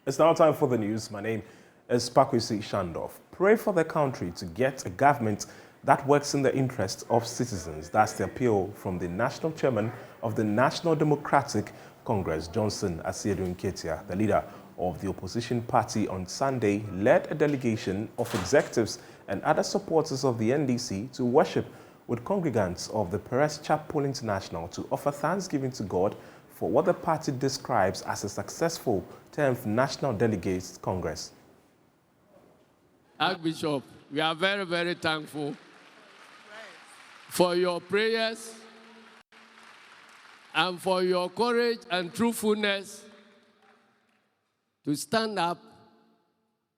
It's now time for the news. My name is Pakwisi Shandov. Pray for the country to get a government that works in the interest of citizens. That's the appeal from the national chairman of the National Democratic Congress, Johnson Asiedu Nketia. The leader of the opposition party on Sunday led a delegation of executives and other supporters of the NDC to worship with congregants of the Perez Chapel International to offer thanksgiving to God for what the party describes as a successful 10th National Delegates Congress. Archbishop, we are very, very thankful for your prayers and for your courage and truthfulness to stand up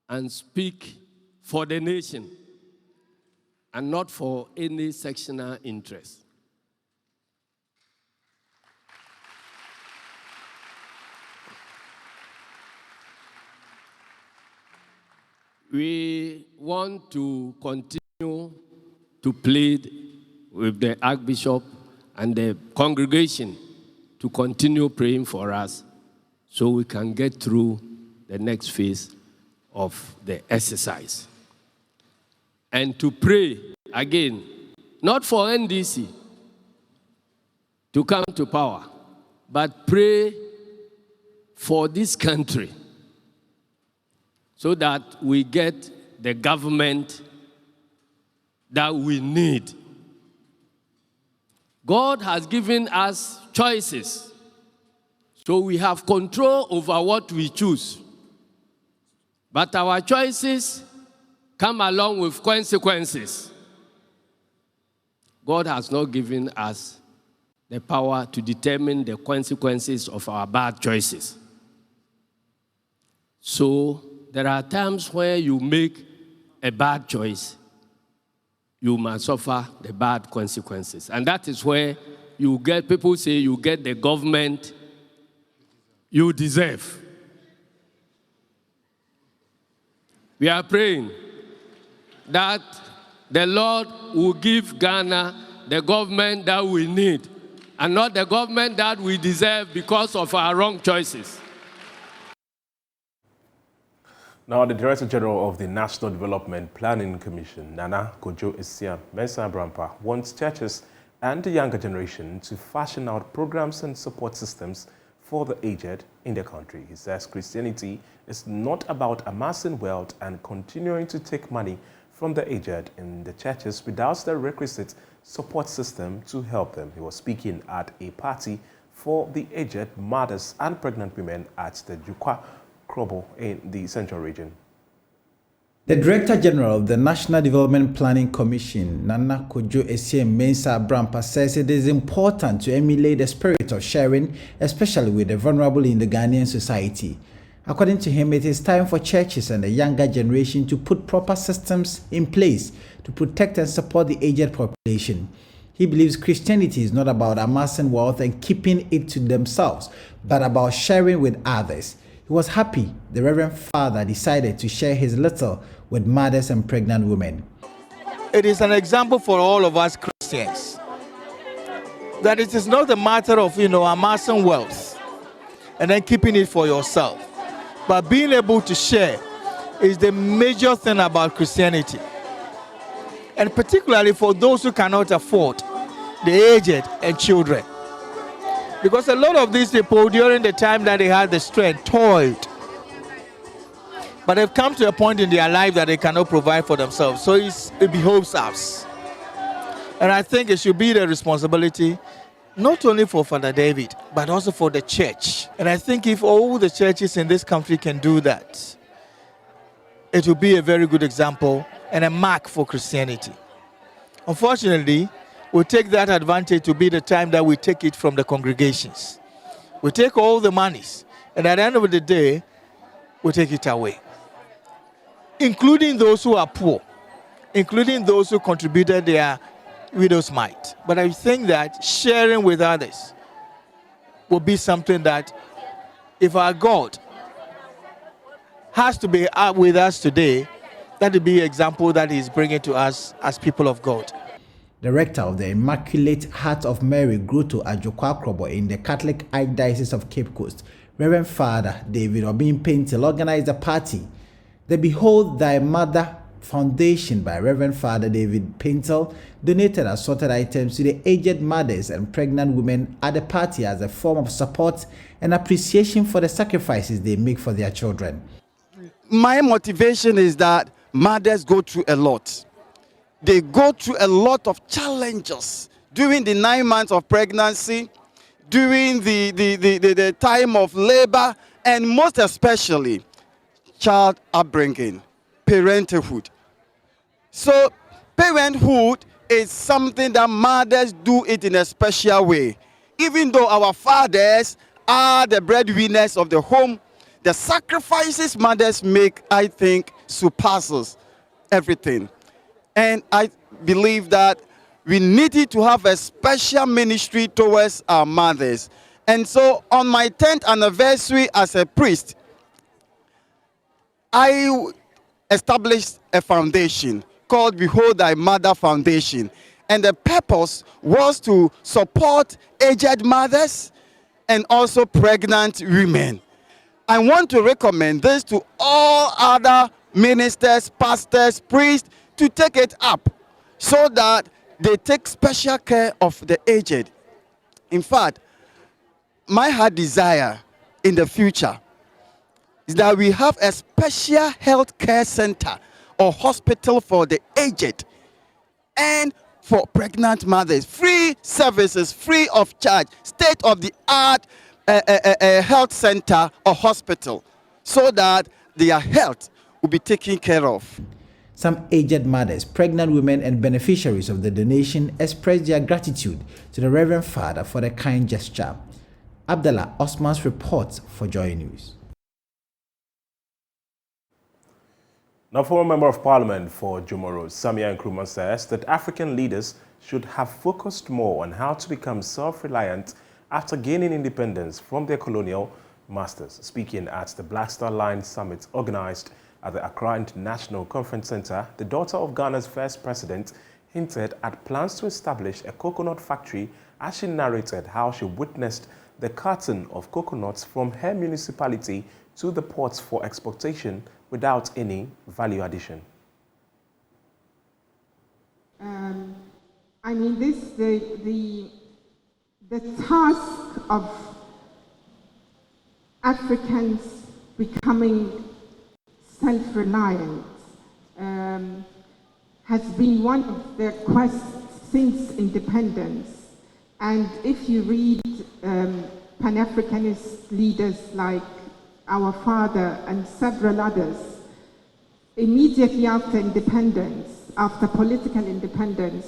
and speak for the nation and not for any sectional interest. We want to continue to plead with the Archbishop and the congregation to continue praying for us so we can get through the next phase of the exercise. And to pray again, not for NDC to come to power, but pray for this country so that we get the government that we need. God has given us choices, so we have control over what we choose. But our choices come along with consequences. God has not given us the power to determine the consequences of our bad choices. So there are times where you make a bad choice, you must suffer the bad consequences. And that is where you get, people say you get the government you deserve. We are praying that the Lord will give Ghana the government that we need and not the government that we deserve because of our wrong choices. Now, the Director General of the National Development Planning Commission, Nana Kojo Mensah Brampa, wants churches and the younger generation to fashion out programs and support systems for the aged in the country. He says Christianity is not about amassing wealth and continuing to take money from the aged in the churches without the requisite support system to help them. He was speaking at a party for the aged mothers and pregnant women at the Jukwa Krobo in the Central Region. The Director General of the National Development Planning Commission, Nana Kojo Mensah Brampa, says it is important to emulate the spirit of sharing, especially with the vulnerable in the Ghanaian society. According to him, it is time for churches and the younger generation to put proper systems in place to protect and support the aged population. He believes Christianity is not about amassing wealth and keeping it to themselves, but about sharing with others. He was happy the Reverend Father decided to share his little with mothers and pregnant women. It is an example for all of us Christians that it is not a matter of, amassing wealth and then keeping it for yourself, but being able to share is the major thing about Christianity. And particularly for those who cannot afford the aged and children. Because a lot of these people, during the time that they had the strength, toiled. But they've come to a point in their life that they cannot provide for themselves. So it behoves us. And I think it should be the responsibility, not only for Father David, but also for the church. And I think if all the churches in this country can do that, it will be a very good example and a mark for Christianity. Unfortunately, we take that advantage to be the time that we take it from the congregations. We take all the monies, and at the end of the day, we take it away. Including those who are poor, including those who contributed their widow's mite. But I think that sharing with others will be something that, if our God has to be up with us today, that will be an example that He's bringing to us as people of God. The rector of the Immaculate Heart of Mary grew to Ajokwa Krobo in the Catholic Archdiocese of Cape Coast, Reverend Father David Obin Paintil organized a party. The Behold Thy Mother Foundation by Reverend Father David Paintil donated assorted items to the aged mothers and pregnant women at the party as a form of support and appreciation for the sacrifices they make for their children. My motivation is that mothers go through a lot. They go through a lot of challenges during the 9 months of pregnancy, during the time of labor, and most especially child upbringing, parenthood. So parenthood is something that mothers do it in a special way. Even though our fathers are the breadwinners of the home, the sacrifices mothers make, I think, surpasses everything. And I believe that we needed to have a special ministry towards our mothers. And so on my 10th anniversary as a priest, I established a foundation called Behold Thy Mother Foundation. And the purpose was to support aged mothers and also pregnant women. I want to recommend this to all other ministers, pastors, priests to take it up so that they take special care of the aged. In fact, my heart desire in the future is that we have a special health care center or hospital for the aged and for pregnant mothers. Free services, free of charge, state-of-the-art health center or hospital so that their health will be taken care of. Some aged mothers, pregnant women, and beneficiaries of the donation expressed their gratitude to the Reverend Father for the kind gesture. Abdallah Osman's reports for Joy News. Now, former Member of Parliament for Jomoro, Samia Nkrumah, says that African leaders should have focused more on how to become self-reliant after gaining independence from their colonial masters. Speaking at the Black Star Line Summit organized at the Accra International Conference Center, the daughter of Ghana's first president hinted at plans to establish a coconut factory as she narrated how she witnessed the carton of coconuts from her municipality to the ports for exportation without any value addition. I mean, the task of Africans becoming self-reliant has been one of their quests since independence. And if you read Pan-Africanist leaders like our father and several others, immediately after independence, after political independence,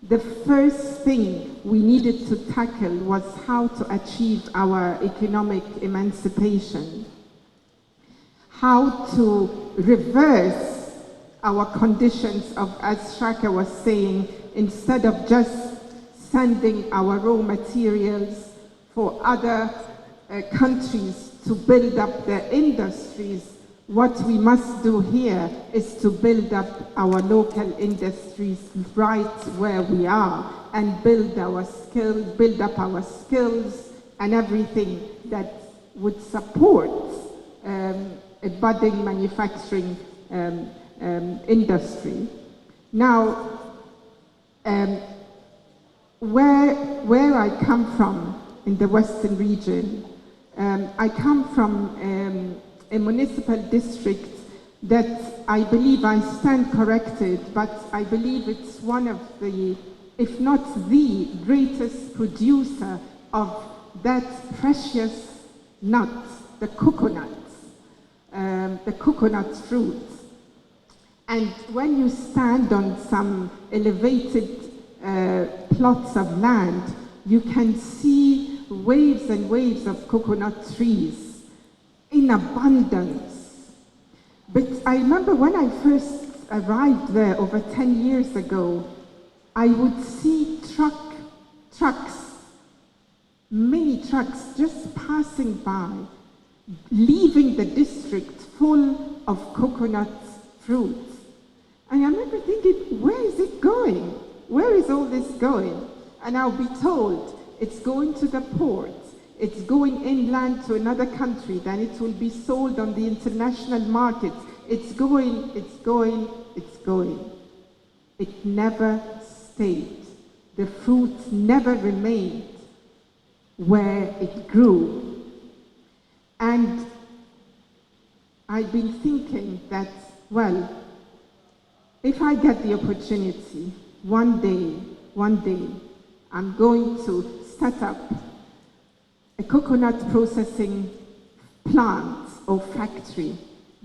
the first thing we needed to tackle was how to achieve our economic emancipation, how to reverse our conditions of, as Shaka was saying, instead of just sending our raw materials for other countries to build up their industries, what we must do here is to build up our local industries right where we are and build up our skills and everything that would support a budding manufacturing industry. Now, where I come from in the Western region, I come from a municipal district that I believe, I stand corrected, but I believe it's one of the, if not the greatest producer of that precious nut, the coconut fruit. And when you stand on some elevated plots of land, you can see waves and waves of coconut trees in abundance. But I remember when I first arrived there over 10 years ago, I would see trucks, many trucks just passing by, leaving the district full of coconut fruits. And I remember thinking, where is it going? Where is all this going? And I'll be told it's going to the port, It's going inland to another country, then it will be sold on the international market. It's going, it's going, it's going. It never stayed. The fruit never remained where it grew. And I've been thinking that, well, if I get the opportunity, one day, I'm going to set up a coconut processing plant or factory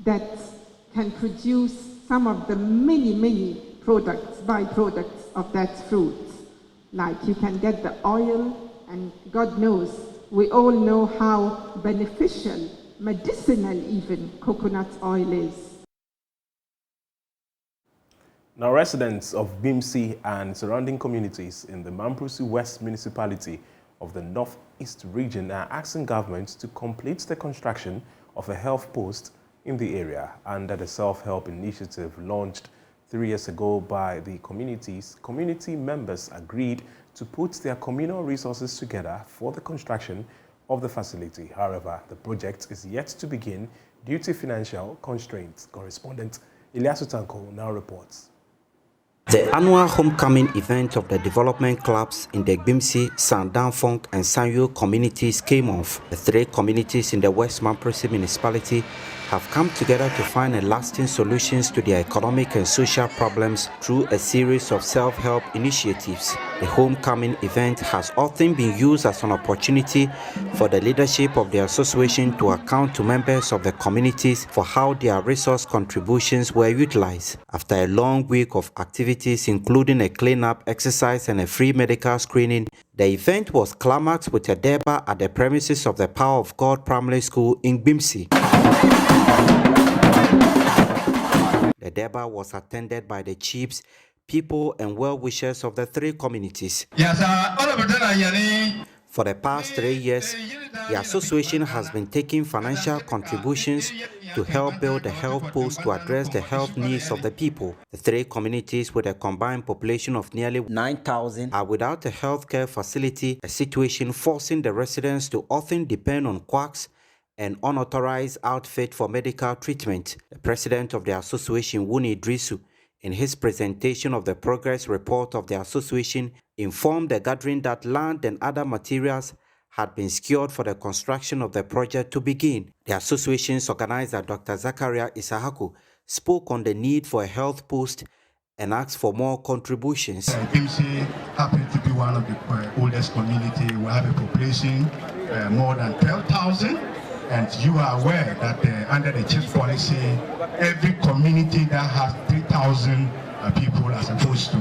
that can produce some of the many products, byproducts of that fruit. Like you can get the oil, and God knows, we all know how beneficial, medicinal even, coconut oil is. Now, residents of Bimsi and surrounding communities in the Mamprusi West municipality of the Northeast region are asking government to complete the construction of a health post in the area under the self-help initiative launched 3 years ago by the communities. Community members agreed to put their communal resources together for the construction of the facility. However, the project is yet to begin due to financial constraints. Correspondent Ilyasu Tanko now reports. The annual homecoming event of the development clubs in the Bimsi, Sandanfong and Sanyo communities came off. The 3 communities in the West Mamprusi municipality have come together to find a lasting solutions to their economic and social problems through a series of self-help initiatives. The homecoming event has often been used as an opportunity for the leadership of the association to account to members of the communities for how their resource contributions were utilized. After a long week of activities, including a clean-up exercise and a free medical screening, the event was climaxed with a derby at the premises of the Power of God Primary School in Bimsi. The derby was attended by the chiefs, people and well-wishers of the 3 communities. For the past 3 years, the association has been taking financial contributions to help build a health post to address the health needs of the people. The 3 communities, with a combined population of nearly 9,000, are without a healthcare facility, a situation forcing the residents to often depend on quacks and unauthorized outfit for medical treatment. The president of the association, Wuni Drisu, in his presentation of the progress report of the association, informed the gathering that land and other materials had been secured for the construction of the project to begin. The association's organizer, Dr. Zakaria Isahaku, spoke on the need for a health post and asked for more contributions. Bimsi happens to be one of the oldest communities. We have a population more than 12,000. And you are aware that under the chief's policy, every community that has 3,000 people are supposed to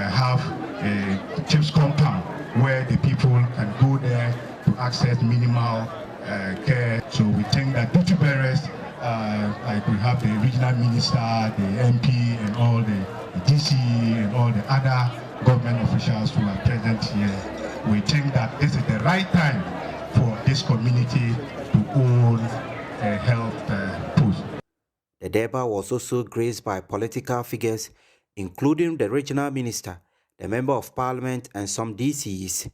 have a chief's compound where the people can go there to access minimal care. So we think that duty bearers, like we have the regional minister, the MP, and all the DC, and all the other government officials who are present here, we think that this is the right time for this community to own a health post. The derby was also graced by political figures, including the regional minister, the member of parliament, and some DCs.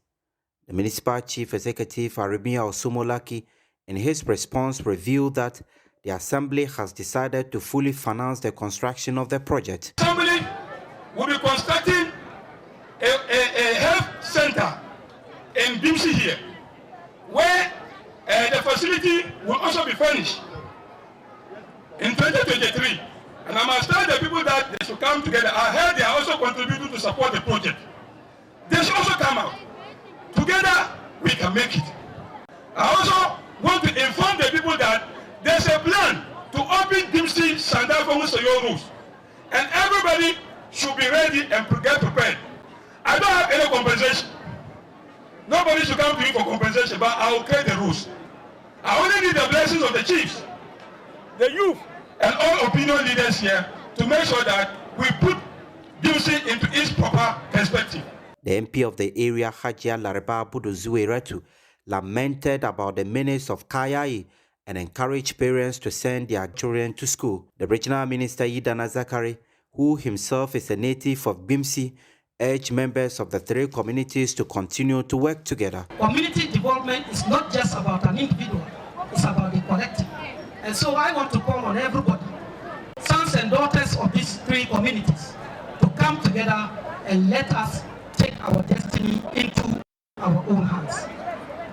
The municipal chief executive, Arabia Osumolaki, in his response revealed that the assembly has decided to fully finance the construction of the project. The assembly will be constructing a health center in Bimsi here, where the facility will also be furnished in 2023. And I must tell the people that they should come together. I heard they are also contributing to support the project. They should also come out. Together, we can make it. I also want to inform the people that there's a plan to open Bimsi Sandanfong Soyo. And everybody should be ready and get prepared. I don't have any compensation. Nobody should come to me for compensation, but I will create the rules. I only need the blessings of the chiefs, the youth, and all opinion leaders here to make sure that we put Bimsi into its proper perspective. The MP of the area, Hajia Lareba Buduzueretu, lamented about the menace of Kayai and encouraged parents to send their children to school. The regional minister, Idana Zakari, who himself is a native of Bimsi, urged members of the 3 communities to continue to work together. Community development is not just about an individual, it's about the collective. And so I want to call on everybody, sons and daughters of these three communities, to come together and let us take our destiny into our own hands.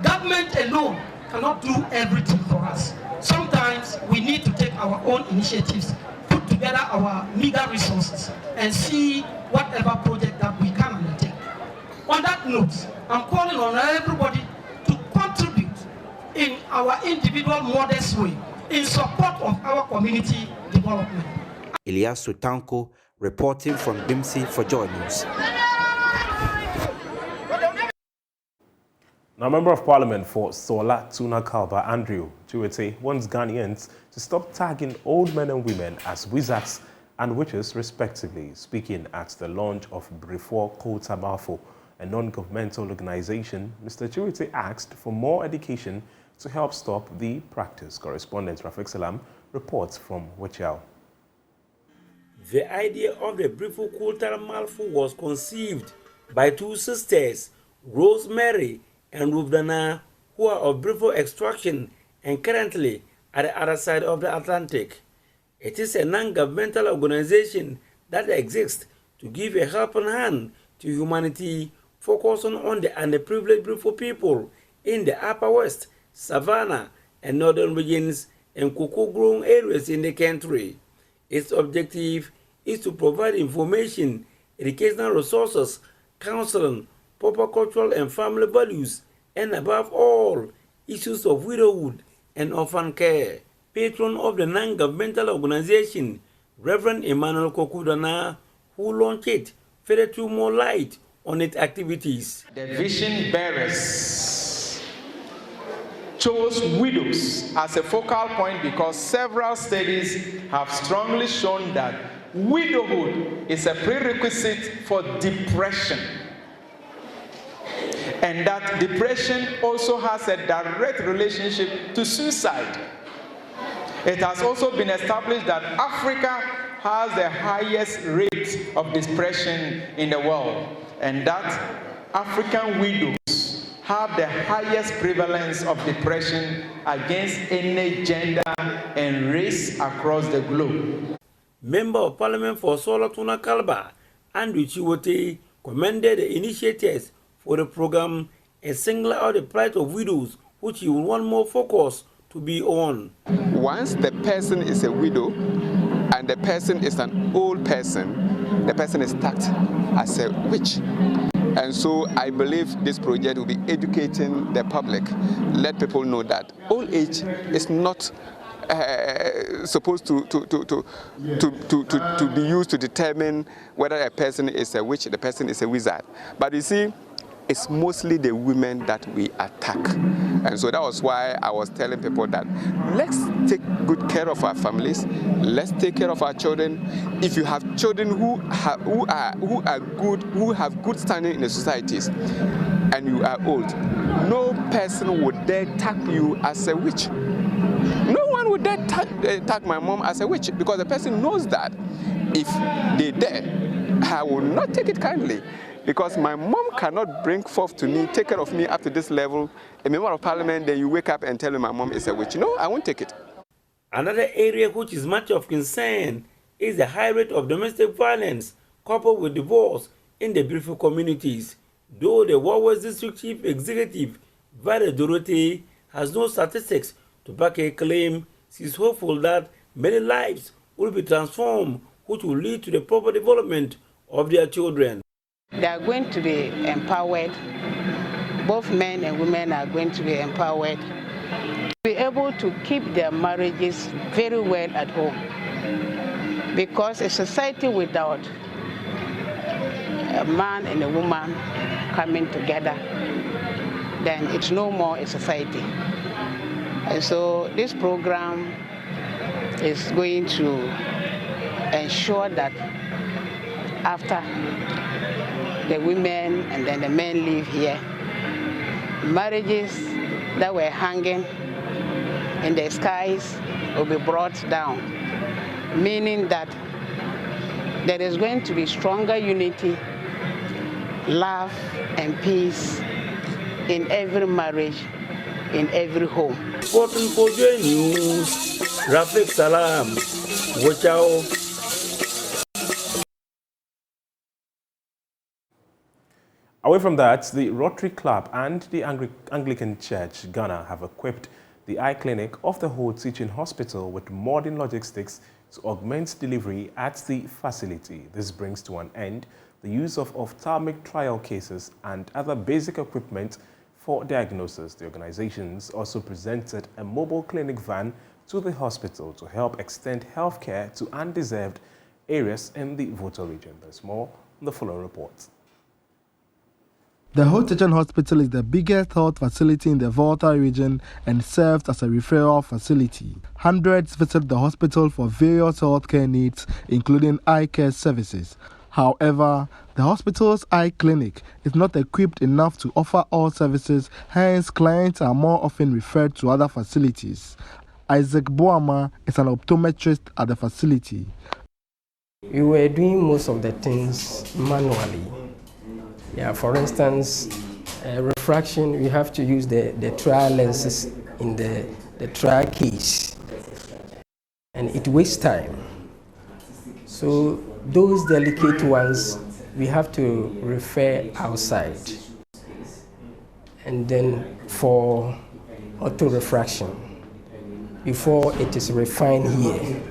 Government alone cannot do everything for us. Sometimes we need to take our own initiatives, put together our meager resources, and see whatever project that we can undertake. On that note, I'm calling on everybody to contribute in our individual modest way in support of our community development. Elias Sutanko reporting from Bimsi for JoyNews. Now, Member of Parliament for Sola Tuna Kalba, Andrew Chiwete, wants Ghanaians to stop tagging old men and women as wizards and witches, respectively. Speaking at the launch of Brifor Kota Mafo, a non-governmental organization, Mr. Chiwete asked for more education to help stop the practice. Correspondent Rafik Salam reports from Wachau. The idea of the Brifor Kota Mafo was conceived by two sisters, Rosemary and Rubdana, who are of Brifor extraction and currently at the other side of the Atlantic. It is a non-governmental organization that exists to give a helping hand to humanity, focusing on the underprivileged Brifor people in the Upper West, Savannah, and northern regions and cocoa-growing areas in the country. Its objective is to provide information, educational resources, counseling, proper cultural and family values, and above all, issues of widowhood and orphan care. Patron of the non-governmental organization, Reverend Emmanuel Kokudana, who launched it, further threw more light on its activities. The vision bearers chose widows as a focal point because several studies have strongly shown that widowhood is a prerequisite for depression, and that depression also has a direct relationship to suicide. It has also been established that Africa has the highest rate of depression in the world, and that African widows have the highest prevalence of depression against any gender and race across the globe. Member of Parliament for Sola Tuna Kalba, Andrew Chiwete, commended the initiators for the program and singled out the plight of widows, which he will want more focus to be on. Once the person is a widow and the person is an old person, the person is tagged as a witch. And so I believe this project will be educating the public, let people know that old age is not supposed to be used to determine whether a person is a witch, the person is a wizard. But you see, it's mostly the women that we attack. And so that was why I was telling people that let's take good care of our families, let's take care of our children. If you have children who have good standing in the societies and you are old, no person would dare tag you as a witch. No one would dare tag my mom as a witch, because the person knows that if they dare, I will not take it kindly. Because my mom cannot bring forth to me, take care of me up to this level. A member of parliament, then you wake up and tell me my mom is a witch. No, I won't take it. Another area which is much of concern is the high rate of domestic violence coupled with divorce in the Brifor communities. Though the Warwest District Chief Executive, Vada Dorothy, has no statistics to back her claim, she is hopeful that many lives will be transformed, which will lead to the proper development of their children. They are going to be empowered. Both men and women are going to be empowered to be able to keep their marriages very well at home. Because a society without a man and a woman coming together, then it's no more a society. And so this program is going to ensure that after the women and then the men live here, marriages that were hanging in the skies will be brought down, meaning that there is going to be stronger unity, love, and peace in every marriage in every home. Reporting for JoyNews, Rafik Salam, Wachao. Away from that, the Rotary Club and the Anglican Church Ghana have equipped the eye clinic of the Whole Teaching Hospital with modern logistics to augment delivery at the facility. This brings to an end the use of ophthalmic trial cases and other basic equipment for diagnosis. The organizations also presented a mobile clinic van to the hospital to help extend healthcare to undeserved areas in the Volta region. There's more on the following report. The Whole Teaching Hospital is the biggest health facility in the Volta region and serves as a referral facility. Hundreds visit the hospital for various healthcare needs, including eye care services. However, the hospital's eye clinic is not equipped enough to offer all services, hence clients are more often referred to other facilities. Isaac Boama is an optometrist at the facility. We were doing most of the things manually. Yeah, for instance, refraction, we have to use the trial lenses in the trial case, and it wastes time. So those delicate ones, we have to refer outside. And then for auto refraction, before it is refined here.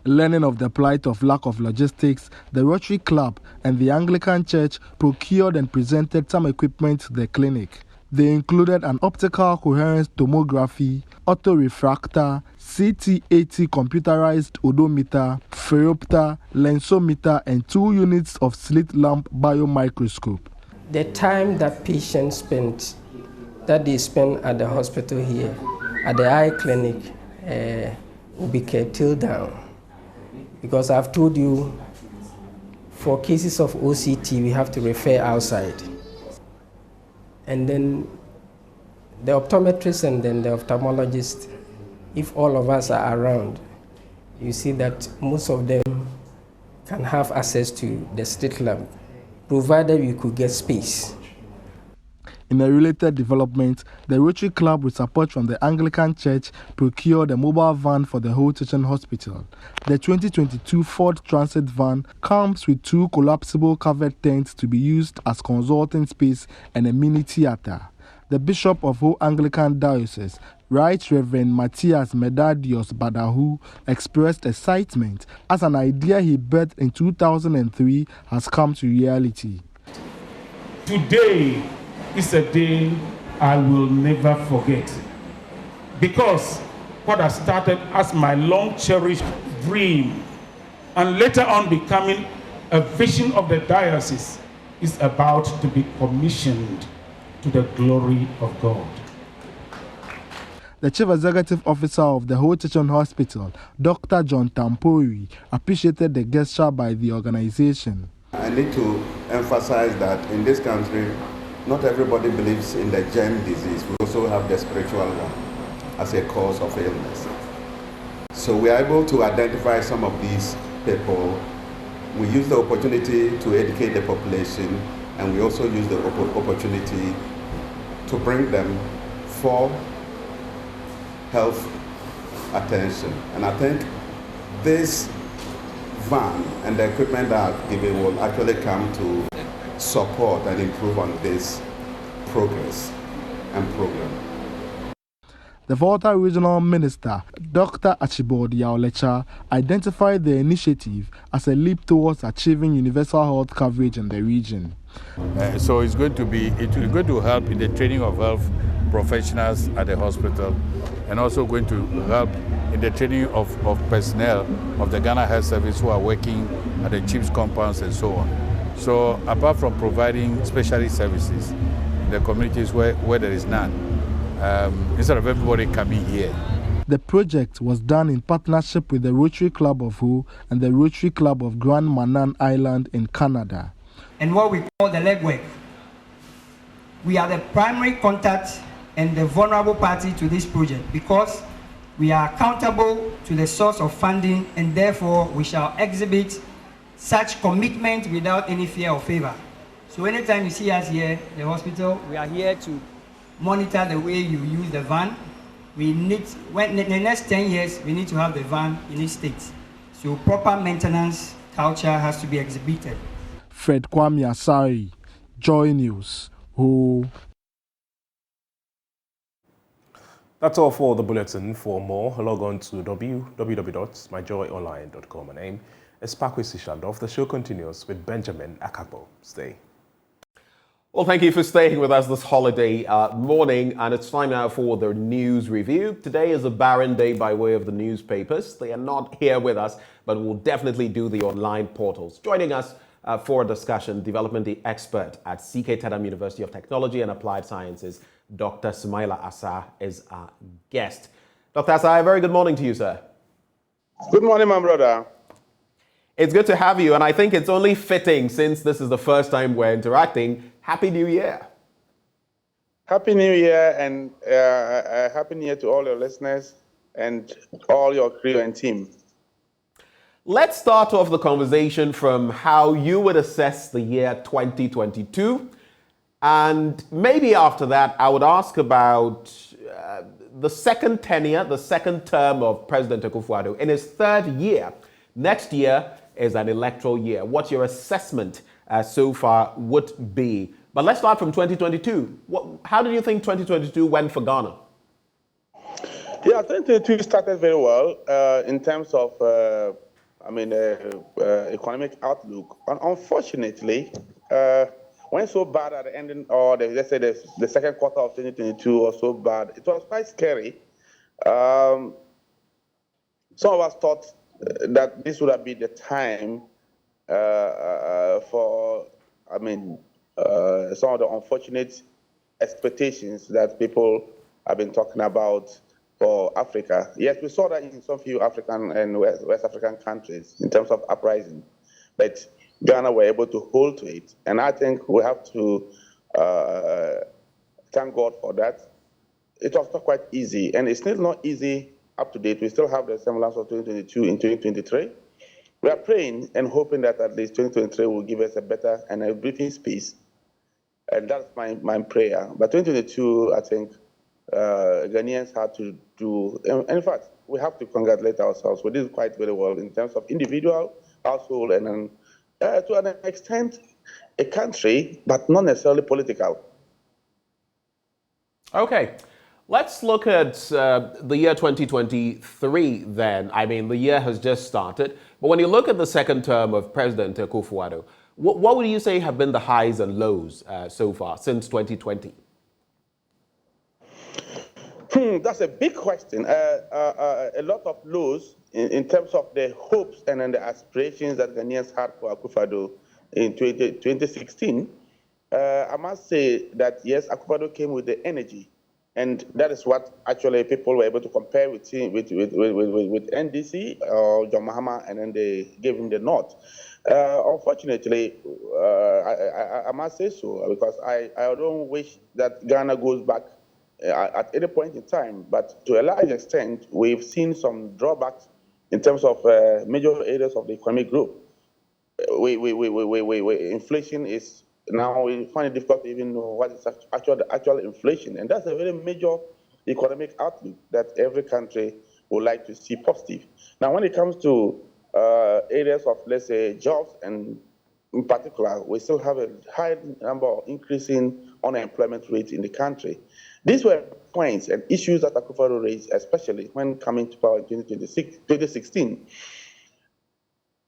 Learning of the plight of lack of logistics, the Rotary Club and the Anglican Church procured and presented some equipment to the clinic. They included an optical coherence tomography, autorefractor, CT80 computerized odometer, phoropter, lensometer, and 2 units of slit lamp biomicroscope. The time that patients spend, that they spend at the hospital here, at the eye clinic, will be curtailed down. Because I've told you, for cases of OCT, we have to refer outside. And then the optometrist and then the ophthalmologist, if all of us are around, you see that most of them can have access to the slit lamp, provided we could get space. In a related development, the Rotary Club, with support from the Anglican Church, procured a mobile van for the Whole Teaching Hospital. The 2022 Ford Transit van comes with 2 collapsible covered tents to be used as consulting space and a mini theater. The Bishop of Whole Anglican Diocese, Right Reverend Matthias Medadios Badahu, expressed excitement as an idea he birthed in 2003 has come to reality. Today is a day I will never forget, because what I started as my long-cherished dream and later on becoming a vision of the diocese is about to be commissioned to the glory of God. The Chief Executive Officer of the Whole Teaching Hospital, Dr. John Tampori, appreciated the gesture by the organization. I need to emphasize that in this country, not everybody believes in the germ disease. We also have the spiritual one as a cause of illness. So we are able to identify some of these people. We use the opportunity to educate the population, and we also use the opportunity to bring them for health attention. And I think this van and the equipment that I've given will actually come to support and improve on this progress and program. The Volta Regional Minister, Dr. Archibald Yaolecha, identified the initiative as a leap towards achieving universal health coverage in the region. So it's going to help in the training of health professionals at the hospital, and also going to help in the training of personnel of the Ghana Health Service who are working at the chief's compounds and so on. So apart from providing specialist services in the communities where there is none, instead of everybody coming here. The project was done in partnership with the Rotary Club of Ho and the Rotary Club of Grand Manan Island in Canada. And what we call the legwork. We are the primary contact and the vulnerable party to this project because we are accountable to the source of funding, and therefore we shall exhibit such commitment without any fear or favor. So anytime you see us here, the hospital, we are here to monitor the way you use the van. We need, in the next 10 years, we need to have the van in each state. So proper maintenance culture has to be exhibited. Fred Kwame Asari, Joy News. Who? That's all for the bulletin. For more, log on to www.myjoyonline.com. My name is Pakwesi Shandoff. The show continues with Benjamin Akakpo. Stay. Well, thank you for staying with us this holiday morning, and it's time now for the news review. Today is a barren day by way of the newspapers. They are not here with us, but we'll definitely do the online portals. Joining us for a discussion, development expert at CK Tadam University of Technology and Applied Sciences, Dr. Sumaila Asa is our guest. Dr. Asa, a very good morning to you, sir. Good morning, my brother. It's good to have you, and I think it's only fitting, since this is the first time we're interacting, Happy New Year. Happy New Year, and Happy New Year to all your listeners and all your crew and team. Let's start off the conversation from how you would assess the year 2022. And maybe after that, I would ask about the second tenure, the second term of President Akufo-Addo. In his third year, next year is an electoral year. What your assessment so far would be? But let's start from 2022. How do you think 2022 went for Ghana? Yeah, 2022 started very well in terms of, economic outlook. Unfortunately, went so bad at the ending, or let's say the second quarter of 2022 was so bad. It was quite scary. Some of us thought that this would have been the time for, some of the unfortunate expectations that people have been talking about for Africa. Yes, we saw that in some few African and West African countries in terms of uprising, but Ghana were able to hold to it. And I think we have to thank God for that. It was not quite easy, and it's still not easy up to date. We still have the semblance of 2022 in 2023. We are praying and hoping that at least 2023 will give us a better and a breathing space. And that's my prayer. But 2022, I think Ghanaians had to do, and in fact, we have to congratulate ourselves. We did quite very well in terms of individual, household, and to an extent, a country, but not necessarily political. Okay. Let's look at the year 2023 then. I mean, the year has just started. But when you look at the second term of President Akufo-Addo, what would you say have been the highs and lows so far since 2020? That's a big question. A lot of lows in terms of the hopes and the aspirations that Ghanaians had for Akufo-Addo in 2016. I must say that, yes, Akufo-Addo came with the energy. And that is what actually people were able to compare with NDC or John Mahama, and then they gave him the nod. Unfortunately, I must say so, because I don't wish that Ghana goes back at any point in time. But to a large extent, we've seen some drawbacks in terms of major areas of the economic growth. Inflation is. Now we find it difficult to even know what is actual inflation. And that's a very major economic outlook that every country would like to see positive. Now, when it comes to areas of, let's say, jobs, and in particular, we still have a high number of increasing unemployment rate in the country. These were points and issues that Akufo-Addo raised, especially when coming to power in 2016.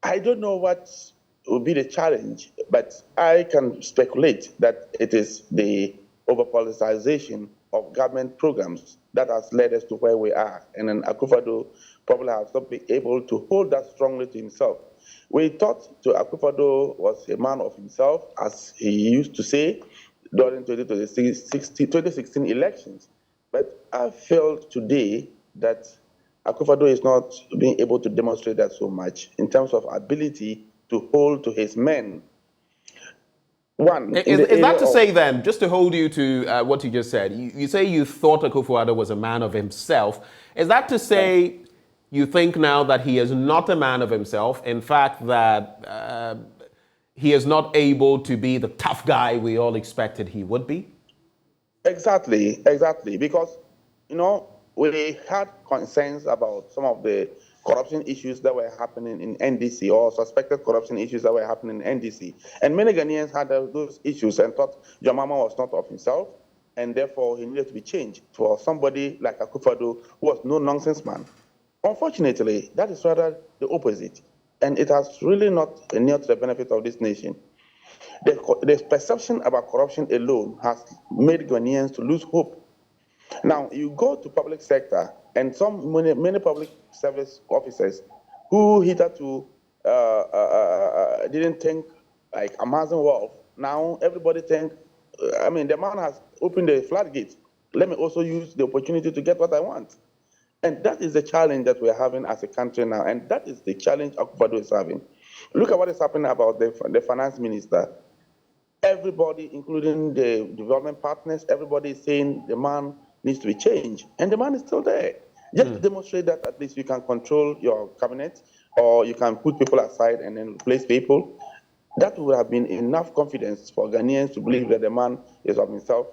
I don't know what will be the challenge, but I can speculate that it is the over-politicization of government programs that has led us to where we are. And then Akufo-Addo probably has not been able to hold that strongly to himself. We thought Akufo-Addo was a man of himself, as he used to say during 2016 elections. But I feel today that Akufo-Addo is not being able to demonstrate that so much in terms of ability to hold to his men. Is that to say then, just to hold you to what you just said, you say you thought Akufo-Addo was a man of himself. Is that to say you think now that he is not a man of himself, in fact that he is not able to be the tough guy we all expected he would be? Exactly, because, we had concerns about some of the corruption issues that were happening in NDC, or suspected corruption issues that were happening in NDC. And many Ghanaians had those issues and thought John Mahama was not of himself, and therefore he needed to be changed for somebody like Akufo-Addo, who was no nonsense man. Unfortunately, that is rather the opposite, and it has really not near to the benefit of this nation. The perception about corruption alone has made Ghanaians to lose hope. Now, you go to public sector, and many public service officers who hitherto didn't think like amassing wealth, now everybody think, the man has opened the floodgates. Let me also use the opportunity to get what I want. And that is the challenge that we're having as a country now, and that is the challenge Akufo-Addo is having. Look at what is happening about the finance minister. Everybody, including the development partners, everybody is saying the man needs to be changed, and the man is still there. Just to demonstrate that at least you can control your cabinet, or you can put people aside and then replace people. That would have been enough confidence for Ghanaians to believe that the man is of himself.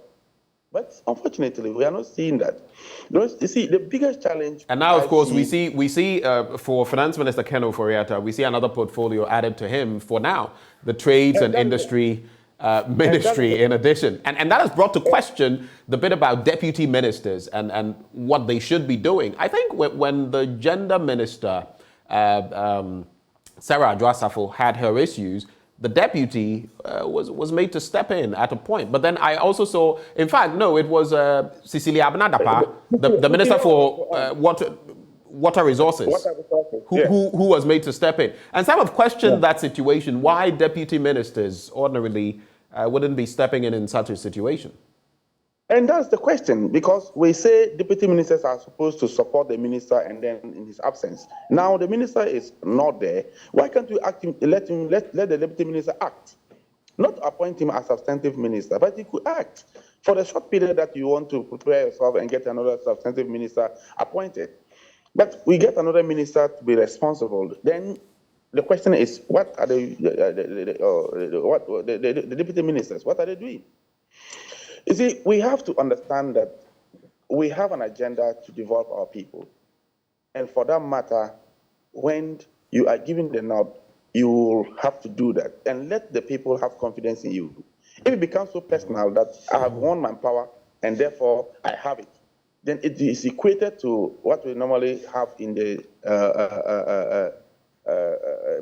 But unfortunately, we are not seeing that. You see, the biggest challenge. And now, of course, we see for Finance Minister Ken Ofori-Atta, we see another portfolio added to him for now, the Trades and Industry Ministry in addition. And that has brought to question the bit about deputy ministers and what they should be doing. I think when the gender minister, Sarah Adwoasafo, had her issues, the deputy was made to step in at a point. But then I also saw, in fact, no, it was Cecilia Abnadapa, the Minister for Water Resources, who was made to step in. And some have questioned that situation, why deputy ministers ordinarily wouldn't be stepping in such a situation. And that's the question, because we say deputy ministers are supposed to support the minister, and then in his absence. Now the minister is not there. Why can't we let the deputy minister act? Not appoint him as substantive minister, but he could act. For the short period that you want to prepare yourself and get another substantive minister appointed. But we get another minister to be responsible. Then the question is, what are the deputy ministers, what are they doing? You see, we have to understand that we have an agenda to develop our people. And for that matter, when you are given the nod, you will have to do that and let the people have confidence in you. If it becomes so personal that I have won my power and therefore I have it, then it is equated to what we normally have in the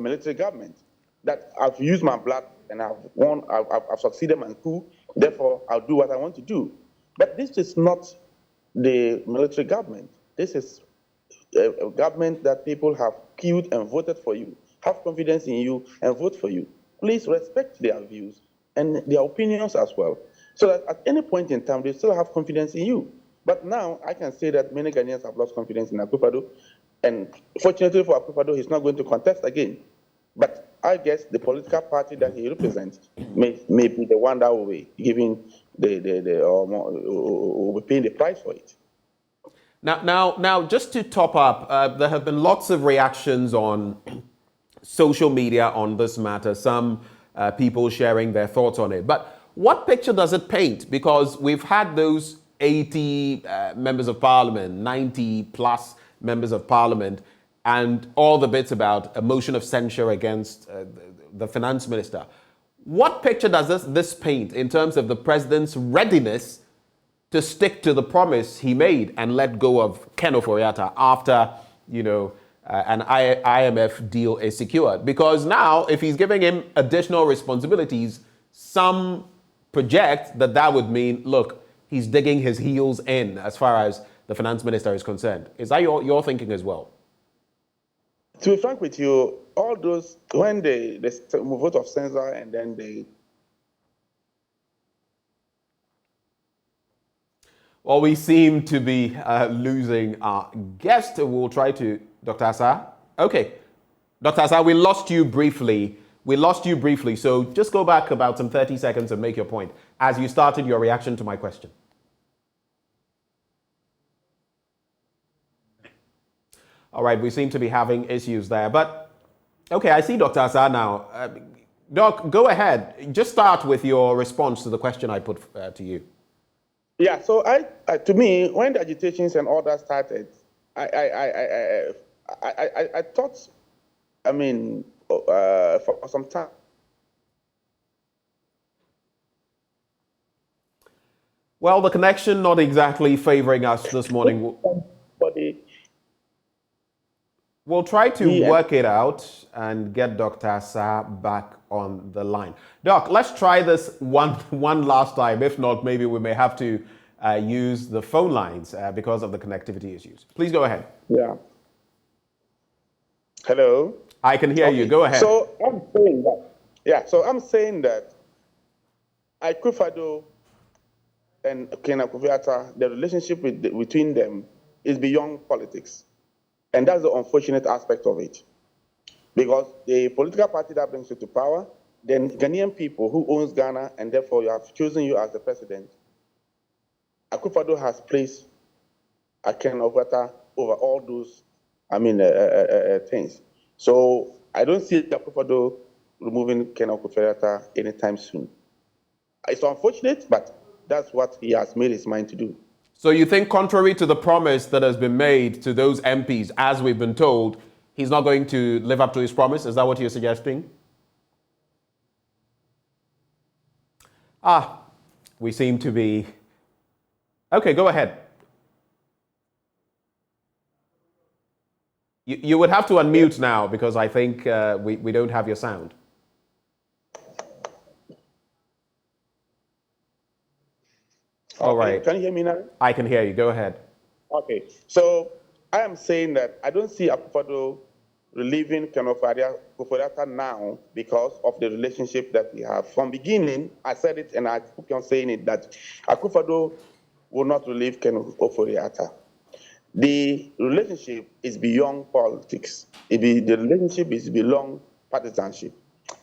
military government, that I've used my blood and I've won, I've succeeded my coup, therefore I'll do what I want to do. But this is not the military government. This is a government that people have queued and voted for you, have confidence in you and vote for you. Please respect their views and their opinions as well, so that at any point in time they still have confidence in you. But now I can say that many Ghanaians have lost confidence in Akufo-Addo, and fortunately for Akufo-Addo, he's not going to contest again. But I guess the political party that he represents may be the one that will be giving will be paying the price for it. Now, just to top up, there have been lots of reactions on social media on this matter. Some people sharing their thoughts on it. But what picture does it paint? Because we've had those 80 members of parliament, 90 plus members of parliament, and all the bits about a motion of censure against the finance minister. What picture does this paint in terms of the president's readiness to stick to the promise he made and let go of Ken Ofori-Atta after, an IMF deal is secured? Because now, if he's giving him additional responsibilities, some project that would mean, look, he's digging his heels in as far as the finance minister is concerned. Is that your thinking as well? To be frank with you, all those, when they vote of censure and then they... Well, we seem to be losing our guest. We'll try to... Dr. Asa? Okay. Dr. Asa, we lost you briefly. So just go back about some 30 seconds and make your point as you started your reaction to my question. All right, we seem to be having issues there. But, okay, I see Dr. Asa now. Doc, go ahead. Just start with your response to the question I put to you. Yeah, so to me, when the agitations and all that started, I thought, I mean, for some time. Well, the connection not exactly favoring us this morning. We'll try to work it out and get Dr. Asa back on the line. Doc, let's try this one last time. If not, maybe we may have to use the phone lines because of the connectivity issues. Please go ahead. Yeah. Hello? I can hear you. Go ahead. So I'm saying that, I'm saying that Akufo-Addo and Ken Akufo-Addo, the relationship between them is beyond politics. And that's the unfortunate aspect of it. Because the political party that brings you to power, then Ghanaian people who owns Ghana, and therefore you have chosen you as the president, Akufo-Addo has placed Ken Akufo-Addo over all those, things. So I don't see Akufo-Addo removing Ken Akufo-Addo anytime soon. It's unfortunate, but that's what he has made his mind to do. So you think, contrary to the promise that has been made to those MPs, as we've been told, he's not going to live up to his promise? Is that what you're suggesting? We seem to be... Okay, go ahead. You would have to unmute now because I think we don't have your sound. All right. Can you hear me now? I can hear you. Go ahead. Okay. So I am saying that I don't see Akufo-Addo relieving Ken Akufo-Addo now because of the relationship that we have. From beginning, I said it and I keep on saying it, that Akufo-Addo will not relieve Ken Akufo-Addo. The relationship is beyond politics. The relationship is beyond partisanship.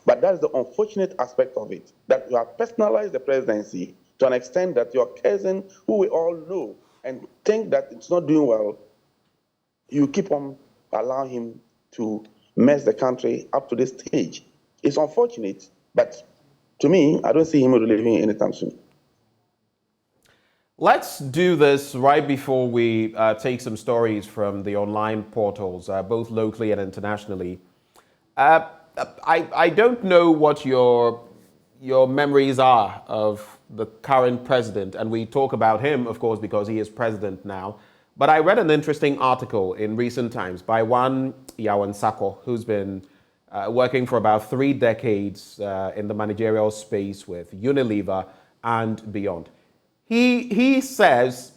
But that's the unfortunate aspect of it, that you have personalized the presidency to an extent that your cousin, who we all know and think that it's not doing well, you keep on allowing him to mess the country up to this stage. It's unfortunate, but to me, I don't see him relieving anytime soon. Let's do this right before we take some stories from the online portals, both locally and internationally. I don't know what your memories are of the current president, and we talk about him, of course, because he is president now. But I read an interesting article in recent times by one Yawan Sako, who's been working for about 3 decades in the managerial space with Unilever and beyond. He says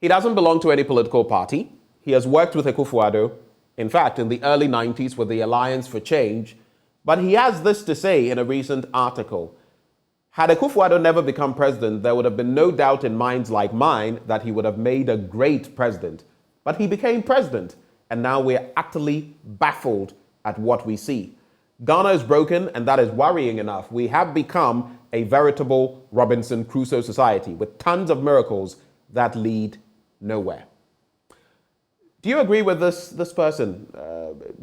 he doesn't belong to any political party. He has worked with Akufo-Addo, in fact, in the early 90s with the Alliance for Change. But he has this to say in a recent article. Had Akufo-Addo never become president, there would have been no doubt in minds like mine that he would have made a great president. But he became president, and now we're utterly baffled at what we see. Ghana is broken, and that is worrying enough. We have become a veritable Robinson Crusoe society with tons of miracles that lead nowhere. Do you agree with this person,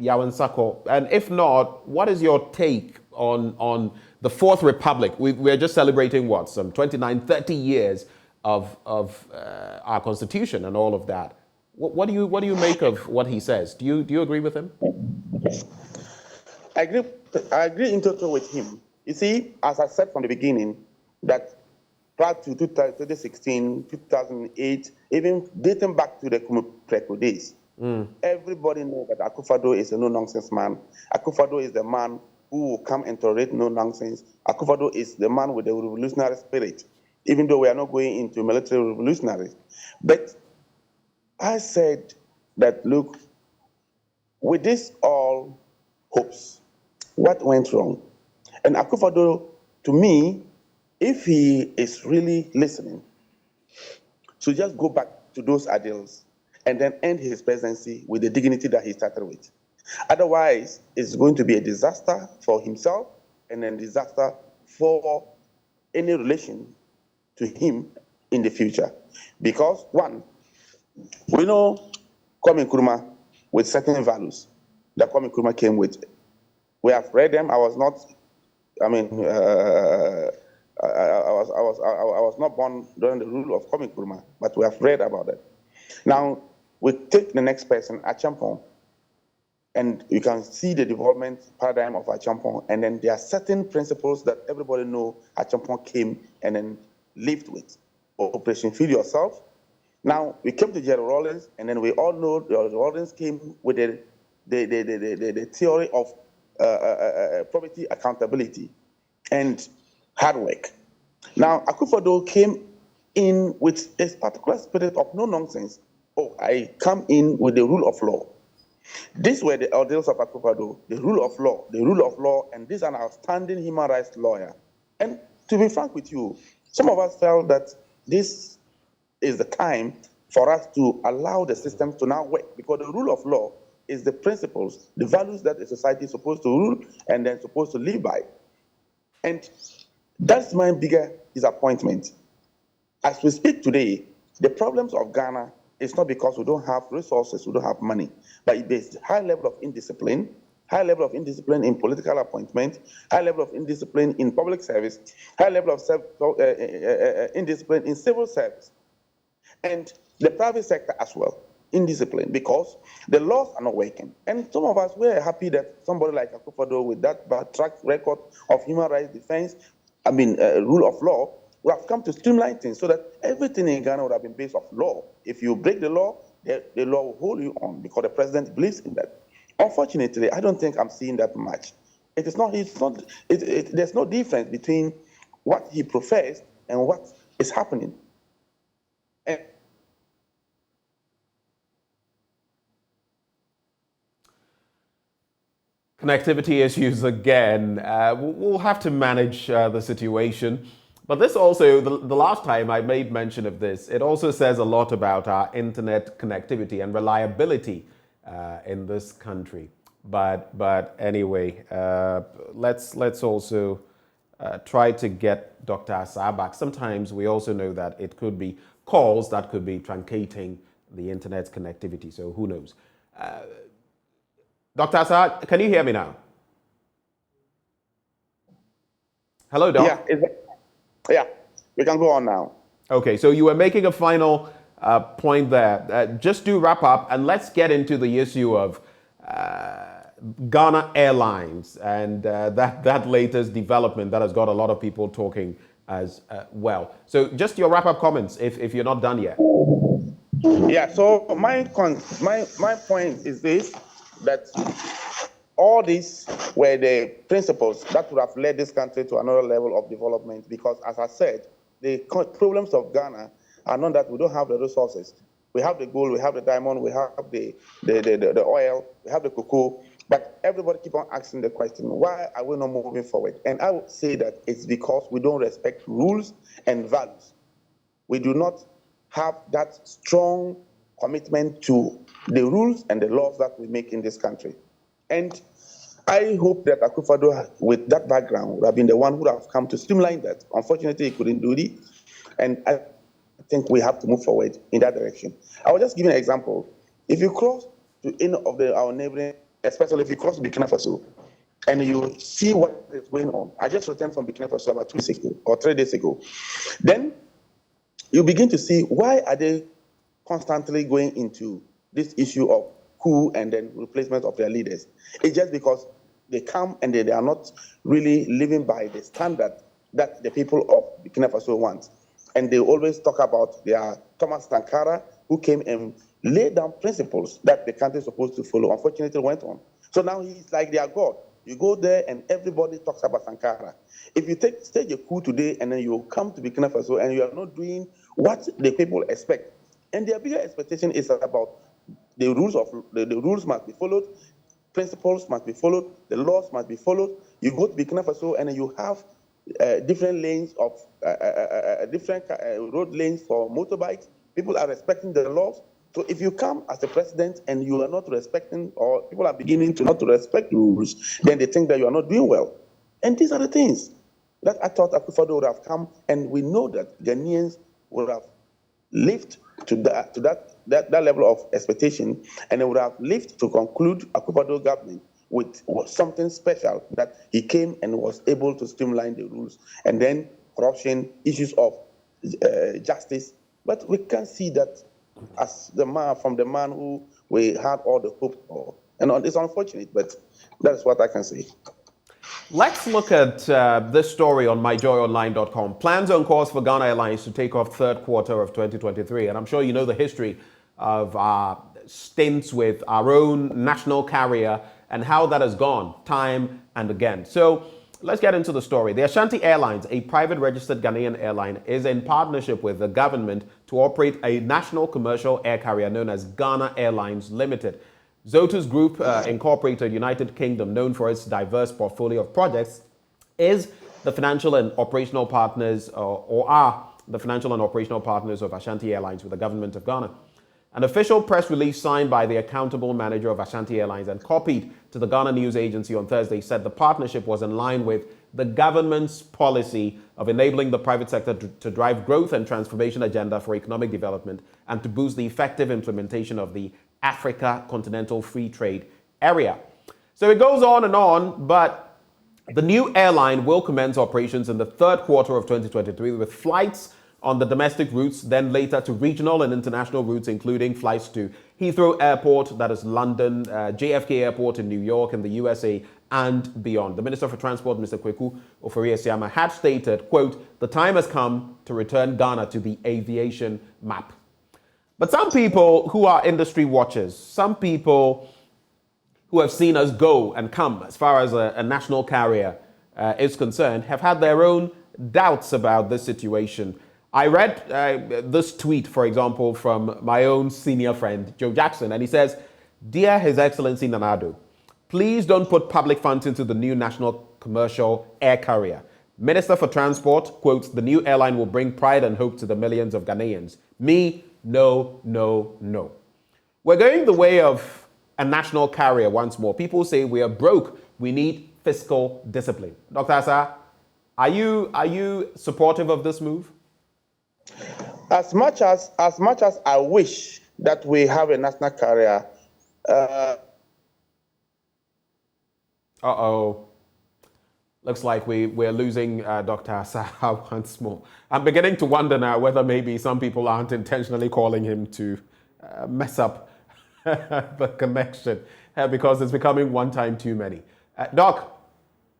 Yawan Sako? And if not, what is your take on the Fourth Republic? We're just celebrating what, some 29, 30 years of our Constitution and all of that. What do you make of what he says? Do you agree with him? I agree in total with him. You see, as I said from the beginning, that prior to 2016, 2008, even dating back to the Kumu days, everybody knows that Akufo-Addo is a no-nonsense man. Akufo-Addo is the man who will come and tolerate no-nonsense. Akufo-Addo is the man with the revolutionary spirit, even though we are not going into military revolutionary. But I said that, look, with this all hopes, what went wrong? And Akufo-Addo, to me, if he is really listening, should just go back to those ideals and then end his presidency with the dignity that he started with. Otherwise, it's going to be a disaster for himself and a disaster for any relation to him in the future. Because, one, we know Kwame Nkrumah with certain values that Kwame Nkrumah came with. We have read them. I was not, I was not born during the rule of Kwame Nkrumah, but we have read about it. Now, we take the next person, Achampong, and you can see the development paradigm of Achampong, and then there are certain principles that everybody know Achampong came and then lived with. Operation Feed Yourself. Now, we came to Jerry Rawlings, and then we all know Jerry Rawlings came with the theory of poverty accountability and hard work. Now, Akufo-Addo came in with a particular spirit of no nonsense. Oh, I come in with the rule of law. These were the ideals of Akufo-Addo, the rule of law, and this is an outstanding human rights lawyer. And to be frank with you, some of us felt that this is the time for us to allow the system to now work, because the rule of law is the principles, the values that a society is supposed to rule and then supposed to live by. And that's my bigger disappointment. As we speak today, the problems of Ghana is not because we don't have resources, we don't have money, but it's high level of indiscipline in political appointment, high level of indiscipline in public service, high level of indiscipline in civil service, and the private sector as well, indiscipline, because the laws are not working. And some of us were happy that somebody like Akufo-Addo, with that bad track record of human rights defense, rule of law, would have come to streamline things so that everything in Ghana would have been based off law. If you break the law, the law will hold you on, because the president believes in that. Unfortunately, I don't think I'm seeing that much. There's no difference between what he professed and what is happening. Connectivity issues again. We'll have to manage the situation. But this also, the last time I made mention of this, it also says a lot about our internet connectivity and reliability in this country. But anyway, let's also try to get Dr. Asah back. Sometimes we also know that it could be calls that could be truncating the internet connectivity. So who knows? Dr. Asah, can you hear me now? Hello, Doc. Yeah, we can go on now. Okay, so you were making a final point there. Just to wrap up, and let's get into the issue of Ghana Airlines and that latest development that has got a lot of people talking as well. So just your wrap-up comments, if you're not done yet. Yeah, so my point is this, that all these were the principles that would have led this country to another level of development, because, as I said, the problems of Ghana are not that we don't have the resources. We have the gold, we have the diamond, we have the oil, we have the cocoa, but everybody keep on asking the question, why are we not moving forward? And I would say that it's because we don't respect rules and values. We do not have that strong commitment to the rules and the laws that we make in this country. And I hope that Akufo-Addo, with that background, would have been the one who would have come to streamline that. Unfortunately, he couldn't do it. And I think we have to move forward in that direction. I will just give you an example. If you cross to any of our neighboring, especially if you cross Burkina Faso, and you see what is going on. I just returned from Burkina Faso about 2 weeks ago, or 3 days ago. Then you begin to see, why are they constantly going into this issue of coup and then replacement of their leaders? It's just because they come and they are not really living by the standard that the people of Burkina Faso want. And they always talk about their Thomas Sankara, who came and laid down principles that the country is supposed to follow. Unfortunately, went on. So now he's like their God. You go there and everybody talks about Sankara. If you stage a coup today and then you come to Burkina Faso and you are not doing what the people expect, and their bigger expectation is about the rules the rules must be followed, principles must be followed, the laws must be followed. You go to Burkina Faso and you have different lanes of different road lanes for motorbikes. People are respecting the laws. So if you come as a president and you are not respecting, or people are beginning to not to respect rules, then they think that you are not doing well. And these are the things that I thought Akufo-Addo would have come, and we know that Ghanaians would have lived to that level of expectation, and they would have lived to conclude Akufo-Addo government with something special, that he came and was able to streamline the rules and then corruption, issues of justice. But we can see that as the man who we had all the hope for. And it's unfortunate, but that's what I can say. Let's look at this story on myjoyonline.com. Plans on course for Ghana Airlines to take off third quarter of 2023. And I'm sure you know the history of our stints with our own national carrier and how that has gone time and again. So let's get into the story. The Ashanti Airlines, a private registered Ghanaian airline, is in partnership with the government to operate a national commercial air carrier known as Ghana Airlines Limited. Zotus Group Incorporated, United Kingdom, known for its diverse portfolio of projects, is the financial and operational partners, or are the financial and operational partners of Ashanti Airlines with the government of Ghana. An official press release signed by the accountable manager of Ashanti Airlines and copied to the Ghana News Agency on Thursday said the partnership was in line with the government's policy of enabling the private sector to drive growth and transformation agenda for economic development and to boost the effective implementation of the Africa Continental Free Trade Area. So it goes on, but the new airline will commence operations in the third quarter of 2023 with flights on the domestic routes, then later to regional and international routes, including flights to Heathrow Airport, that is London, JFK Airport in New York in the USA, and beyond. The Minister for Transport, Mr. Kweku Ofori-Esiama, had stated, quote, "The time has come to return Ghana to the aviation map." But some people who are industry watchers, some people who have seen us go and come as far as a national carrier is concerned, have had their own doubts about this situation. I read this tweet, for example, from my own senior friend, Joe Jackson, and he says, "Dear His Excellency Nana Addo, please don't put public funds into the new national commercial air carrier. Minister for Transport quotes, the new airline will bring pride and hope to the millions of Ghanaians. Me, no, no, no." We're going the way of a national carrier once more. People say we are broke. We need fiscal discipline. Dr. Asa, are you supportive of this move? As much as I wish that we have a national carrier. Looks like we're losing Dr. Asa once more. I'm beginning to wonder now whether maybe some people aren't intentionally calling him to mess up the connection because it's becoming one time too many. Doc,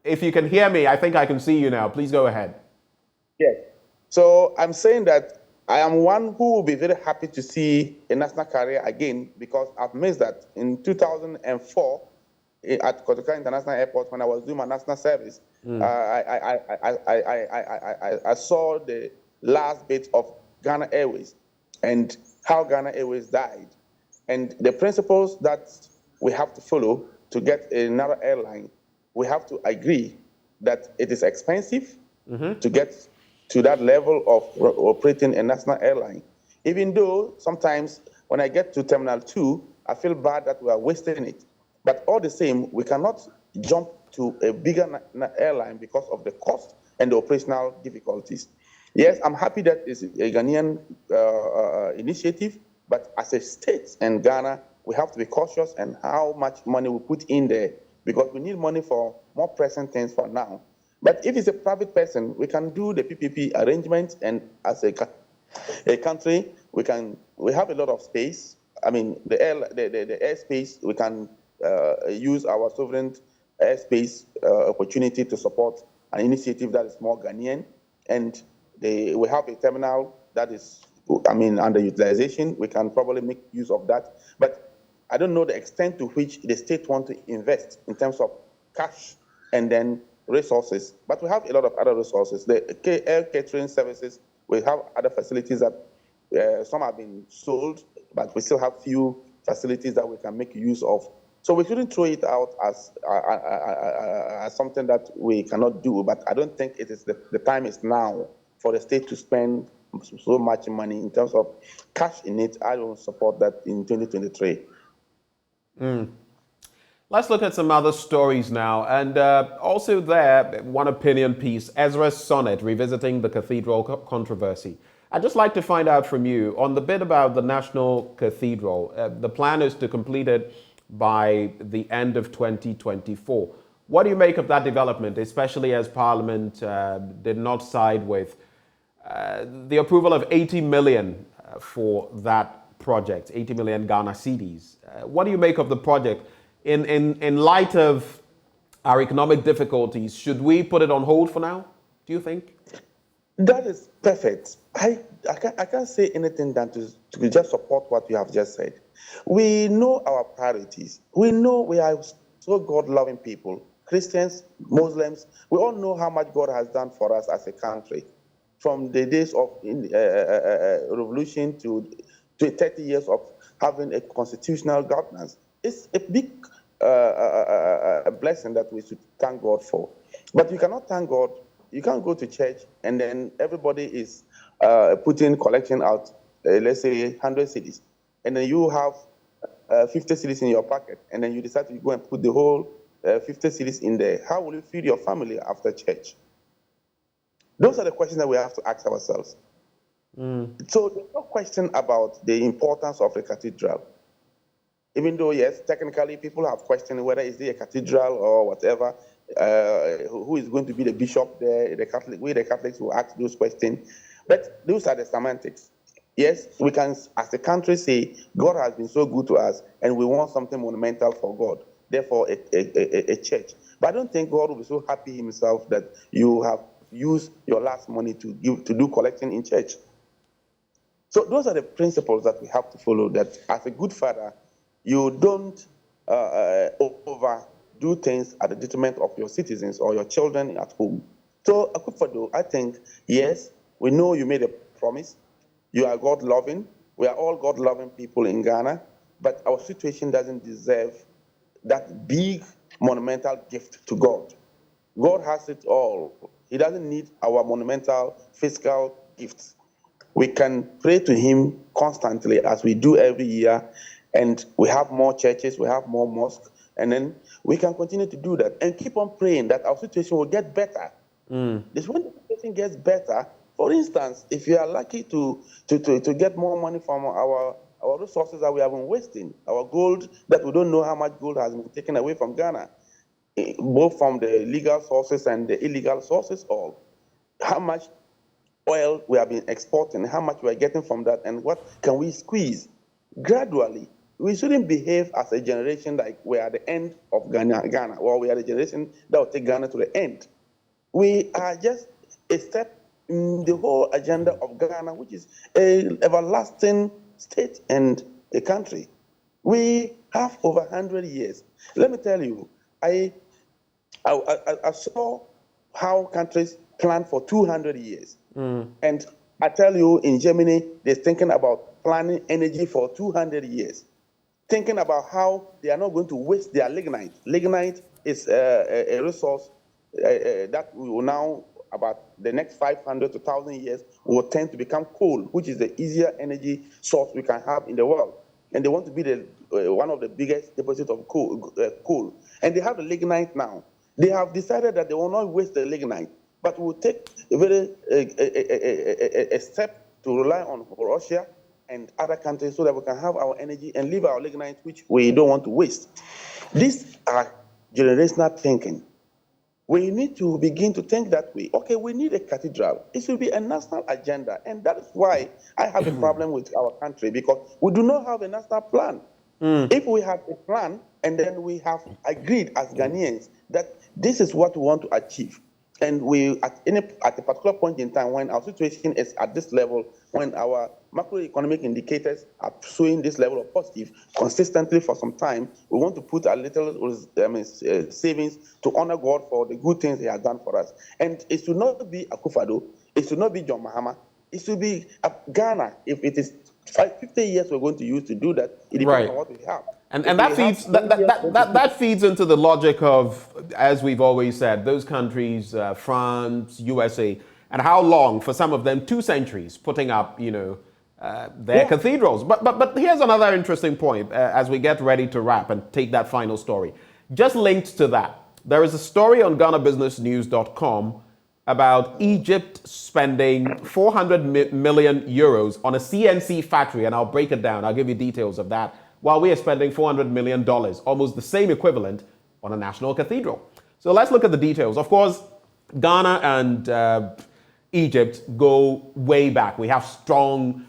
if you can hear me, I think I can see you now. Please go ahead. Yes. So I'm saying that I am one who will be very happy to see a national carrier again because I've missed that. In 2004, at Kotoka International Airport, when I was doing my national service, I saw the last bit of Ghana Airways and how Ghana Airways died. And the principles that we have to follow to get another airline, we have to agree that it is expensive to get to that level of operating a national airline. Even though sometimes when I get to Terminal 2, I feel bad that we are wasting it. But all the same, we cannot jump to a bigger airline because of the cost and the operational difficulties. Yes, I'm happy that it's a Ghanaian initiative, but as a state and Ghana, we have to be cautious and how much money we put in there because we need money for more pressing things for now. But if it's a private person, we can do the PPP arrangement, and as a country, we have a lot of space. I mean, the airspace, we can use our sovereign airspace opportunity to support an initiative that is more Ghanaian, and we have a terminal that is, underutilization. We can probably make use of that, but I don't know the extent to which the state want to invest in terms of cash and then resources, but we have a lot of other resources. The air catering services, we have other facilities that some have been sold, but we still have few facilities that we can make use of. So we shouldn't throw it out as something that we cannot do, but I don't think it is the time is now for the state to spend so much money in terms of cash in it. I don't support that in 2023. Let's look at some other stories now. And also there, one opinion piece, Ezra's Sonnet, revisiting the cathedral controversy. I'd just like to find out from you on the bit about the National Cathedral. The plan is to complete it by the end of 2024. What do you make of that development, especially as Parliament did not side with the approval of 80 million for that project, 80 million Ghana cedis? What do you make of the project in light of our economic difficulties? Should we put it on hold for now, do you think? That is perfect. I can't say anything than to just support what you have just said. We know our priorities. We know we are so God-loving people. Christians, Muslims, we all know how much God has done for us as a country. From the days of revolution to 30 years of having a constitutional governance. It's a big blessing that we should thank God for. But you cannot thank God. You can't go to church and then everybody is putting collection out, let's say 100 cedis, and then you have 50 cedis in your pocket, and then you decide to go and put the whole 50 cedis in there. How will you feed your family after church? Those are the questions that we have to ask ourselves. So there's no question about the importance of a cathedral. Even though, yes, technically people have questioned whether it's a cathedral or whatever, who is going to be the bishop there, we the Catholics will ask those questions. But those are the semantics. Yes, we can, as a country, say God has been so good to us and we want something monumental for God, therefore a church. But I don't think God will be so happy himself that you have used your last money to do collection in church. So those are the principles that we have to follow, that as a good father, you don't overdo things at the detriment of your citizens or your children at home. So, Akakpo, I think, yes, we know you made a promise. You are God-loving. We are all God-loving people in Ghana, but our situation doesn't deserve that big, monumental gift to God. God has it all. He doesn't need our monumental fiscal gifts. We can pray to him constantly as we do every year, and we have more churches, we have more mosques, and then we can continue to do that and keep on praying that our situation will get better. This when the situation gets better, for instance, if you are lucky to get more money from our resources that we have been wasting, our gold that we don't know how much gold has been taken away from Ghana, both from the legal sources and the illegal sources, all how much oil we have been exporting, how much we are getting from that, and what can we squeeze gradually. We shouldn't behave as a generation like we are at the end of Ghana, or we are the generation that will take Ghana to the end. We are just a step in the whole agenda of Ghana, which is an everlasting state and a country. We have over 100 years. Let me tell you, I saw how countries plan for 200 years. And I tell you, in Germany, they're thinking about planning energy for 200 years. Thinking about how they are not going to waste their lignite. Lignite is a resource that we will now, about the next 500 to 1,000 years, will tend to become coal, which is the easier energy source we can have in the world. And they want to be one of the biggest deposits of coal. And they have the lignite now. They have decided that they will not waste the lignite, but will take a step to rely on Russia and other countries so that we can have our energy and leave our lignite, which we don't want to waste. These are generational thinking. We need to begin to think that way. Okay, we need a cathedral. It should be a national agenda. And that is why I have a problem with our country, because we do not have a national plan. If we have a plan and then we have agreed as Ghanaians that this is what we want to achieve, and we at a particular point in time when our situation is at this level, when our macroeconomic indicators are showing this level of positive consistently for some time, we want to put a little savings to honor God for the good things he has done for us. And it should not be Akufo-Addo, it should not be John Mahama, it should be Ghana. If it is 50 years we're going to use to do that, it depends on what we have. And that feeds into the logic of, as we've always said, those countries, France, USA, and how long, for some of them, 2 centuries, putting up, their cathedrals. But here's another interesting point as we get ready to wrap and take that final story. Just linked to that, there is a story on GhanaBusinessNews.com about Egypt spending 400 million euros on a CNC factory, and I'll break it down. I'll give you details of that, while we are spending $400 million, almost the same equivalent, on a national cathedral. So let's look at the details. Of course, Ghana and Egypt go way back. We have strong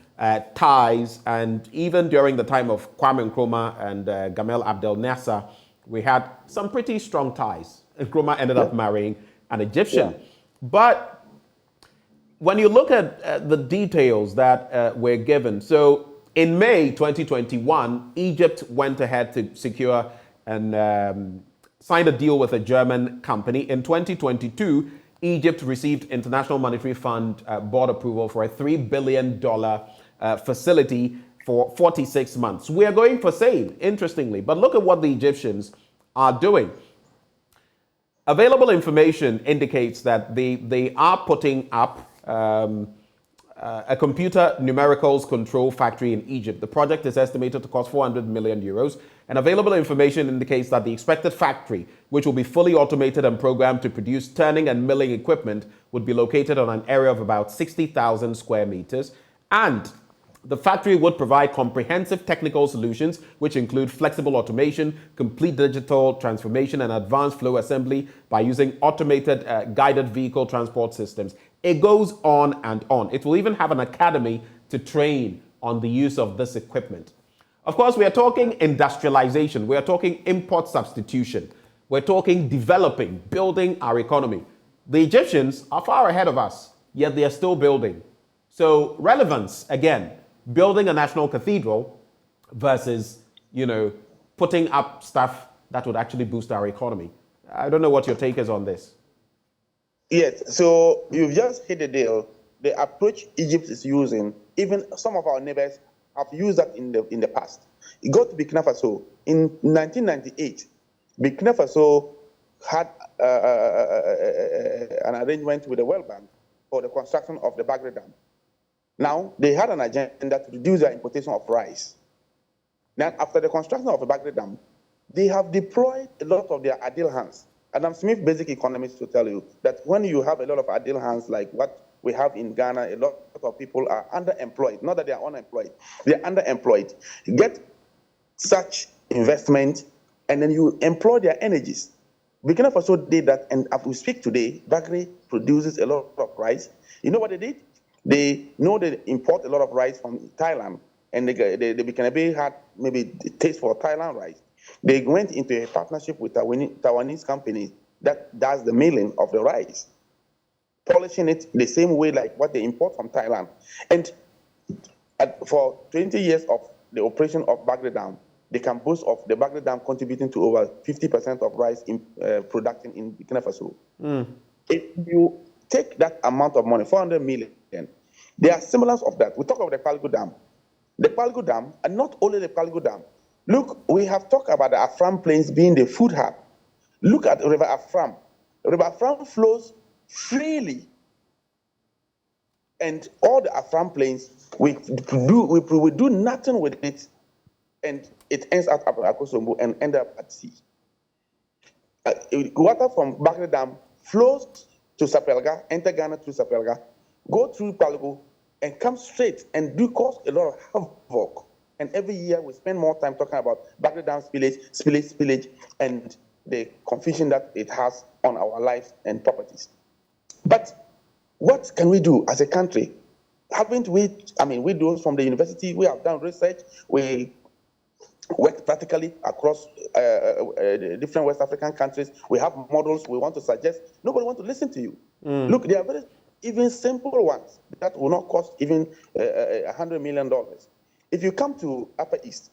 ties, and even during the time of Kwame Nkrumah and Gamal Abdel Nasser, we had some pretty strong ties. Nkrumah ended up marrying an Egyptian. But when you look at the details that were given, so in May 2021, Egypt went ahead to secure and signed a deal with a German company. In 2022, Egypt received International Monetary Fund board approval for a $3 billion facility for 46 months. We are going for same, interestingly. But look at what the Egyptians are doing. Available information indicates that they are putting up a computer numericals control factory in Egypt. The project is estimated to cost 400 million euros. And available information indicates that the expected factory, which will be fully automated and programmed to produce turning and milling equipment, would be located on an area of about 60,000 square meters. And the factory would provide comprehensive technical solutions, which include flexible automation, complete digital transformation, and advanced flow assembly by using automated guided vehicle transport systems. It goes on and on. It will even have an academy to train on the use of this equipment. Of course, we are talking industrialization. We are talking import substitution. We're talking developing, building our economy. The Egyptians are far ahead of us, yet they are still building. So relevance, again, building a national cathedral versus, putting up stuff that would actually boost our economy. I don't know what your take is on this. Yes, so you've just hit the deal. The approach Egypt is using, even some of our neighbors have used that in the past. You go to Burkina Faso. In 1998, Burkina Faso had an arrangement with the World Bank for the construction of the Bagre Dam. Now, they had an agenda to reduce their importation of rice. Now, after the construction of the Bagre Dam, they have deployed a lot of their idle hands. Adam Smith, basic economist, to tell you that when you have a lot of idle hands like what we have in Ghana, a lot of people are underemployed. Not that they are unemployed, they are underemployed. You get such investment, and then you employ their energies. Burkina Faso did that, and as we speak today, Bagre produces a lot of rice. You know what they did? They know they import a lot of rice from Thailand, and the Burkinabe had maybe a taste for Thailand rice. They went into a partnership with Taiwanese company that does the milling of the rice, polishing it the same way like what they import from Thailand. And for 20 years of the operation of Bagre Dam, they can boast of the Bagre Dam contributing to over 50% of rice production in Burkina Faso. If you take that amount of money, 400 million, there are similars of that. We talk about the Palgo Dam. The Palgo Dam, and not only the Palgo Dam. Look, we have talked about the Afram Plains being the food hub. Look at River Afram. River Afram flows freely. And all the Afram Plains, we do nothing with it, and it ends up at Akosombo and ends up at sea. Water from Bagre Dam flows to Sapelga, enter Ghana through Sapelga, go through Palgo, and come straight and do cause a lot of havoc. And every year we spend more time talking about Bagre Dam spillage, and the confusion that it has on our lives and properties. But what can we do as a country? Haven't we, we do from the university, we have done research, we work practically across different West African countries. We have models we want to suggest. Nobody wants to listen to you. Look, there are very even simple ones that will not cost even $100 million. If you come to Upper East,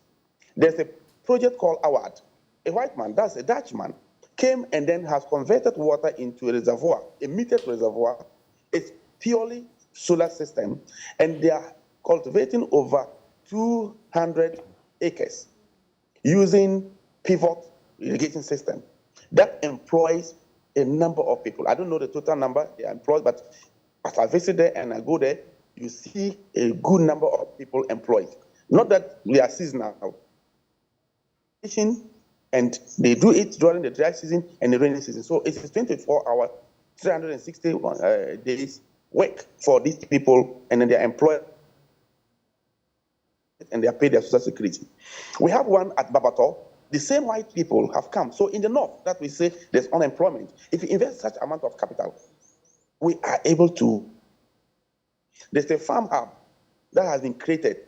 there's a project called Awad. A white man, that's a Dutchman, came and then has converted water into a reservoir, a metered reservoir. It's purely solar system, and they are cultivating over 200 acres using pivot irrigation system. That employs a number of people. I don't know the total number they are employed, but as I visit there and I go there, you see a good number of people employed. Not that they are seasonal, and they do it during the dry season and the rainy season. So it's 24-hour, 360 days work for these people, and then they are employed and they are paid their social security. We have one at Babato. the same white people have come. So in the north, that we say there's unemployment. If you invest such amount of capital, we are able to. There's a farm hub that has been created,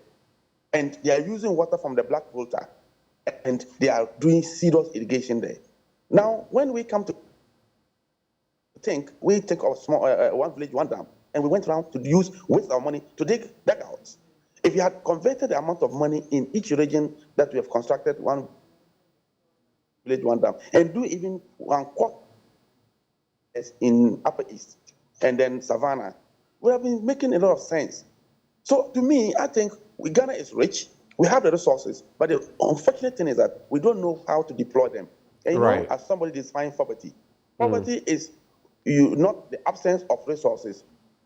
and they are using water from the Black Volta, and they are doing serious irrigation there. Now, when we come to think, we take a small one village, one dam, and we went around to waste our money to dig dugouts. If you had converted the amount of money in each region that we have constructed, one village, one dam, and do even 1/4 in Upper East, and then Savannah, we have been making a lot of sense. So to me, I think Ghana is rich. We have the resources, but the unfortunate thing is that we don't know how to deploy them. And you know, as somebody defines poverty, poverty is not the absence of resources,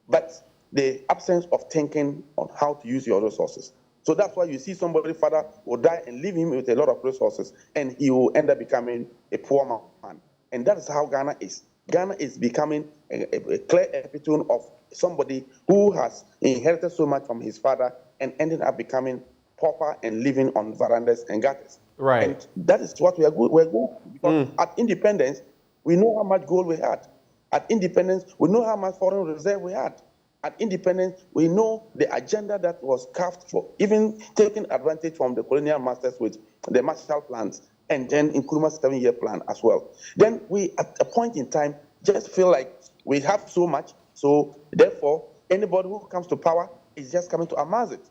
but the absence of thinking on how to use your resources. So that's why you see somebody's father will die and leave him with a lot of resources, and he will end up becoming a poor man. And that is how Ghana is. Ghana is becoming a clear epitome of somebody who has inherited so much from his father and ended up becoming pauper and living on verandas and gutters. Right. And that is what we're going. Because at independence, we know how much gold we had. At independence, we know how much foreign reserve we had. At independence, we know the agenda that was carved for, even taking advantage from the colonial masters with the Marshall plans, and then Nkrumah's 7-year plan as well. Then we, at a point in time, just feel like we have so much, so therefore, anybody who comes to power is just coming to amass it.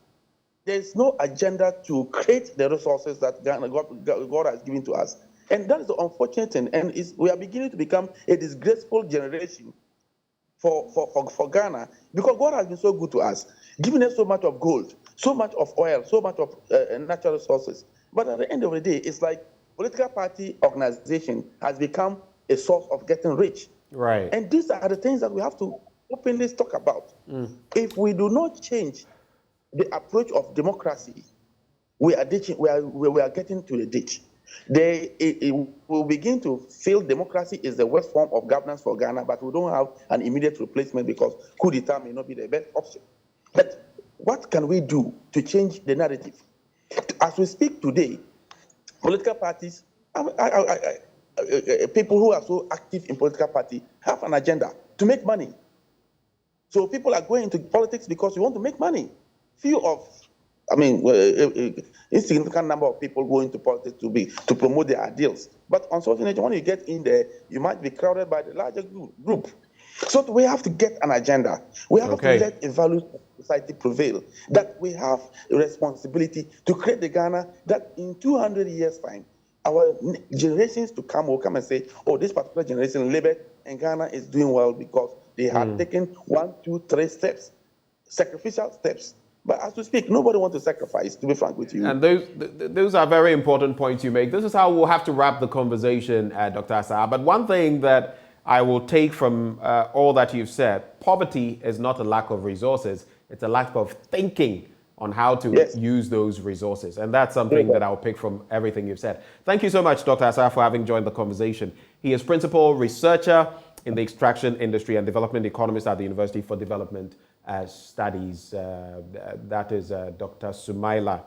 There is no agenda to create the resources that God has given to us. And that is the unfortunate thing. And we are beginning to become a disgraceful generation for Ghana, because God has been so good to us, giving us so much of gold, so much of oil, so much of natural resources. But at the end of the day, it's like political party organization has become a source of getting rich. Right. And these are the things that we have to openly talk about. If we do not change the approach of democracy, we are getting to the ditch. It will begin to feel democracy is the worst form of governance for Ghana, but we don't have an immediate replacement because coup d'etat may not be the best option. But what can we do to change the narrative? As we speak today, political parties, people who are so active in political party have an agenda to make money. So people are going into politics because we want to make money. Insignificant number of people go into politics to promote their ideals. But unfortunately, when you get in there, you might be crowded by the larger group. So we have to get an agenda. We have to let a values of society prevail. That we have a responsibility to create the Ghana that in 200 years' time, our generations to come will come and say, oh, this particular generation labored and Ghana is doing well because they have taken 1, 2, 3 steps, sacrificial steps. But as we speak, nobody wants to sacrifice, to be frank with you. And those are very important points you make. This is how we'll have to wrap the conversation, Dr. Asah. But one thing that I will take from all that you've said, poverty is not a lack of resources. It's a lack of thinking on how to use those resources. And that's something that I'll pick from everything you've said. Thank you so much, Dr. Asah, for having joined the conversation. He is principal researcher in the extraction industry and development economist at the University for Development Studies. That is Dr. Sumaila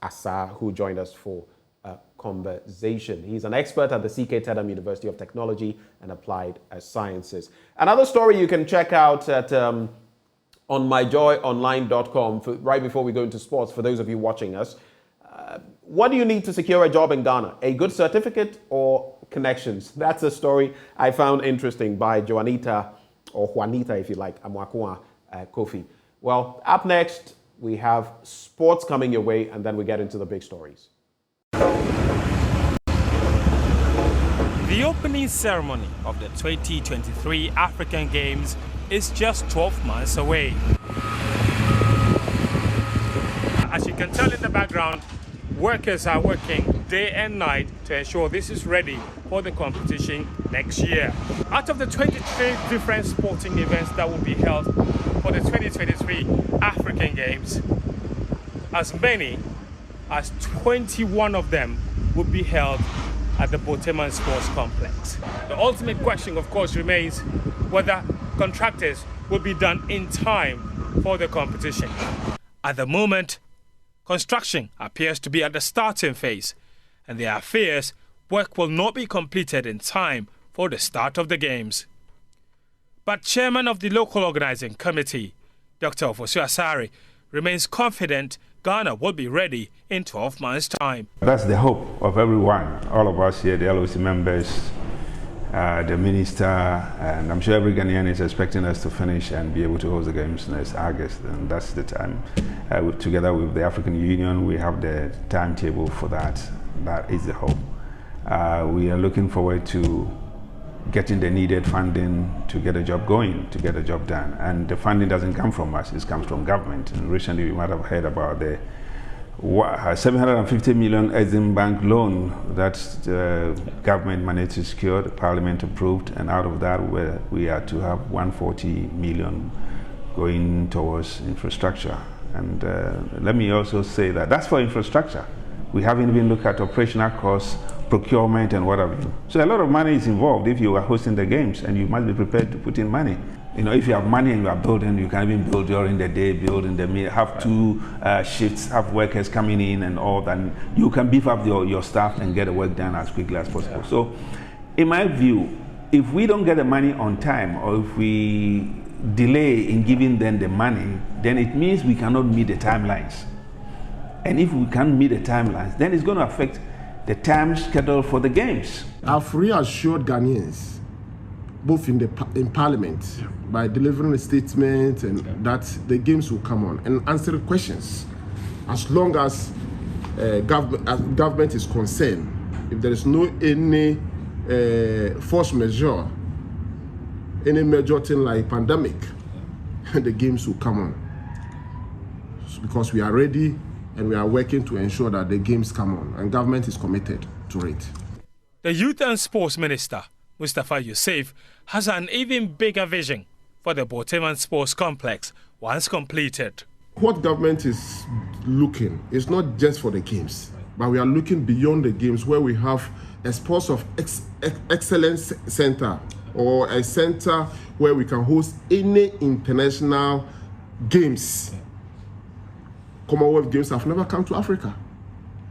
Asah, who joined us for a conversation. He's an expert at the CK Tedham University of Technology and Applied Sciences. Another story you can check out at on myjoyonline.com right before we go into sports, for those of you watching us. What do you need to secure a job in Ghana? A good certificate or connections? That's a story I found interesting by Juanita, or Juanita if you like, Amwakwa Kofi. Well, up next, we have sports coming your way, and then we get into the big stories. The opening ceremony of the 2023 African Games is just 12 months away. As you can tell in the background, workers are working day and night to ensure this is ready for the competition next year. Out of the 23 different sporting events that will be held for the 2023 African Games, as many as 21 of them will be held at the Boteman Sports Complex. The ultimate question, of course, remains whether contractors will be done in time for the competition. At the moment, construction appears to be at the starting phase, and there are fears work will not be completed in time for the start of the games. But chairman of the local organizing committee, Dr. Ofosu Asare, remains confident Ghana will be ready in 12 months' time. That's the hope of everyone, all of us here, the LOC members, the minister, and I'm sure every Ghanaian is expecting us to finish and be able to host the games next August, and that's the time. Together with the African Union, we have the timetable for that. That is the hope. We are looking forward to getting the needed funding to get a job going, to get a job done. And the funding doesn't come from us, it comes from government. And recently we might have heard about the 750 million Exim Bank loan that government managed to secure, the parliament approved, and out of that we are to have 140 million going towards infrastructure. And let me also say that that's for infrastructure. We haven't even looked at operational costs, procurement, and what have you. So a lot of money is involved if you are hosting the games, and you must be prepared to put in money. You know, if you have money and you are building, you can even build during the day, build in the middle, have 2 shifts, have workers coming in and all that. And you can beef up your staff and get the work done as quickly as possible. Yeah. So, in my view, if we don't get the money on time, or if we delay in giving them the money, then it means we cannot meet the timelines. And if we can't meet the timelines, then it's going to affect the time schedule for the games. I've reassured Ghanaians, both in Parliament, by delivering a statement and that the games will come on and answer questions. As long as government is concerned, if there is no any force majeure, any major thing like pandemic, the games will come on. Because we are ready and we are working to ensure that the games come on, and government is committed to it. The Youth and Sports Minister, Mustafa Youssef, has an even bigger vision for the Boteman Sports Complex once completed. What government is looking is not just for the games, but we are looking beyond the games, where we have a sports of excellence center, or a center where we can host any international games. Commonwealth Games have never come to Africa.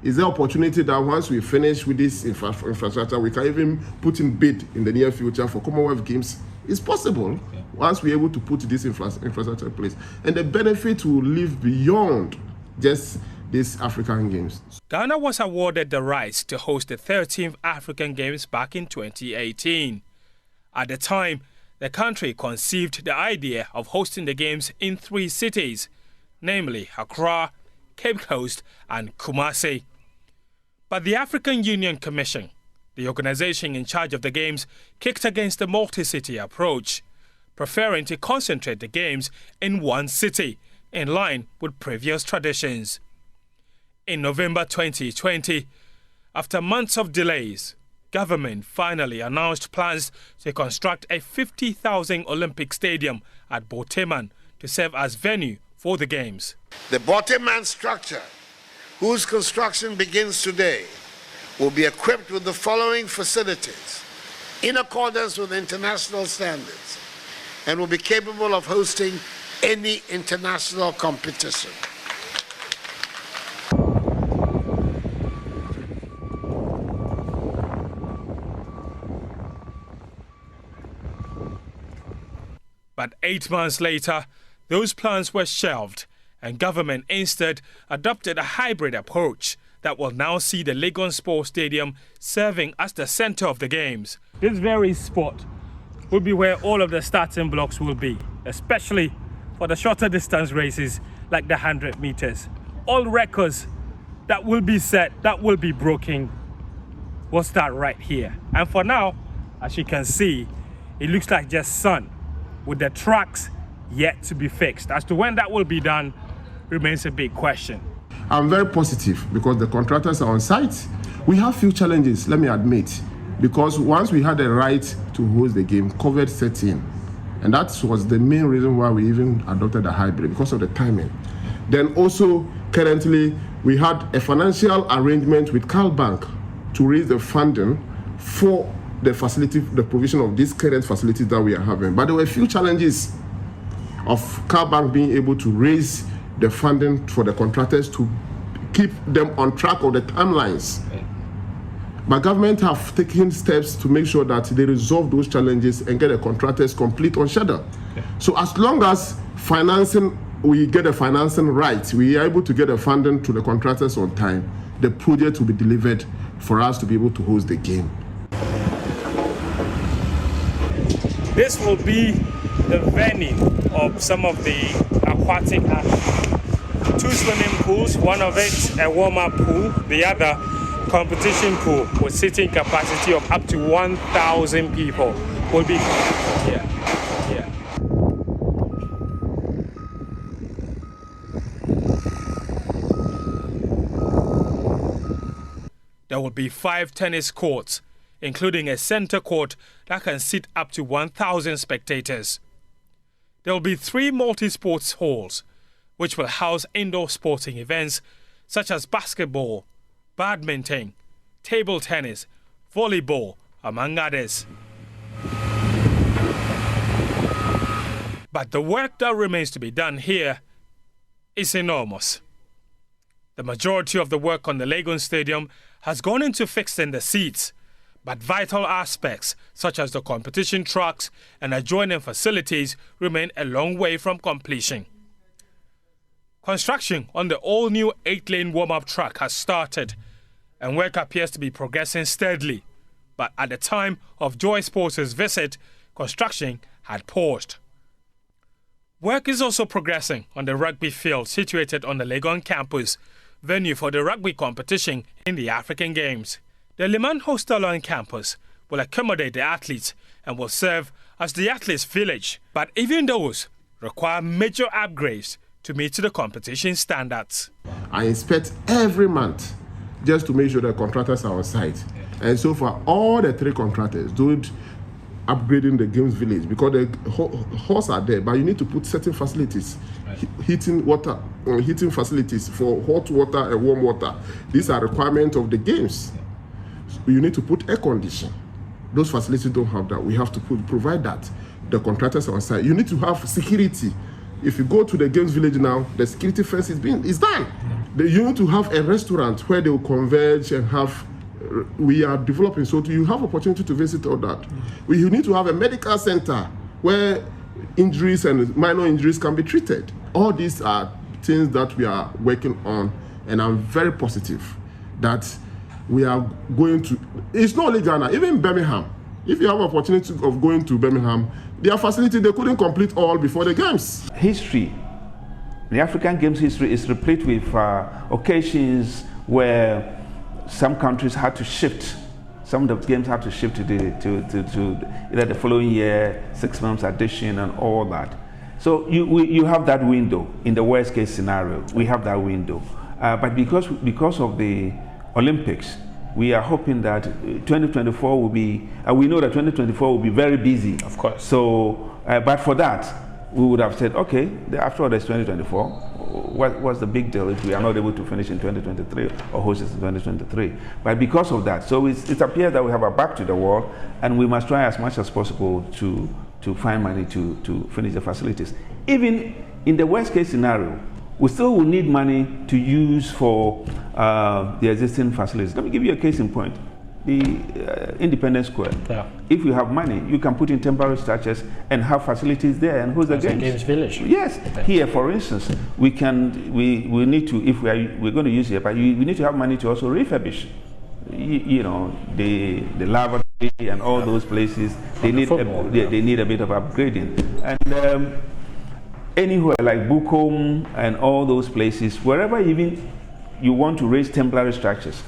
Is there opportunity that once we finish with this infrastructure, we can even put in bid in the near future for Commonwealth Games? It's possible once we're able to put this infrastructure in place. And the benefit will live beyond just these African Games. Ghana was awarded the rights to host the 13th African Games back in 2018. At the time, the country conceived the idea of hosting the Games in 3 cities, namely Accra, Cape Coast, and Kumasi. But the African Union Commission, the organization in charge of the Games, kicked against the multi-city approach, preferring to concentrate the Games in 1 city, in line with previous traditions. In November 2020, after months of delays, government finally announced plans to construct a 50,000 Olympic stadium at Boteman to serve as venue for the Games. The Boteman structure, whose construction begins today, will be equipped with the following facilities in accordance with international standards, and will be capable of hosting any international competition. But 8 months later, those plans were shelved, and government instead adopted a hybrid approach that will now see the Legon Sports Stadium serving as the center of the Games. This very spot will be where all of the starting blocks will be, especially for the shorter distance races like the 100 meters. All records that will be set, that will be broken, will start right here. And for now, as you can see, it looks like just sun, with the tracks yet to be fixed. As to when that will be done remains a big question. I'm very positive because the contractors are on site. We have few challenges, let me admit, because once we had the right to host the game, COVID set in. And that was the main reason why we even adopted a hybrid, because of the timing. Then also, currently, we had a financial arrangement with Cal Bank to raise the funding for the facility, the provision of these current facilities that we are having. But there were a few challenges of Cal Bank being able to raise the funding for the contractors to keep them on track of the timelines. But government have taken steps to make sure that they resolve those challenges and get the contractors complete on schedule. Yeah. So as long as we get the financing right, we are able to get the funding to the contractors on time, the project will be delivered for us to be able to host the game. This will be the venue of some of the aquatic activities. 2 swimming pools, one of it a warm-up pool, the other competition pool with seating capacity of up to 1,000 people will be here. There will be 5 tennis courts, including a center court that can seat up to 1,000 spectators. There will be 3 multi-sports halls, which will house indoor sporting events such as basketball, badminton, table tennis, volleyball, among others. But the work that remains to be done here is enormous. The majority of the work on the Legon Stadium has gone into fixing the seats, but vital aspects such as the competition tracks and adjoining facilities remain a long way from completion. Construction on the all-new 8-lane warm-up track has started, and work appears to be progressing steadily. But at the time of Joy Sports' visit, construction had paused. Work is also progressing on the rugby field situated on the Legon campus, venue for the rugby competition in the African Games. The Liman Hostel on campus will accommodate the athletes and will serve as the athletes' village, but even those require major upgrades to meet the competition standards. I inspect every month just to make sure the contractors are on site. And so for all the 3 contractors, doing upgrading the games village, because the halls are there, but you need to put certain facilities, heating facilities for hot water and warm water. These are requirements of the games. So you need to put air conditioning. Those facilities don't have that. We have to provide that. The contractors are on site. You need to have security. If you go to the games village now, the security fence is done. You need to have a restaurant where they will converge and have. We are developing, so you have opportunity to visit all that. You need to have a medical center where injuries and minor injuries can be treated. All these are things that we are working on, and I'm very positive that we are going to. It's not only Ghana, even Birmingham. If you have opportunity of going to Birmingham, their facility, they couldn't complete all before the games. History, the African Games history is replete with occasions where some countries had to shift. Some of the games had to shift to either the following year, 6 months addition and all that. So you have that window in the worst case scenario. We have that window. But because of the Olympics, we are hoping that 2024 will be, we know that 2024 will be very busy. Of course. So, but for that, we would have said, okay, after all, there's 2024. What's the big deal if we are not able to finish in 2023 or host it in 2023? But because of that, so it appears that we have our back to the wall, and we must try as much as possible to find money to finish the facilities. Even in the worst case scenario, we still will need money to use for the existing facilities. Let me give you a case in point. The Independence Square. Yeah. If you have money, you can put in temporary structures and have facilities there and host the games. Games village. Yes. Okay. Here, for instance, we need to, if we're going to use it, but we need to have money to also refurbish. You know, the lavatory and all those places. They need a bit of upgrading. And anywhere like Bukom and all those places, wherever even you want to raise temporary structures,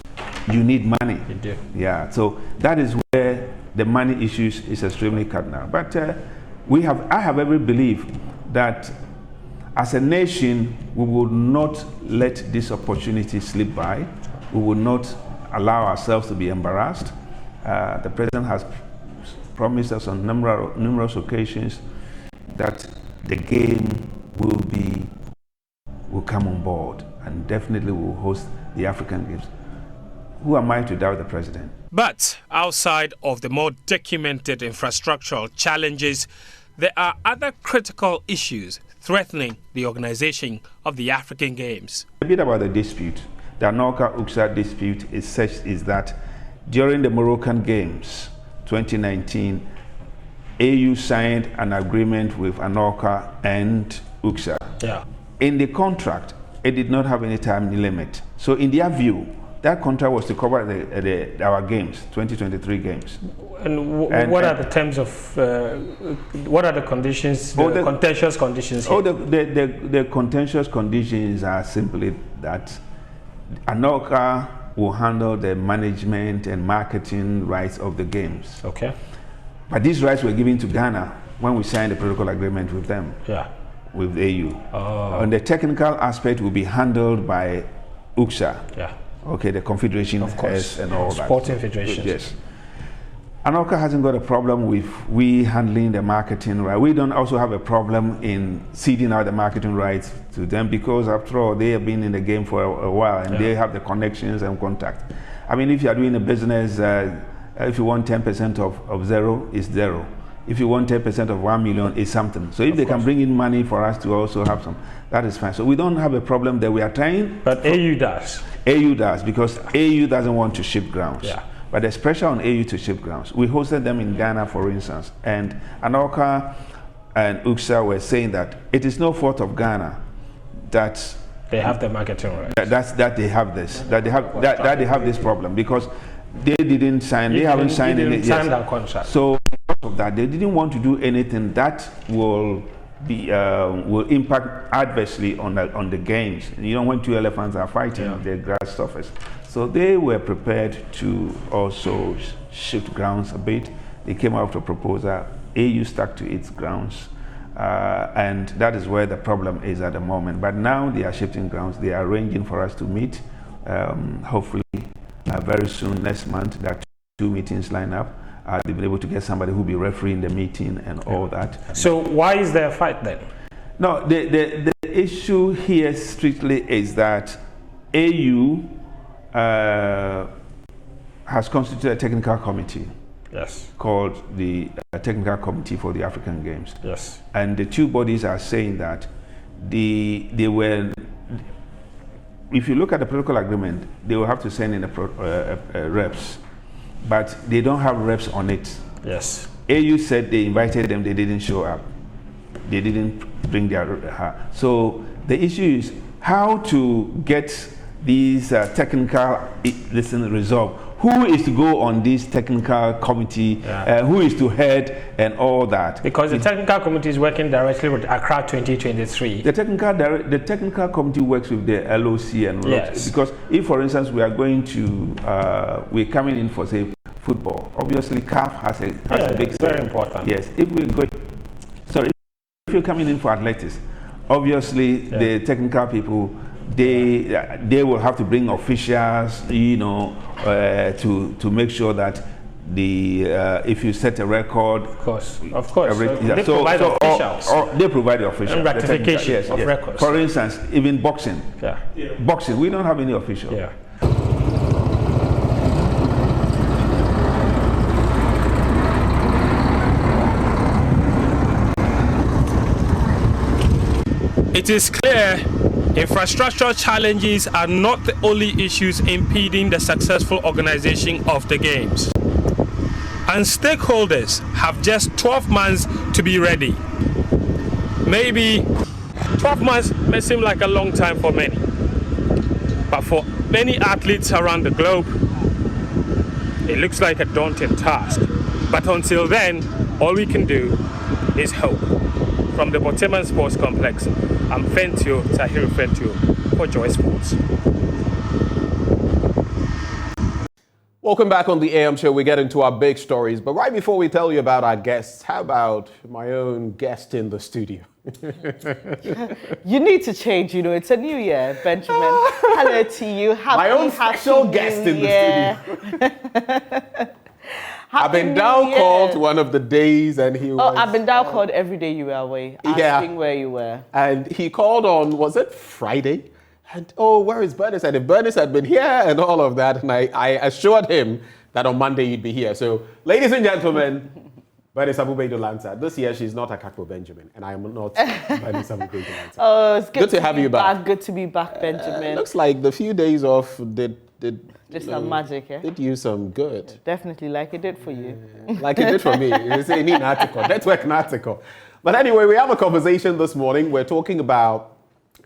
you need money. You do. Yeah, so that is where the money issues is extremely cardinal. But I have every belief that as a nation, we will not let this opportunity slip by. We will not allow ourselves to be embarrassed. The president has promised us on numerous occasions that the game will come on board and definitely will host the African Games. Who am I to doubt the president? But outside of the more documented infrastructural challenges, there are other critical issues threatening the organization of the African Games. A bit about the dispute. The Anoka-Uksa dispute is that during the Moroccan Games 2019, AU signed an agreement with Anorca and UCSA. Yeah. In the contract, it did not have any time limit. So in their view, that contract was to cover our games, 2023 games. And what are the terms of, what are the conditions, the contentious conditions here? The contentious conditions are simply that Anorca will handle the management and marketing rights of the games. Okay. But these rights were given to Ghana when we signed the protocol agreement with them. Yeah. With AU. Oh. And the technical aspect will be handled by UCSA. Yeah. Okay, the confederation of course, and all that. Sporting federations. Yes. Anorca hasn't got a problem with we handling the marketing right. We don't also have a problem in ceding out the marketing rights to them because after all, they have been in the game for a while and they have the connections and contact. I mean, if you are doing a business, if you want 10% of zero, it's zero. If you want 10% of 1 million, it's something. So if they can bring in money for us to also have some, that is fine. So we don't have a problem that we are trying. But AU does. AU does, because AU doesn't want to shift grounds. Yeah. But there's pressure on AU to shift grounds. We hosted them in Ghana, for instance, and Anorca and UCSA were saying that it is no fault of Ghana that they have the marketing rights. That they have this, that they have this problem because they didn't sign. They haven't signed any. Sign that contract. So because of that, they didn't want to do anything that will be will impact adversely on the games. You know, when two elephants are fighting, the grass suffers. So they were prepared to also shift grounds a bit. They came out with a proposal. AU stuck to its grounds. And that is where the problem is at the moment. But now they are shifting grounds. They are arranging for us to meet, hopefully very soon, next month. There are 2 meetings lined up. They've been able to get somebody who will be refereeing the meeting and all that. So why is there a fight then? No, the issue here strictly is that AU has constituted a technical committee. Yes. Called the Technical Committee for the African Games. Yes. And the two bodies are saying that they were, if you look at the political agreement, they will have to send in the reps, but they don't have reps on it. Yes. AU said they invited them, they didn't show up. They didn't bring their, so the issue is how to get these technical resolved. Who is to go on this technical committee? Who is to head and all that? Because the technical committee is working directly with Accra 2023. The technical committee works with the LOC and yes. Because if, for instance, we are going to we're coming in for say football. Obviously, CAF has a big. Very important. Yes, if you're coming in for athletics, obviously the technical people. They will have to bring officials, you know, to make sure that if you set a record, of course, they provide officials. They provide the officials. And ratification of records. For instance, even boxing. Boxing, we don't have any official. Yeah. It is clear infrastructural challenges are not the only issues impeding the successful organization of the Games. And stakeholders have just 12 months to be ready. Maybe 12 months may seem like a long time for many, but for many athletes around the globe, it looks like a daunting task. But until then, all we can do is hope. From the Boteman Sports Complex, I'm Tahiru Fentio for Joy Sports. Welcome back on the AM show. We get into our big stories, but right before we tell you about our guests, how about my own guest in the studio? You need to change, you know, it's a new year, Benjamin. Hello to you. My own special guest in the studio. I've been down called one of the days and he was... Oh, I've been down called every day you were away, asking where you were. And he called on, was it Friday? And, where is Bernice? And if Bernice had been here and all of that, and I assured him that on Monday you'd be here. So, ladies and gentlemen, Bernice Abu-Baidoo Lanza. This year she's not Akakpo Benjamin, and I am not Bernice Abu-Baidoo Lanza. Oh, it's good to have you back. Good to be back, Benjamin. Looks like the few days off did Did some magic, eh? Did you some good. Definitely, like it did for you. Like it did for me. You say, need an article, network an article. But anyway, we have a conversation this morning. We're talking about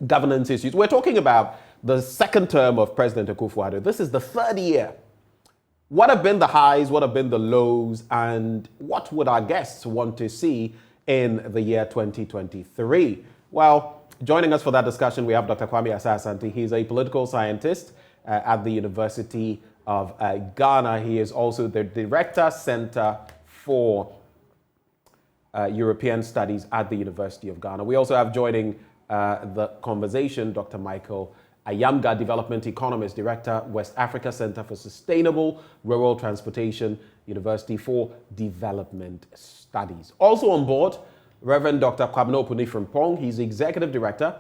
governance issues. We're talking about the second term of President Akufo-Addo. This is the third year. What have been the highs? What have been the lows? And what would our guests want to see in the year 2023? Well, joining us for that discussion, we have Dr. Kwame Asah-Asante. He's a political scientist at the University of Ghana. He is also the Director Center for European Studies at the University of Ghana. We also have joining the conversation Dr. Michael Ayamga, Development Economist, Director, West Africa Center for Sustainable Rural Transportation, University for Development Studies. Also on board, Reverend Dr. Kwabena Opuni-Frimpong. He's the Executive Director,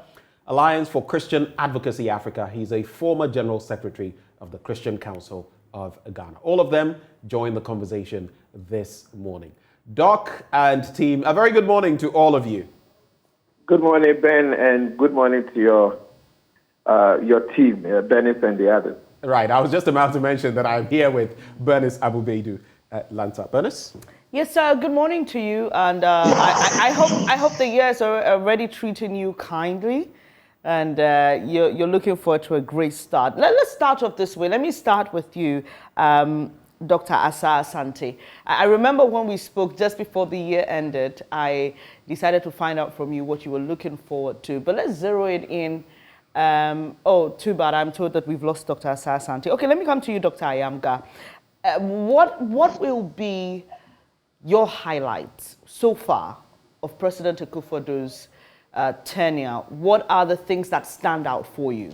Alliance for Christian Advocacy Africa. He's a former General Secretary of the Christian Council of Ghana. All of them join the conversation this morning. Doc and team, a very good morning to all of you. Good morning, Ben, and good morning to your team, Bernice and the others. Right, I was just about to mention that I'm here with Bernice Abu-Baidoo at Lanta. Bernice? Yes, sir. Good morning to you, and I hope the years are already treating you kindly, and you're looking forward to a great start. Let's start off this way. Let me start with you, Dr. Asah-Asante. I remember when we spoke just before the year ended, I decided to find out from you what you were looking forward to. But let's zero it in. Oh, too bad. I'm told that we've lost Dr. Asah-Asante. Okay, let me come to you, Dr. Ayamga. What will be your highlights so far of President Akufo-Addo's tenure? What are the things that stand out for you?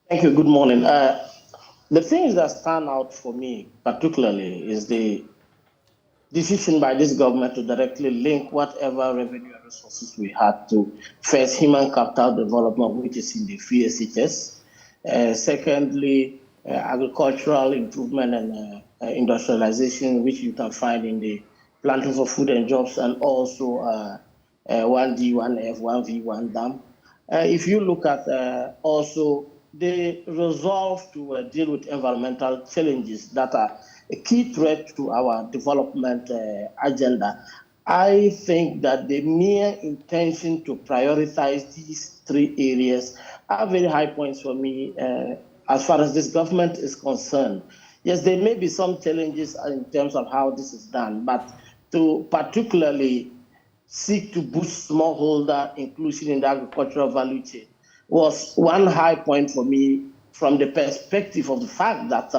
Thank you. Good morning. The things that stand out for me particularly is the decision by this government to directly link whatever revenue and resources we had to first human capital development, which is in the free SHS. Secondly, agricultural improvement and industrialization, which you can find in the planting for food and jobs, and also 1D, 1F, 1V, 1 dam. If you look at also the resolve to deal with environmental challenges that are a key threat to our development agenda, I think that the mere intention to prioritize these three areas are very high points for me as far as this government is concerned. Yes, there may be some challenges in terms of how this is done, but to particularly seek to boost smallholder inclusion in the agricultural value chain was one high point for me from the perspective of the fact that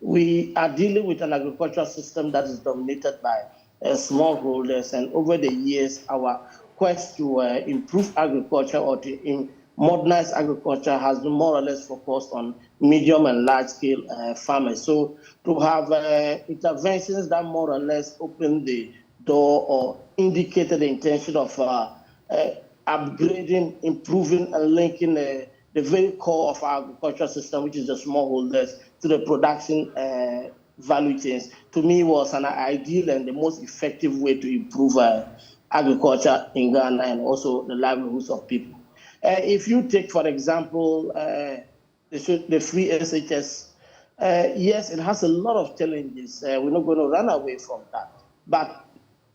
we are dealing with an agricultural system that is dominated by smallholders, and over the years, our quest to improve agriculture or to modernize agriculture has been more or less focused on medium and large-scale farmers. So to have interventions that more or less open the door or indicated the intention of upgrading, improving, and linking the very core of our agricultural system, which is the smallholders, to the production value chains, to me was an ideal and the most effective way to improve agriculture in Ghana and also the livelihoods of people. If you take, for example, the free SHS, yes, it has a lot of challenges. We're not going to run away from that. But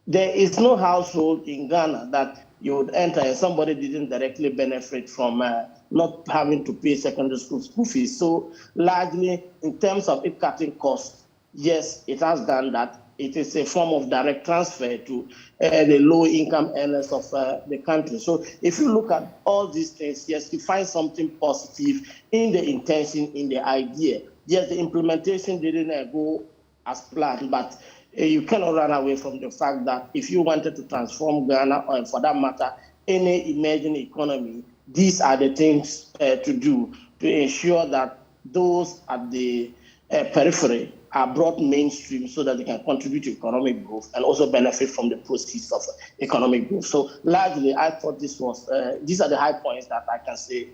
there is no household in Ghana that you would enter and somebody didn't directly benefit from not having to pay secondary school fees. So largely, in terms of it cutting costs, yes, it has done that. It is a form of direct transfer to the low-income earners of the country. So if you look at all these things, yes, you find something positive in the intention, in the idea. Yes, the implementation didn't go as planned, but you cannot run away from the fact that if you wanted to transform Ghana, or for that matter, any emerging economy, these are the things to do to ensure that those at the periphery are brought mainstream so that they can contribute to economic growth and also benefit from the proceeds of economic growth. So largely, I thought this was, these are the high points that I can say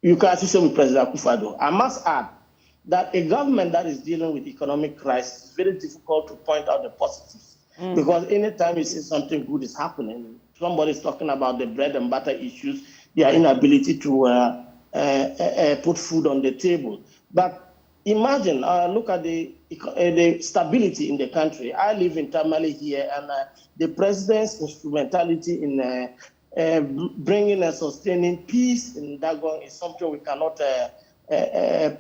you can associate with President Akufo-Addo. I must add that a government that is dealing with economic crisis is very difficult to point out the positives. Because anytime you see something good is happening, somebody's talking about the bread and butter issues, their inability to put food on the table. But imagine, look at the stability in the country. I live in Tamale here, and the president's instrumentality in bringing and sustaining peace in Dagon is something we cannot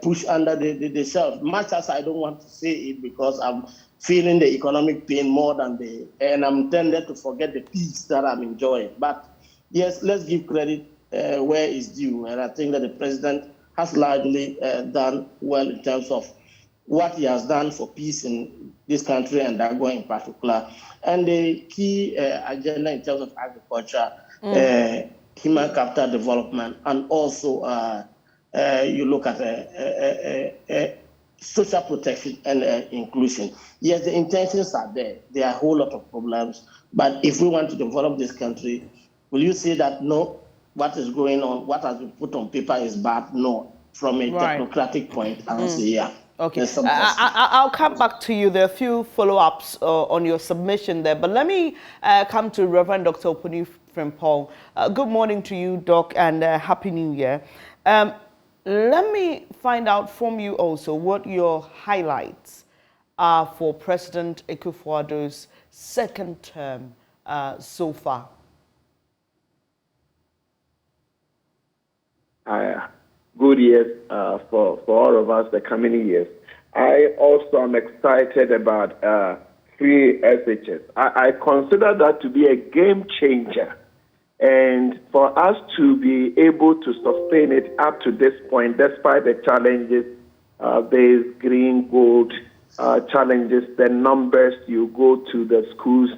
push under the shelf. Much as I don't want to say it because I'm feeling the economic pain more than and I'm tended to forget the peace that I'm enjoying. But yes, let's give credit where it's due, and I think that the president has largely done well in terms of what he has done for peace in this country and Dagon in particular. And the key agenda in terms of agriculture, human capital development, and also you look at social protection and inclusion. Yes, the intentions are there. There are a whole lot of problems. But if we want to develop this country, will you say that no, what is going on, what has been put on paper is bad? No. From a technocratic point, I would say, yeah. Okay, I'll come back to you. There are a few follow-ups on your submission there, but let me come to Reverend Dr. Opuni Frimpong. Good morning to you, Doc, and Happy New Year. Let me find out from you also what your highlights are for President Akufo-Addo's second term so far. Good years for all of us the coming years. I also am excited about free SHS. I consider that to be a game changer. And for us to be able to sustain it up to this point, despite the challenges, there's green, gold challenges, the numbers, you go to the schools,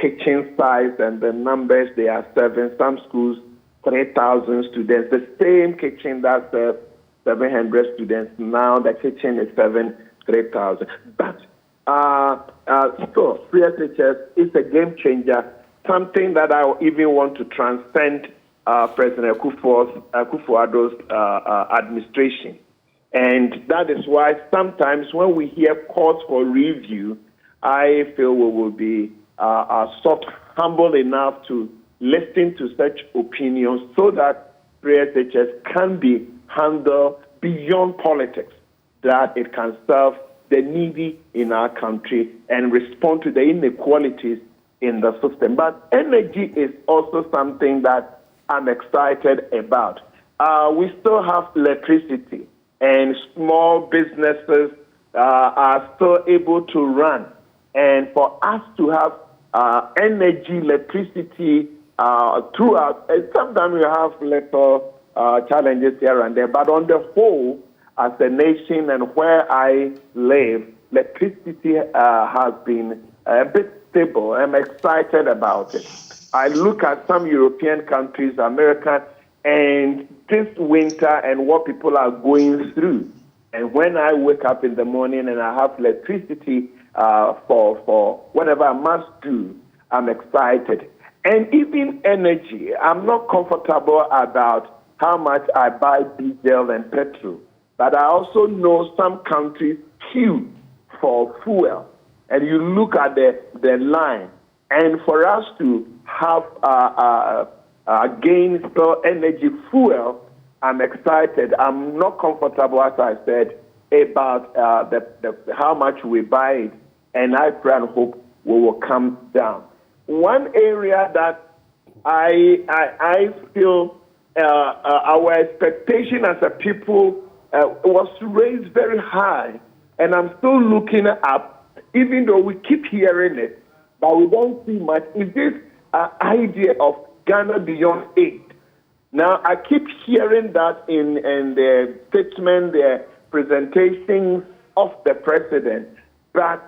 kitchen size, and the numbers they are serving. Some schools, 3,000 students. The same kitchen that serves 700 students. Now the kitchen is serving 3,000. But so free SHS is a game changer. Something that I even want to transcend President Akufo-Addo's administration. And that is why sometimes when we hear calls for review, I feel we will be sort of humble enough to listen to such opinions so that free SHS can be handled beyond politics, that it can serve the needy in our country and respond to the inequalities in the system. But energy is also something that I'm excited about. We still have electricity, and small businesses are still able to run. And for us to have energy, electricity throughout, sometimes we have little challenges here and there, but on the whole, as a nation and where I live, electricity has been a bit stable. I'm excited about it. I look at some European countries, America, and this winter and what people are going through. And when I wake up in the morning and I have electricity for whatever I must do, I'm excited. And even energy, I'm not comfortable about how much I buy diesel and petrol. But I also know some countries queue for fuel. And you look at the line. And for us to have gain still energy fuel, I'm excited. I'm not comfortable, as I said, about how much we buy it. And I pray and hope we will come down. One area that I feel our expectation as a people was raised very high, and I'm still looking up, even though we keep hearing it, but we don't see much, is this idea of Ghana Beyond Aid. Now, I keep hearing that in the statement, the presentations of the president, but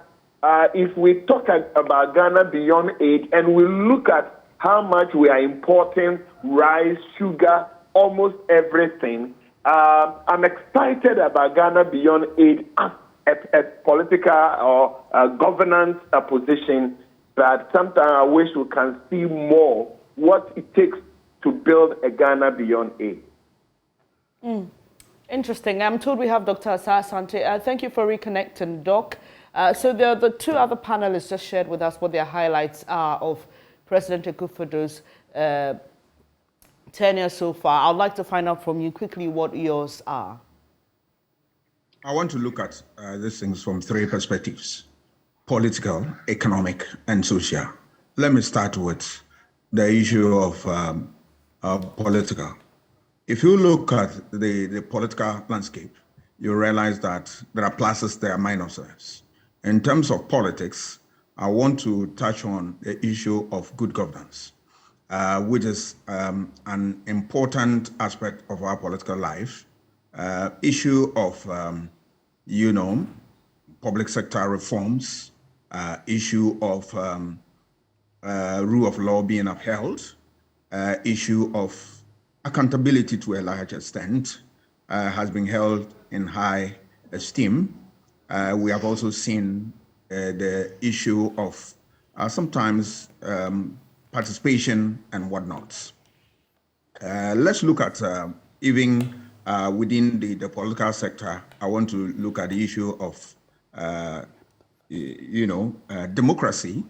if we talk about Ghana Beyond Aid and we look at how much we are importing rice, sugar, almost everything, I'm excited about Ghana Beyond Aid as a political or governance position, but sometimes I wish we can see more what it takes to build a Ghana Beyond Aid. Interesting. I'm told we have Dr. Asah Asante. Thank you for reconnecting, Doc. So the two other panelists just shared with us what their highlights are of President Akufo-Addo's tenure so far. I'd like to find out from you quickly what yours are. I want to look at these things from three perspectives: political, economic, and social. Let me start with the issue of political. If you look at the political landscape, you realize that there are pluses, there are minuses. In terms of politics, I want to touch on the issue of good governance, which is an important aspect of our political life. Issue of, public sector reforms, issue of rule of law being upheld, issue of accountability to a large extent has been held in high esteem. We have also seen the issue of sometimes participation and whatnot. Let's look at even within the political sector. I want to look at the issue of democracy.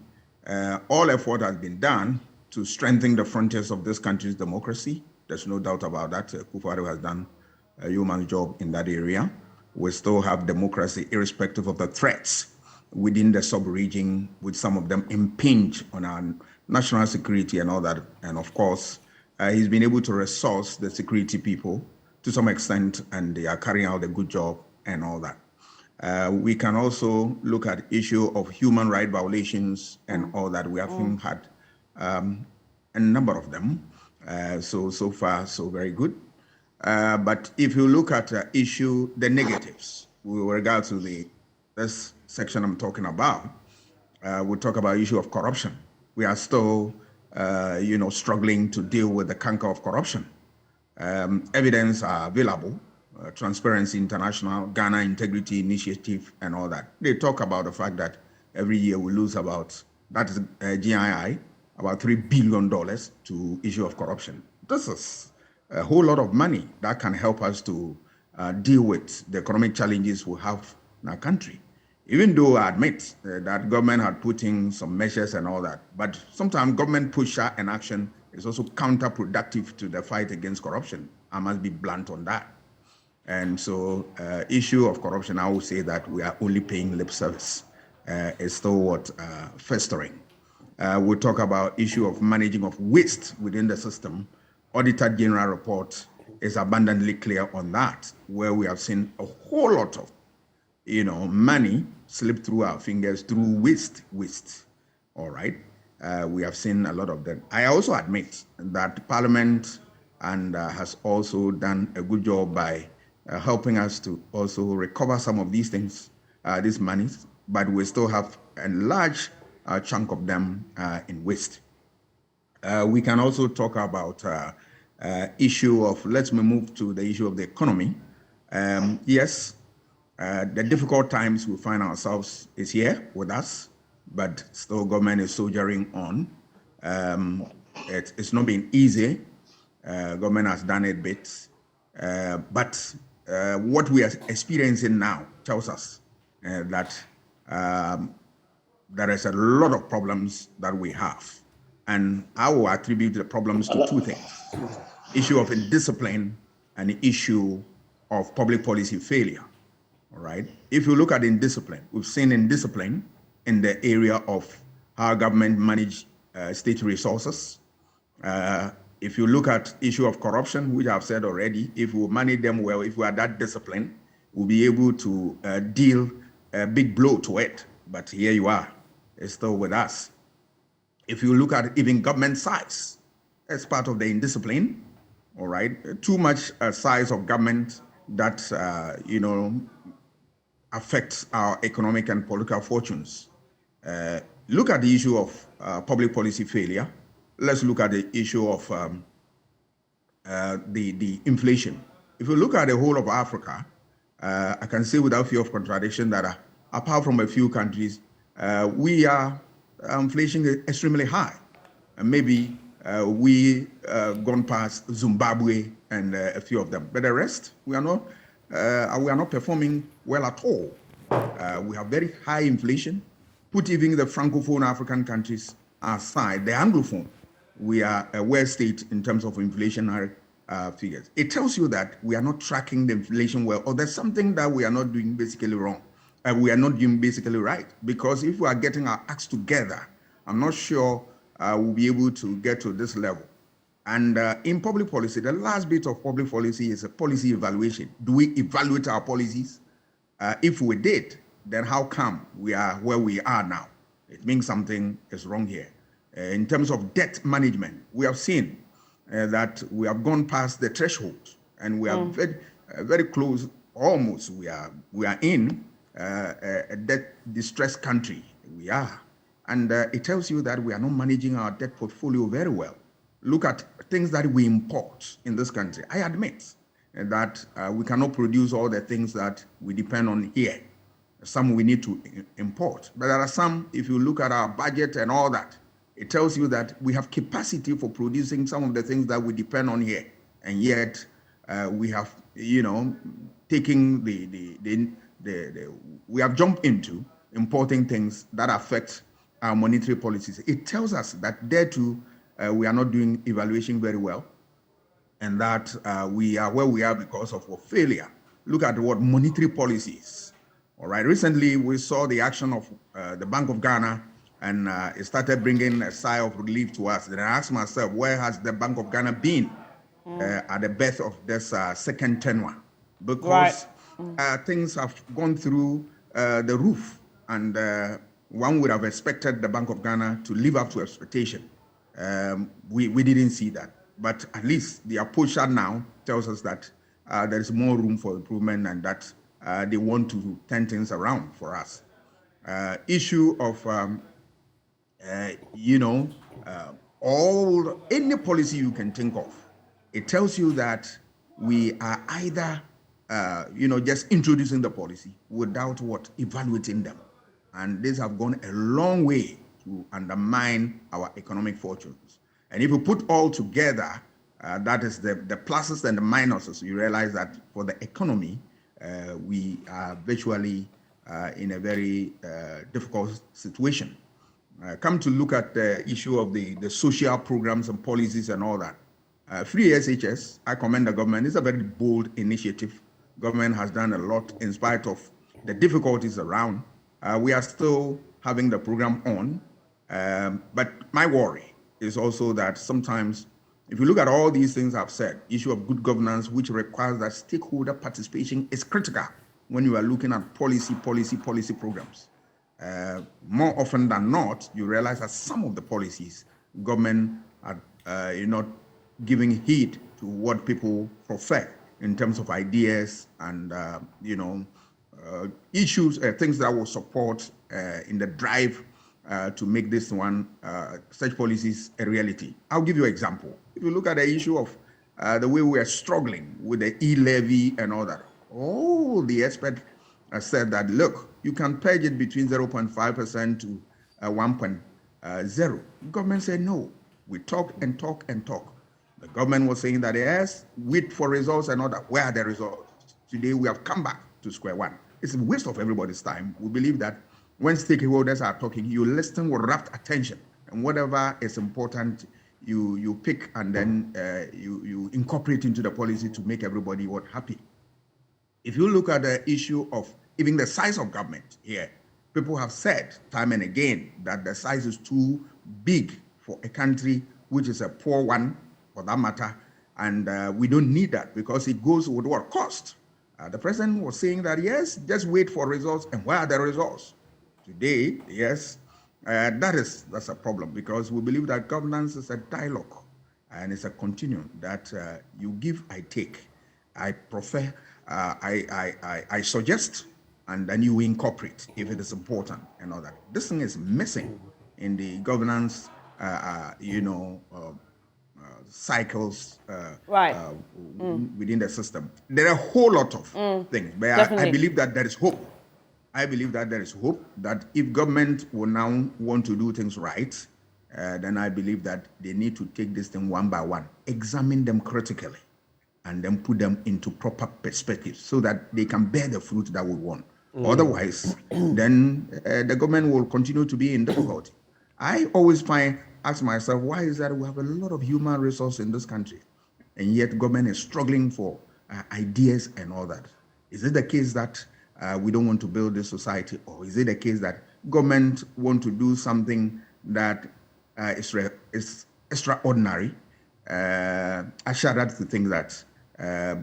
All effort has been done to strengthen the frontiers of this country's democracy. There's no doubt about that. Kufuor has done a human job in that area. We still have democracy irrespective of the threats within the sub-region, with some of them impinge on our national security and all that. And of course, he's been able to resource the security people to some extent, and they are carrying out a good job and all that. We can also look at issue of human rights violations and all that. We have had a number of them. So far, so very good. But if you look at the negatives with regard to this section I'm talking about, we'll talk about issue of corruption. We are still, struggling to deal with the canker of corruption. Evidence are available, Transparency International, Ghana Integrity Initiative, and all that. They talk about the fact that every year we lose about, that is GII, about $3 billion to issue of corruption. This is a whole lot of money that can help us to deal with the economic challenges we have in our country. Even though I admit that government had put in some measures and all that, but sometimes government push and action is also counterproductive to the fight against corruption. I must be blunt on that. And so issue of corruption, I would say that we are only paying lip service. It's still festering. We'll talk about issue of managing of waste within the system. Auditor General report is abundantly clear on that, where we have seen a whole lot of, money slip through our fingers through waste. All right. We have seen a lot of them. I also admit that Parliament has also done a good job by helping us to also recover some of these things, these monies, but we still have a large chunk of them in waste. We can also talk about issue of, let's move to the issue of the economy. Yes, the difficult times we find ourselves is here with us, but still government is soldiering on. It's not been easy. Government has done it bit, but what we are experiencing now tells us that there is a lot of problems that we have. And I will attribute the problems to two things: issue of indiscipline and the issue of public policy failure. All right. If you look at indiscipline, we've seen indiscipline in the area of how government manage state resources. If you look at issue of corruption, which I've said already, if we manage them well, if we are that disciplined, we'll be able to deal a big blow to it. But here you are, it's still with us. If you look at even government size, as part of the indiscipline, all right, too much size of government that, affects our economic and political fortunes. Look at the issue of public policy failure. Let's look at the issue of the inflation. If you look at the whole of Africa, I can say without fear of contradiction that apart from a few countries, we are inflation is extremely high. And maybe we gone past Zimbabwe and a few of them, but the rest we are not performing well at all. We have very high inflation. Put even the Francophone African countries aside, the Anglophone, we are a world state in terms of inflationary figures. It tells you that we are not tracking the inflation well, or there's something that we are not doing basically wrong. We are not doing basically right. Because if we are getting our acts together, I'm not sure we'll be able to get to this level. And in public policy, the last bit of public policy is a policy evaluation. Do we evaluate our policies? If we did, then how come we are where we are now? It means something is wrong here. In terms of debt management, we have seen that we have gone past the threshold, and we are very close. Almost, we are in a debt distressed country. We are, and it tells you that we are not managing our debt portfolio very well. Look at things that we import in this country. I admit that we cannot produce all the things that we depend on here. Some we need to import. But there are some, if you look at our budget and all that, it tells you that we have capacity for producing some of the things that we depend on here. And yet we have, taking we have jumped into importing things that affect our monetary policies. It tells us that there too, we are not doing evaluation very well, and that we are where we are because of our failure. Look at what monetary policies. All right, recently we saw the action of the Bank of Ghana, and it started bringing a sigh of relief to us. Then I asked myself, where has the Bank of Ghana been at the birth of this second tenure? Because things have gone through the roof, and one would have expected the Bank of Ghana to live up to expectation. We didn't see that, but at least the approach now tells us that there is more room for improvement, and that they want to turn things around for us. Issue of any policy you can think of, it tells you that we are either just introducing the policy without evaluating them, and these have gone a long way to undermine our economic fortunes. And if you put all together, that is the pluses and the minuses, you realize that for the economy, we are virtually in a very difficult situation. Come to look at the issue of the social programs and policies and all that. Free SHS, I commend the government. It's a very bold initiative. Government has done a lot in spite of the difficulties around. We are still having the program on. But my worry is also that sometimes, if you look at all these things I've said, issue of good governance, which requires that stakeholder participation, is critical when you are looking at policy programs. More often than not, you realize that some of the policies, government are not giving heed to what people prefer in terms of ideas and issues, things that will support in the drive to make this one, such policies, a reality. I'll give you an example. If you look at the issue of the way we are struggling with the e-levy and all that, all the experts said that, look, you can purge it between 0.5% to 1.0. Government said no. We talk and talk and talk. The government was saying that, yes, wait for results and all that. Where are the results? Today we have come back to square one. It's a waste of everybody's time. We believe that when stakeholders are talking, you listen with rapt attention, and whatever is important, you pick, and then you incorporate into the policy to make everybody happy. If you look at the issue of even the size of government here, people have said time and again that the size is too big for a country which is a poor one, for that matter, and we don't need that because it goes with what cost. The president was saying that, yes, just wait for results, and where are the results? Today, yes, that's a problem, because we believe that governance is a dialogue and it's a continuum that you give, I take, I prefer, I suggest, and then you incorporate if it is important and all that. This thing is missing in the governance, cycles within the system. There are a whole lot of things, but I believe that there is hope. I believe that there is hope that if government will now want to do things right, then I believe that they need to take this thing one by one, examine them critically, and then put them into proper perspective so that they can bear the fruit that we want. Otherwise, then the government will continue to be in difficulty. I always find ask myself, why is that we have a lot of human resource in this country, and yet government is struggling for ideas and all that? Is it the case that we don't want to build this society, or is it the case that government want to do something that is extraordinary? I share that to think that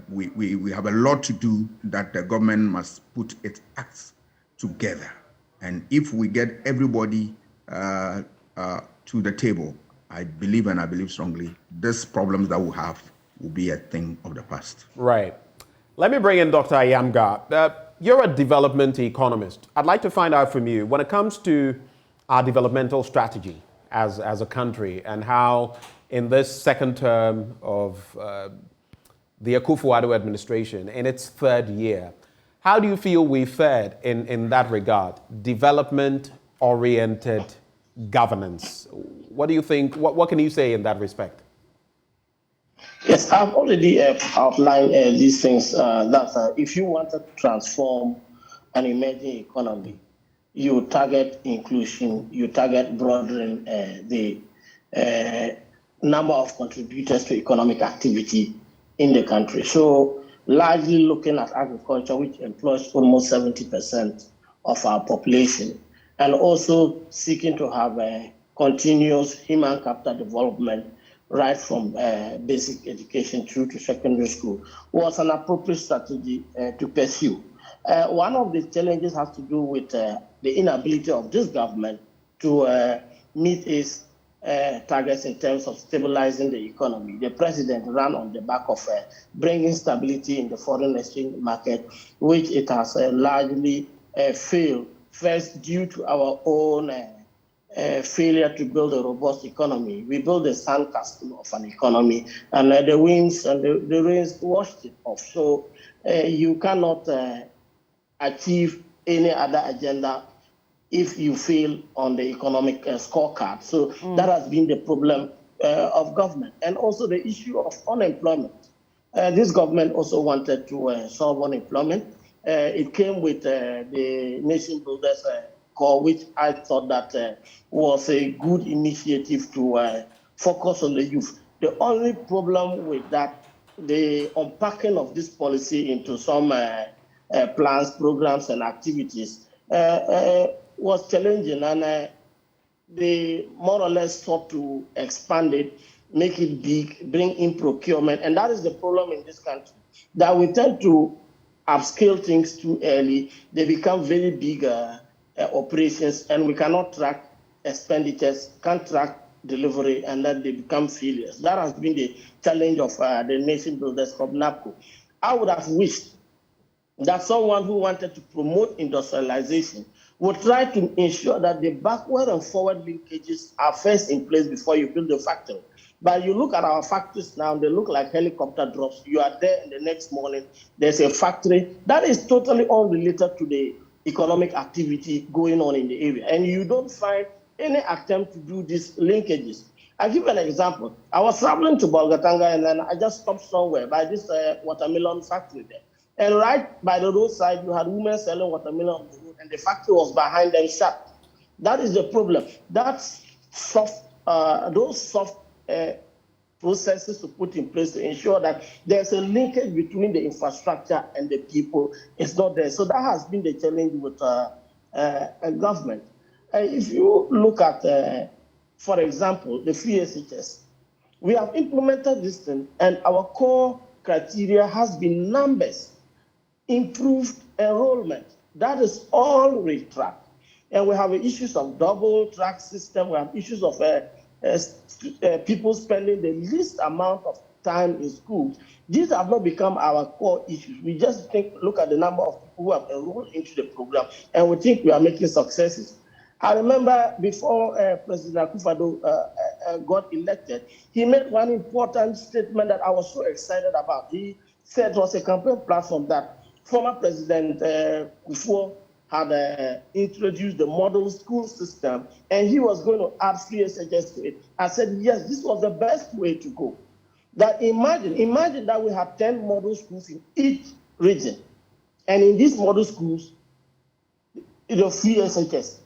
we have a lot to do, that the government must put its acts together. And if we get everybody to the table, I believe, and I believe strongly, these problems that we have will be a thing of the past. Right. Let me bring in Dr. Ayamga. You're a development economist. I'd like to find out from you, when it comes to our developmental strategy as a country, and how in this second term of the Akufo-Addo administration, in its third year, how do you feel we fared in that regard? Development-oriented governance. What do you think? What can you say in that respect? Yes, I've already outlined these things, that if you want to transform an emerging economy, you target inclusion, you target broadening the number of contributors to economic activity in the country. So largely looking at agriculture, which employs almost 70% of our population, and also seeking to have a continuous human capital development right from basic education through to secondary school, was an appropriate strategy to pursue. One of the challenges has to do with the inability of this government to meet its targets in terms of stabilizing the economy. The president ran on the back of bringing stability in the foreign exchange market, which it has largely failed, first due to our own failure to build a robust economy. We built a sandcastle of an economy, and the winds and the rains washed it off. So you cannot achieve any other agenda if you fail on the economic scorecard. So that has been the problem of government. And also the issue of unemployment. This government also wanted to solve unemployment. It came with the Nation Builders Call, which I thought that was a good initiative to focus on the youth. The only problem with that, the unpacking of this policy into some plans, programs, and activities was challenging, and they more or less sought to expand it, make it big, bring in procurement, and that is the problem in this country, that we tend to upscale things too early. They become very big operations, and we cannot track expenditures, can't track delivery, and then they become failures. That has been the challenge of the Nation Builders Club, NAPCO. I would have wished that someone who wanted to promote industrialization would try to ensure that the backward and forward linkages are first in place before you build the factory. But you look at our factories now, they look like helicopter drops. You are there, and the next morning, there's a factory that is totally unrelated to the economic activity going on in the area. And you don't find any attempt to do these linkages. I'll give an example. I was traveling to Bolgatanga, and then I just stopped somewhere by this watermelon factory there. And right by the roadside, you had women selling watermelon on the road, and the factory was behind them shut. That is the problem. That's soft, those soft processes to put in place to ensure that there's a linkage between the infrastructure and the people. It's not there. So that has been the challenge with government. If you look at, for example, the free SHS, we have implemented this thing, and our core criteria has been numbers, improved enrollment. That is all we track. And we have issues of double track system. We have issues of people spending the least amount of time in school. These have not become our core issues. We just look at the number of people who have enrolled into the program, and we think we are making successes. I remember before President Akufo-Addo got elected, he made one important statement that I was so excited about. He said it was a campaign platform that former President Kufuor had introduced the model school system, and he was going to add free SHS to it. I said, yes, this was the best way to go. That imagine that we have 10 model schools in each region, and in these model schools, free SHS.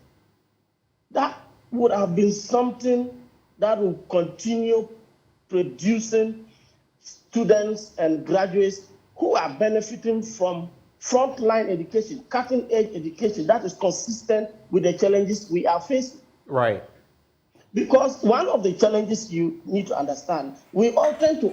That would have been something that will continue producing students and graduates who are benefiting from frontline education, cutting-edge education that is consistent with the challenges we are facing. Right. Because one of the challenges you need to understand, we all tend to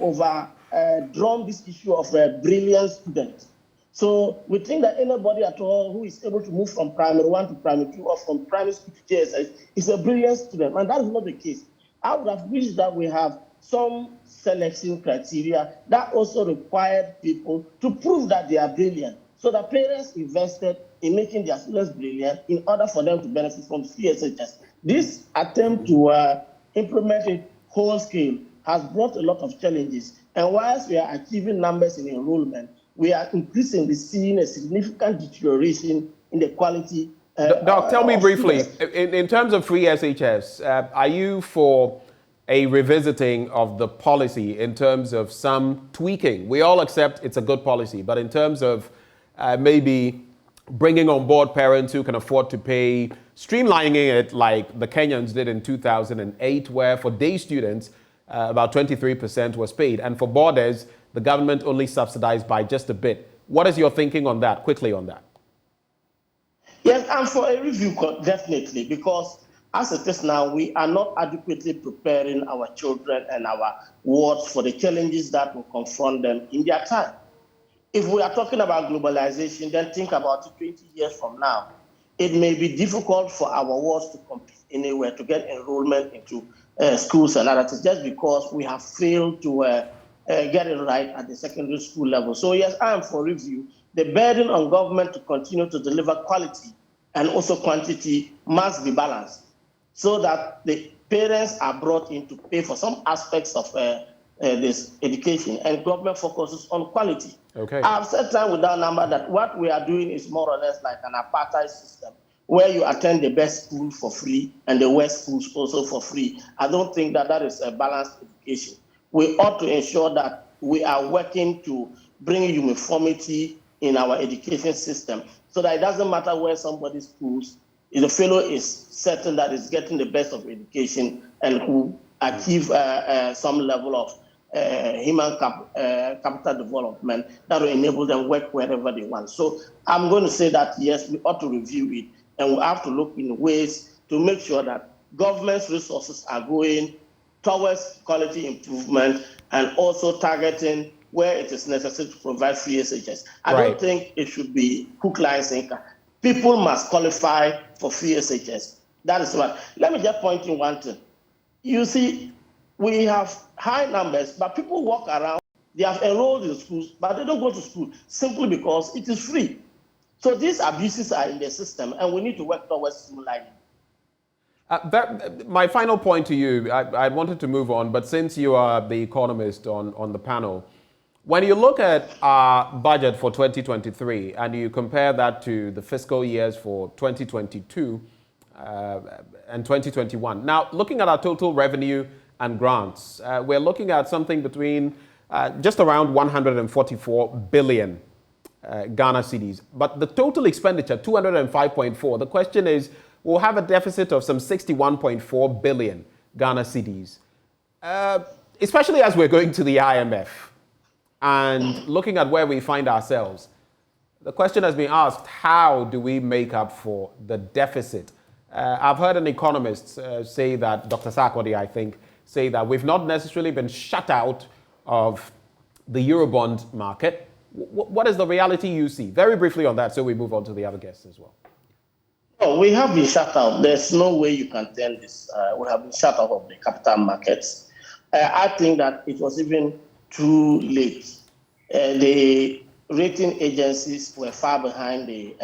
drum this issue of brilliant students. So we think that anybody at all who is able to move from primary 1 to primary 2 or from primary school to JSS is a brilliant student, and that is not the case. I would have wished that we have some selection criteria that also required people to prove that they are brilliant. So the parents invested in making their students brilliant in order for them to benefit from CSHS. This attempt to implement it whole scale has brought a lot of challenges. And whilst we are achieving numbers in enrollment, we are increasingly seeing a significant deterioration in the quality. Doc, tell me briefly, in terms of free SHS, are you for a revisiting of the policy in terms of some tweaking? We all accept it's a good policy, but in terms of maybe bringing on board parents who can afford to pay, streamlining it like the Kenyans did in 2008, where for day students, about 23% was paid. And for boarders, the government only subsidized by just a bit. What is your thinking on that, quickly on that? Yes, I'm for a review, definitely, because as it is now, we are not adequately preparing our children and our wards for the challenges that will confront them in their time. If we are talking about globalization, then think about it 20 years from now. It may be difficult for our wards to compete anywhere, to get enrollment into schools and other things, just because we have failed to get it right at the secondary school level. So yes, I am for review. The burden on government to continue to deliver quality and also quantity must be balanced so that the parents are brought in to pay for some aspects of this education, and government focuses on quality. Okay. I've said time without number that what we are doing is more or less like an apartheid system, where you attend the best school for free and the worst schools also for free. I don't think that that is a balanced education. We ought to ensure that we are working to bring uniformity in our education system so that it doesn't matter where somebody schools, if the fellow is certain that is getting the best of education and who achieve some level of human capital development that will enable them work wherever they want. So I'm going to say that, yes, we ought to review it, and we have to look in ways to make sure that government's resources are going towards quality improvement and also targeting where it is necessary to provide free SHS. I don't think it should be hook, line, sinker. People must qualify for free SHS. That is what. Let me just point in one thing. You see, we have high numbers, but people walk around, they have enrolled in schools, but they don't go to school simply because it is free. So these abuses are in the system, and we need to work towards streamlining. My final point to you, I wanted to move on, but since you are the economist on the panel, when you look at our budget for 2023 and you compare that to the fiscal years for 2022 and 2021, now looking at our total revenue and grants, we're looking at something between just around 144 billion Ghana cedis, but the total expenditure, 205.4. The question is, we'll have a deficit of some 61.4 billion Ghana cedis, especially as we're going to the IMF and looking at where we find ourselves. The question has been asked, how do we make up for the deficit? I've heard an economist say that, Dr. Sarkodie, I think, say that we've not necessarily been shut out of the Eurobond market. What is the reality you see? Very briefly on that, so we move on to the other guests as well. Oh, we have been shut out. There's no way you can tell this. We have been shut out of the capital markets. I think that it was even too late. The rating agencies were far behind the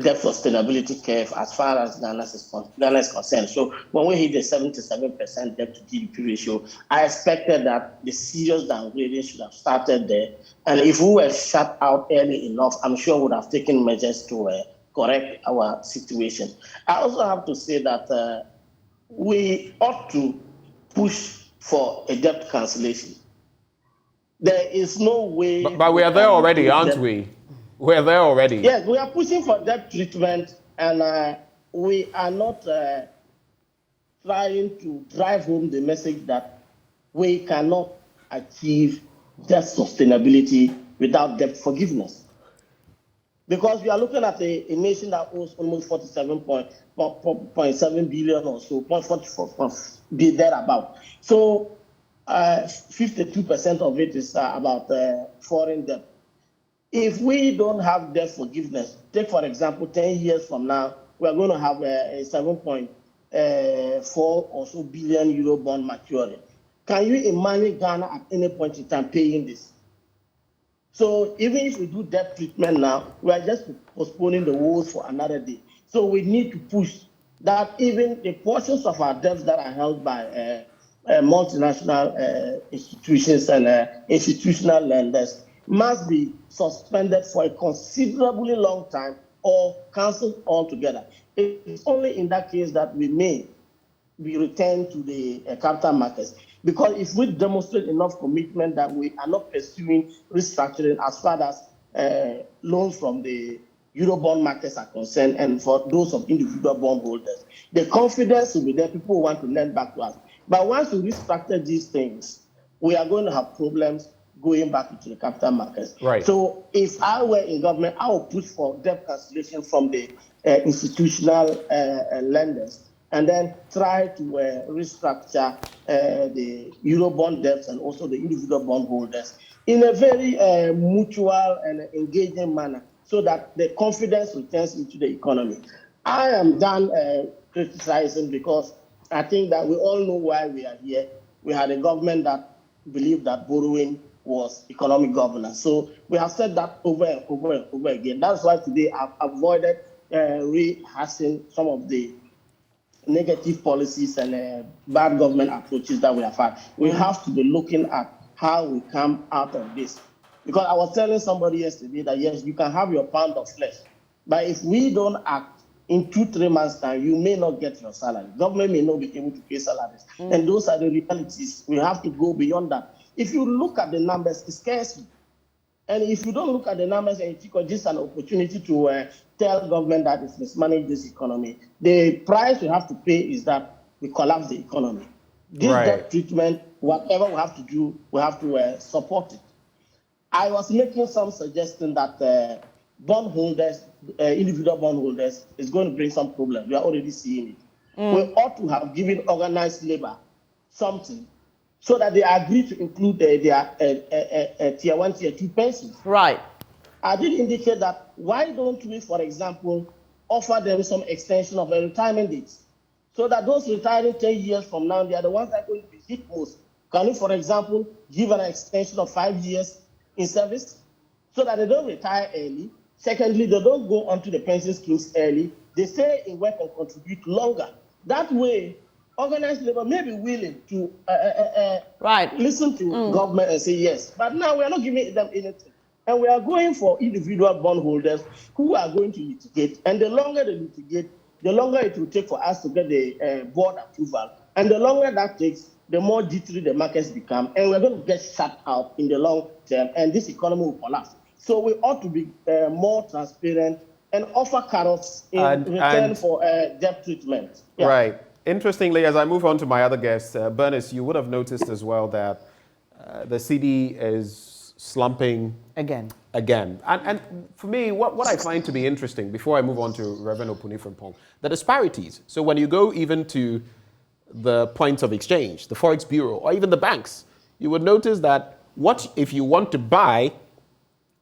debt sustainability curve as far as Ghana is concerned. So when we hit the 77% debt to GDP ratio, I expected that the serious downgrading should have started there. And if we were shut out early enough, I'm sure we would have taken measures to correct our situation. I also have to say that we ought to push for a debt cancellation. There is no way... But we are there already, aren't we? We're there already. Yes, we are pushing for debt treatment, and we are not trying to drive home the message that we cannot achieve debt sustainability without debt forgiveness. Because we are looking at a nation that owes almost 47.7 billion or so, 0.44 be thereabout. So 52% of it is about foreign debt. If we don't have debt forgiveness, take for example, 10 years from now, we are going to have a 7.4 or so billion euro bond maturing. Can you imagine Ghana at any point in time paying this? So even if we do debt treatment now, we are just postponing the woes for another day. So we need to push that even the portions of our debts that are held by multinational institutions and institutional lenders must be suspended for a considerably long time or cancelled altogether. It's only in that case that we may be returned to the capital markets. Because if we demonstrate enough commitment that we are not pursuing restructuring as far as loans from the Eurobond markets are concerned and for those of individual bond holders, the confidence will be there, people want to lend back to us. But once we restructure these things, we are going to have problems going back into the capital markets. Right. So if I were in government, I would push for debt cancellation from the institutional lenders, and then try to restructure the Eurobond debts and also the individual bond holders in a very mutual and engaging manner so that the confidence returns into the economy. I am done criticizing because I think that we all know why we are here. We had a government that believed that borrowing was economic governance. So we have said that over and over and over again. That's why today I've avoided rehashing some of the negative policies and bad government approaches that we have had. We have to be looking at how we come out of this. Because I was telling somebody yesterday that yes, you can have your pound of flesh, but if we don't act in 2-3 months' time, you may not get your salary. Government may not be able to pay salaries. And those are the realities. We have to go beyond that. If you look at the numbers, it scares you. And if you don't look at the numbers and you think this is an opportunity to tell government that it's mismanaged this economy, the price we have to pay is that we collapse the economy. This debt treatment, whatever we have to do, we have to support it. I was making some suggestion that bondholders, individual bondholders, is going to bring some problems. We are already seeing it. We ought to have given organized labor something so that they agree to include their tier 1, tier 2 pensions. Right. I did indicate that why don't we, for example, offer them some extension of their retirement dates so that those retiring 10 years from now, they are the ones that are going to be hit most. Can you, for example, give an extension of 5 years in service so that they don't retire early? Secondly, they don't go onto the pension schemes early. They stay in work and contribute longer. That way, organized labor may be willing to listen to government and say yes. But now we are not giving them anything. And we are going for individual bondholders who are going to litigate. And the longer they litigate, the longer it will take for us to get the board approval. And the longer that takes, the more jittery the markets become. And we're going to get shut out in the long term. And this economy will collapse. So we ought to be more transparent and offer carrots in return for debt treatment. Yeah. Right. Interestingly, as I move on to my other guests, Bernice, you would have noticed as well that the CD is slumping again. And for me, what I find to be interesting, before I move on to Reverend Opuni-Frimpong, the disparities. So when you go even to the points of exchange, the Forex Bureau, or even the banks, you would notice that what if you want to buy,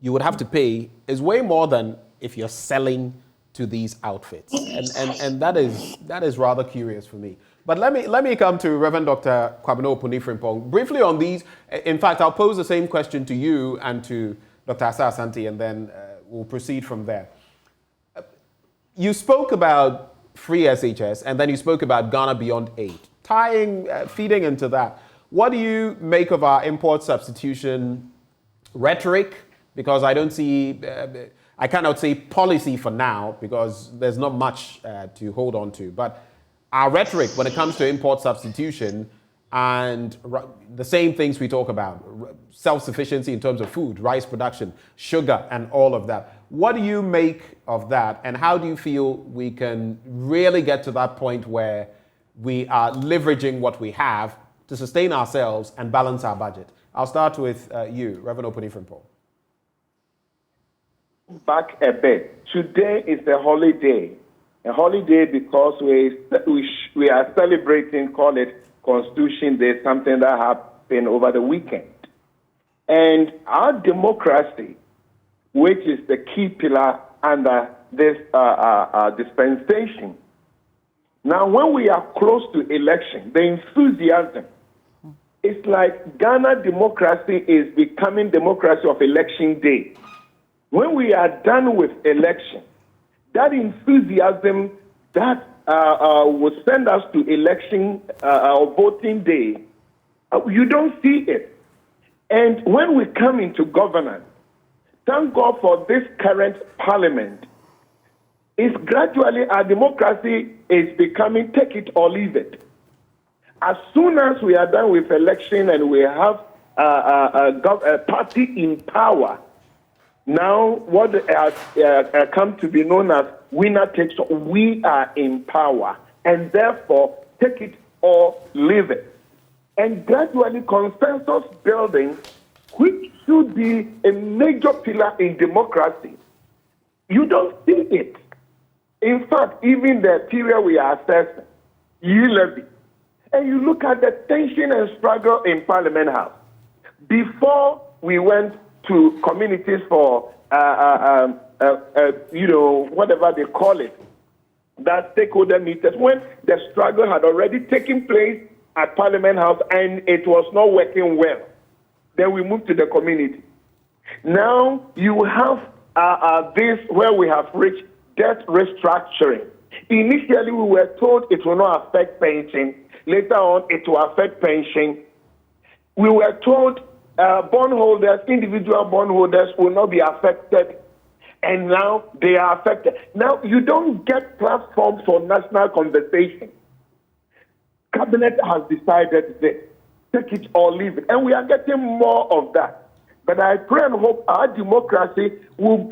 you would have to pay is way more than if you're selling to these outfits. And that is rather curious for me. But let me come to Reverend Dr. Kwabena Opuni-Frimpong. Briefly on these, in fact, I'll pose the same question to you and to Dr. Asa Asante, and then we'll proceed from there. You spoke about free SHS, and then you spoke about Ghana Beyond Aid. Feeding into that, what do you make of our import substitution rhetoric? Because I don't see, I cannot say policy for now, because there's not much to hold on to. But our rhetoric when it comes to import substitution and the same things we talk about, self-sufficiency in terms of food, rice production, sugar, and all of that. What do you make of that? And how do you feel we can really get to that point where we are leveraging what we have to sustain ourselves and balance our budget? I'll start with you, Reverend Opuni-Frimpo. Back a bit. Today is a holiday because we are celebrating, call it Constitution Day, something that happened over the weekend. And our democracy, which is the key pillar under this dispensation. Now, when we are close to election, the enthusiasm, it's like Ghana democracy is becoming democracy of election day. When we are done with election, that enthusiasm that will send us to election or voting day, you don't see it. And when we come into governance, thank God for this current parliament, it's gradually our democracy is becoming take it or leave it. As soon as we are done with election and we have a party in power, now what has come to be known as winner takes all, we are in power, and therefore take it or leave it. And gradually consensus building, which should be a major pillar in democracy, you don't see it. In fact, even the period we are assessing, levy, and you look at the tension and struggle in Parliament House. Before we went to communities for, whatever they call it, that stakeholder meetings, when the struggle had already taken place at Parliament House and it was not working well, then we moved to the community. Now you have this where we have reached debt restructuring. Initially, we were told it will not affect pension. Later on, it will affect pension. We were told bondholders, individual bondholders will not be affected, and now they are affected. Now, you don't get platforms for national conversation. Cabinet has decided this. Take it or leave it. And we are getting more of that. But I pray and hope our democracy will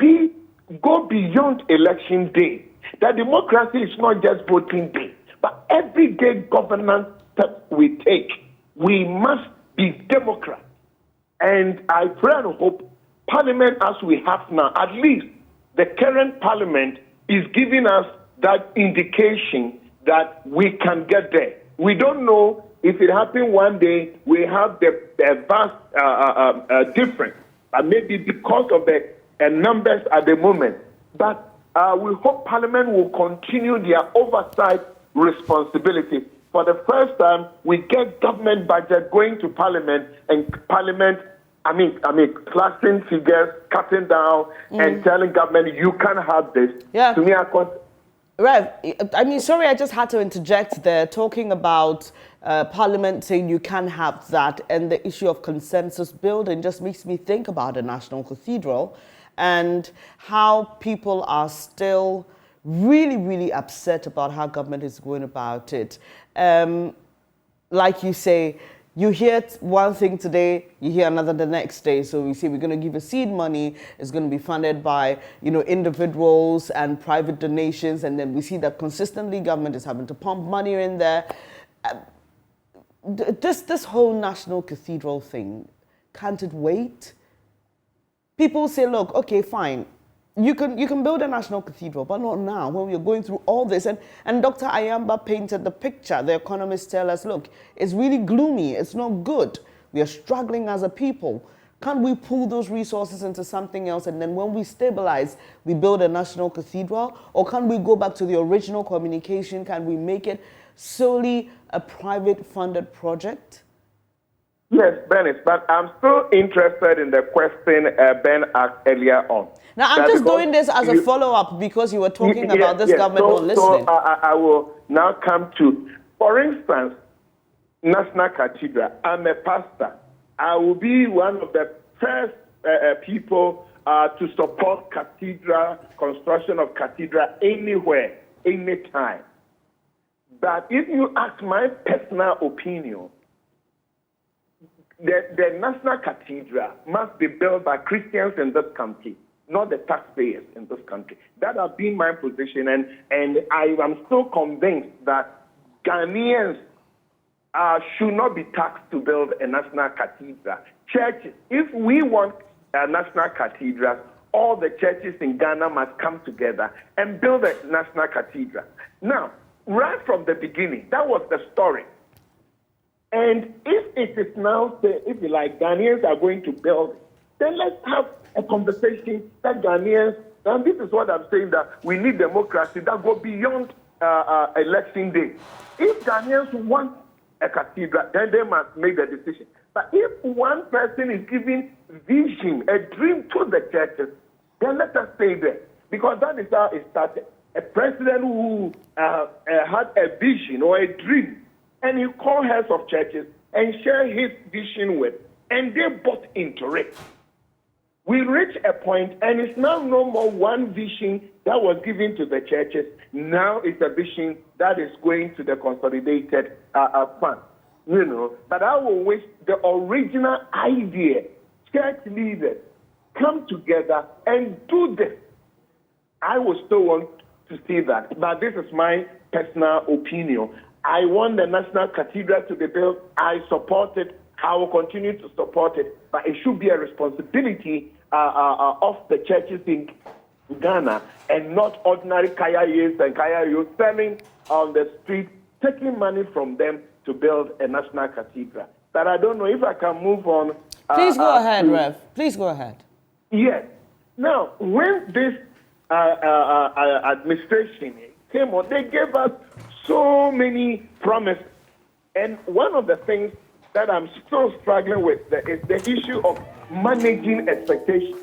go beyond election day. That democracy is not just voting day, but everyday governance steps we take. We must be Democrats. And I pray and hope Parliament as we have now, at least the current Parliament is giving us that indication that we can get there. We don't know if it happens one day, we have the vast difference, maybe because of the numbers at the moment. But we hope Parliament will continue their oversight responsibility. For the first time, we get government budget going to Parliament, and Parliament, slashing figures, cutting down, and telling government, you can't have this. Yeah. To me, Rev, sorry, I just had to interject there, talking about Parliament saying you can have that, and the issue of consensus building just makes me think about a national cathedral and how people are still really, really upset about how government is going about it. Like you say, you hear one thing today, you hear another the next day. So we say we're going to give a seed money. It's going to be funded by, individuals and private donations. And then we see that consistently government is having to pump money in there. This whole national cathedral thing, can't it wait? People say, look, okay, fine. You can build a national cathedral, but not now when we're going through all this. And Dr. Ayamba painted the picture. The economists tell us, look, it's really gloomy. It's not good. We are struggling as a people. Can't we pull those resources into something else? And then when we stabilize, we build a national cathedral? Or can we go back to the original communication? Can we make it solely a private funded project? Yes, Bernice, but I'm still interested in the question Ben asked earlier on. Now, I'm just doing this as a follow-up because you were talking about this government not listening. So I will now come to, for instance, National Cathedral. I'm a pastor. I will be one of the first people to support cathedral, construction of cathedral anywhere, anytime. But if you ask my personal opinion, the National Cathedral must be built by Christians in this country, not the taxpayers in this country. That has been my position, and I am still convinced that Ghanaians should not be taxed to build a national cathedral. Churches, if we want a national cathedral, all the churches in Ghana must come together and build a national cathedral. Now, right from the beginning, that was the story. And if it is now, if you like, Ghanaians are going to build, then let's have a conversation that Ghanaians, and this is what I'm saying, that we need democracy that go beyond election day. If Ghanaians want a cathedral, then they must make the decision. But if one person is giving vision, a dream to the churches, then let us stay there. Because that is how it started. A president who had a vision or a dream, and he called heads of churches and shared his vision with, and they bought into it. We reached a point, and it's now no more one vision that was given to the churches. Now it's a vision that is going to the consolidated fund. You know, but I will wish the original idea, church leaders come together and do this. I would still want to see that, but this is my personal opinion. I want the National Cathedral to be built. I support it. I will continue to support it, but it should be a responsibility of the churches in Ghana and not ordinary kayayes and kayayos selling on the street, taking money from them to build a national cathedral. But I don't know if I can move on. Please go ahead, Rev. Please go ahead. Yes. Now, when this administration came on, they gave us so many promises. And one of the things that I'm still struggling with is the issue of managing expectations.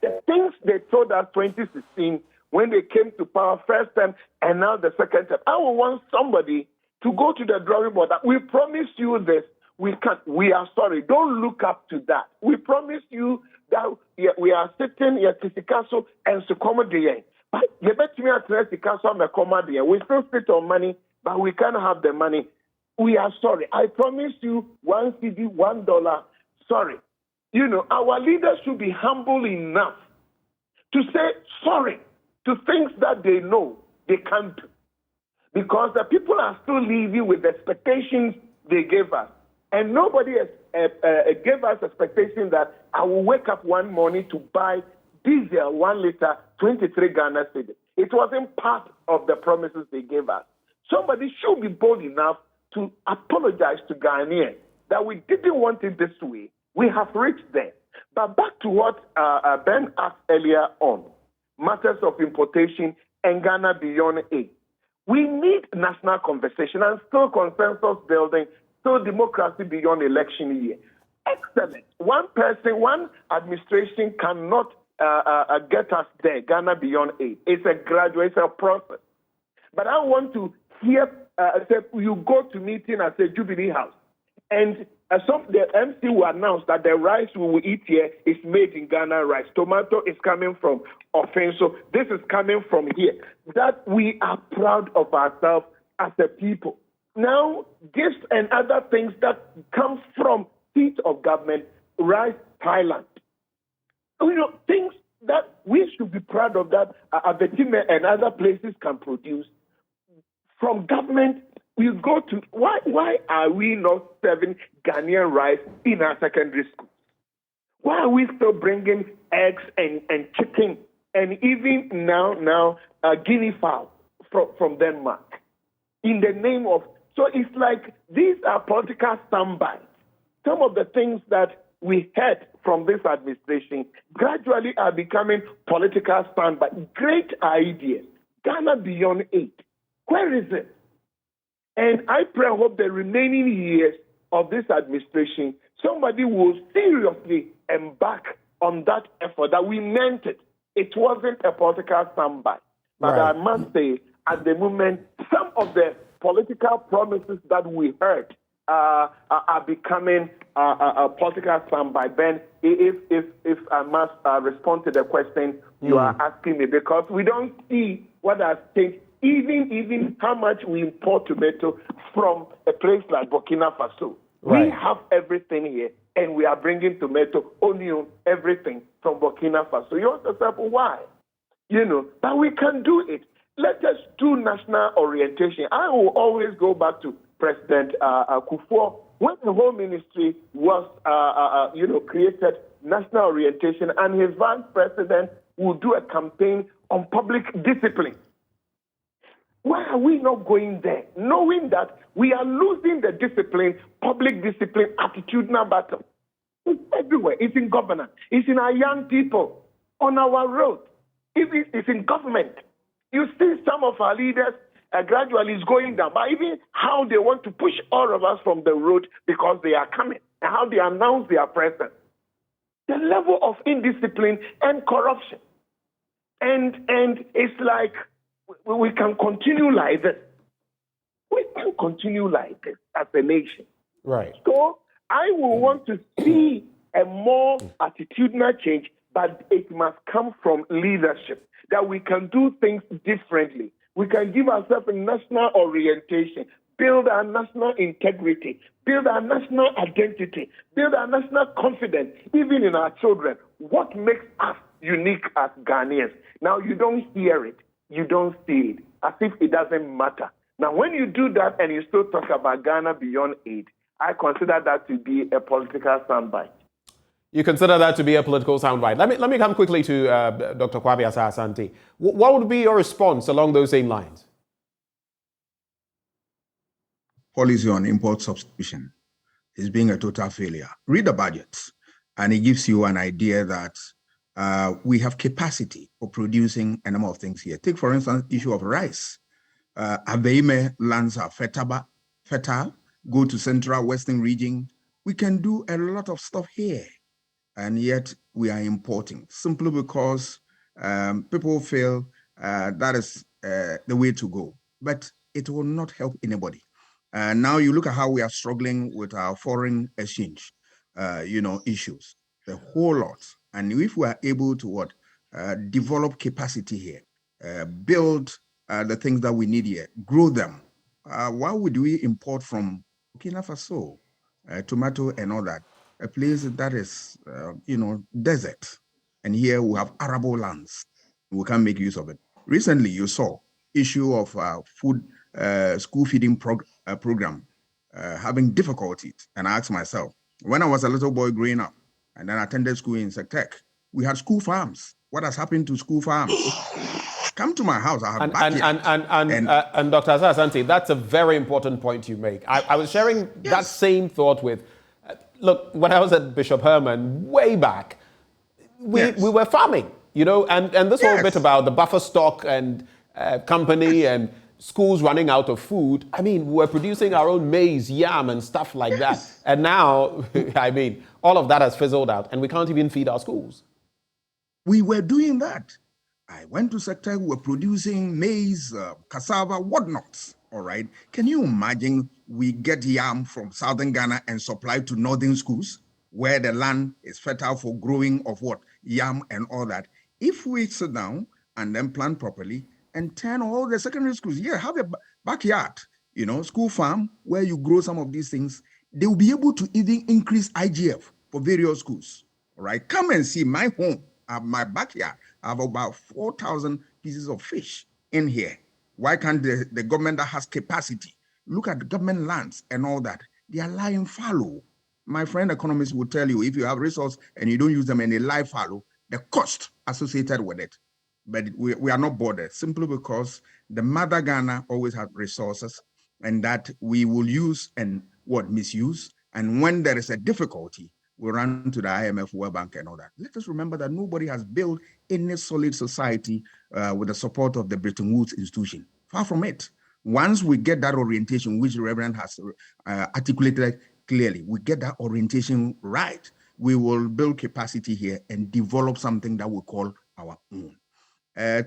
The things they told us 2016 when they came to power first time and now the second time. I would want somebody to go to the drawing board. We promised you this. We can't. We are sorry. Don't look up to that. We promised you that we are sitting at Tisikaso and Sukomodian. But you bet me at Tisikaso and Sukomodian. We still sit on money, but we can't have the money. We are sorry. I promised you one CD, $1. Sorry. You know, our leaders should be humble enough to say sorry to things that they know they can't do. Because the people are still living with the expectations they gave us. And nobody has, gave us expectation that I will wake up one morning to buy diesel 1 liter, 23 Ghana cedis. It wasn't part of the promises they gave us. Somebody should be bold enough to apologize to Ghanaians that we didn't want it this way. We have reached there. But back to what Ben asked earlier on, matters of importation and Ghana beyond aid. We need national conversation and still consensus building, still democracy beyond election year. Excellent. One person, one administration cannot get us there, Ghana beyond aid. It's a gradual, it's a process. But I want to hear, say, you go to meeting at the Jubilee House, and the MC will announce that the rice we will eat here is made in Ghana rice. Tomato is coming from Offenso. This is coming from here. That we are proud of ourselves as a people. Now, gifts and other things that come from seat of government, rice, Thailand. You know, things that we should be proud of that Abetime and other places can produce. From government, we go to, why are we not serving Ghanaian rice in our secondary schools? Why are we still bringing eggs and chicken and even now guinea fowl from Denmark? In the name of, so it's like these are political standbys. Some of the things that we heard from this administration gradually are becoming political standby. Great ideas. Ghana beyond aid. Where is it? And I pray and hope the remaining years of this administration, somebody will seriously embark on that effort, that we meant it. It wasn't a political standby. But right. I must say, at the moment, some of the political promises that we heard are becoming a political standby. Ben, if I must respond to the question you are asking me, because we don't see what has changed. Even how much we import tomato from a place like Burkina Faso. Right. We have everything here, and we are bringing tomato, onion, everything from Burkina Faso. You ask yourself, why? You know, but we can do it. Let us do national orientation. I will always go back to President Akufo when the whole ministry was, created, national orientation, and his vice president will do a campaign on public discipline. Why are we not going there, knowing that we are losing the discipline, public discipline, attitudinal battle? It's everywhere. It's in governance. It's in our young people, on our road. It's in government. You see some of our leaders gradually is going down, but even how they want to push all of us from the road because they are coming, and how they announce their presence. The level of indiscipline and corruption. And it's like we can continue like this. We can continue like this as a nation. Right. So I will want to see a more attitudinal change, but it must come from leadership, that we can do things differently. We can give ourselves a national orientation, build our national integrity, build our national identity, build our national confidence, even in our children. What makes us unique as Ghanaians? Now, you don't hear it, you don't see it, as if it doesn't matter. Now, when you do that and you still talk about Ghana beyond aid, I consider that to be a political soundbite. You consider that to be a political soundbite. Let me come quickly to Dr. Kwame Asah-Asante. What would be your response along those same lines? Policy on import substitution is being a total failure. Read the budgets, and it gives you an idea that we have capacity for producing a number of things here. Take, for instance, issue of rice. Abeime lands are fertile, go to central western region. We can do a lot of stuff here, and yet we are importing simply because people feel that is the way to go. But it will not help anybody. Now you look at how we are struggling with our foreign exchange, issues, the whole lot. And if we are able to develop capacity here, build the things that we need here, grow them. Why would we import from Burkina Faso, tomato and all that? A place that is, desert. And here we have arable lands. We can make use of it. Recently, you saw issue of school feeding program having difficulties. And I asked myself, when I was a little boy growing up, and then I attended school in Sectec, we had school farms. What has happened to school farms? Come to my house, I have backyard. And Dr. Asah-Asante, that's a very important point you make. I was sharing that same thought with, look, when I was at Bishop Herman way back, we were farming, and this whole bit about the buffer stock and company and schools running out of food. I mean, we're producing our own maize, yam, and stuff like that. And now, all of that has fizzled out, and we can't even feed our schools. We were doing that. I went to Sector, we were producing maize, cassava, whatnot. All right. Can you imagine we get yam from southern Ghana and supply to northern schools where the land is fertile for growing of yam and all that? If we sit down and then plan properly and turn all the secondary schools, have a backyard, school farm where you grow some of these things, they will be able to even increase IGF for various schools. All right. Come and see my home, my backyard. I have about 4,000 pieces of fish in here. Why can't the government that has capacity look at the government lands and all that? They are lying fallow. My friend economists will tell you, if you have resources and you don't use them and they lie fallow, the cost associated with it. But we are not bothered simply because the mother Ghana always has resources and that we will use and misuse. And when there is a difficulty, we run to the IMF, World Bank, and all that. Let us remember that nobody has built any solid society with the support of the Bretton Woods institution. Far from it. Once we get that orientation, which the Reverend has articulated clearly, we get that orientation right, we will build capacity here and develop something that we call our own.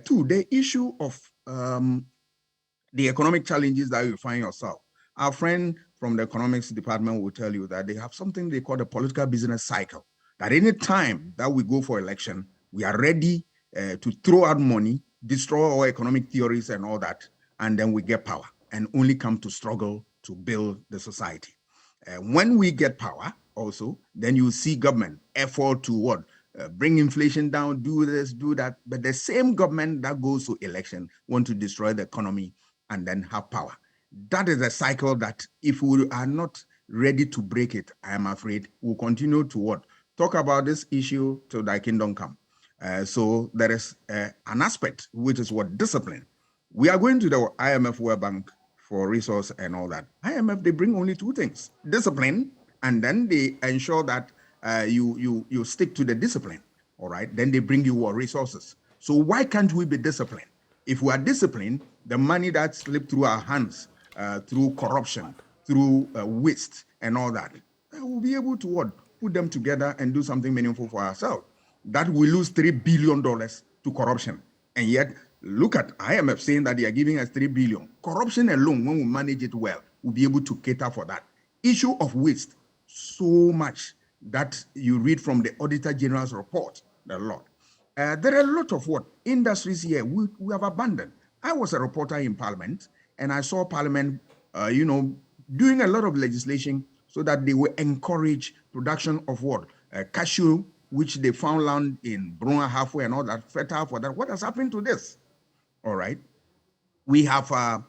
Two, the issue of the economic challenges that you find yourself. Our friend from the economics department will tell you that they have something they call the political business cycle. That any time that we go for election, we are ready to throw out money, destroy all economic theories and all that, and then we get power and only come to struggle to build the society. When we get power also, then you see government effort to bring inflation down, do this, do that. But the same government that goes to election want to destroy the economy and then have power. That is a cycle that if we are not ready to break it, I am afraid we'll continue to what? Talk about this issue till thy kingdom come. So there is an aspect, which is what? Discipline. We are going to the IMF World Bank for resource and all that. IMF, they bring only two things: discipline, and then they ensure that you stick to the discipline, all right? Then they bring you what? Resources. So why can't we be disciplined? If we are disciplined, the money that slipped through our hands, through corruption, through waste and all that, we'll be able to what? Put them together and do something meaningful for ourselves. That we lose $3 billion to corruption. And yet, look at IMF saying that they are giving us $3 billion. Corruption alone, when we manage it well, we'll be able to cater for that. Issue of waste, so much that you read from the Auditor General's report, a lot. There are a lot of what? Industries here we have abandoned. I was a reporter in Parliament, and I saw Parliament, doing a lot of legislation so that they will encourage production of what? Cashew, which they found land in Brunei halfway and all that, fertile for that. What has happened to this? All right. We have a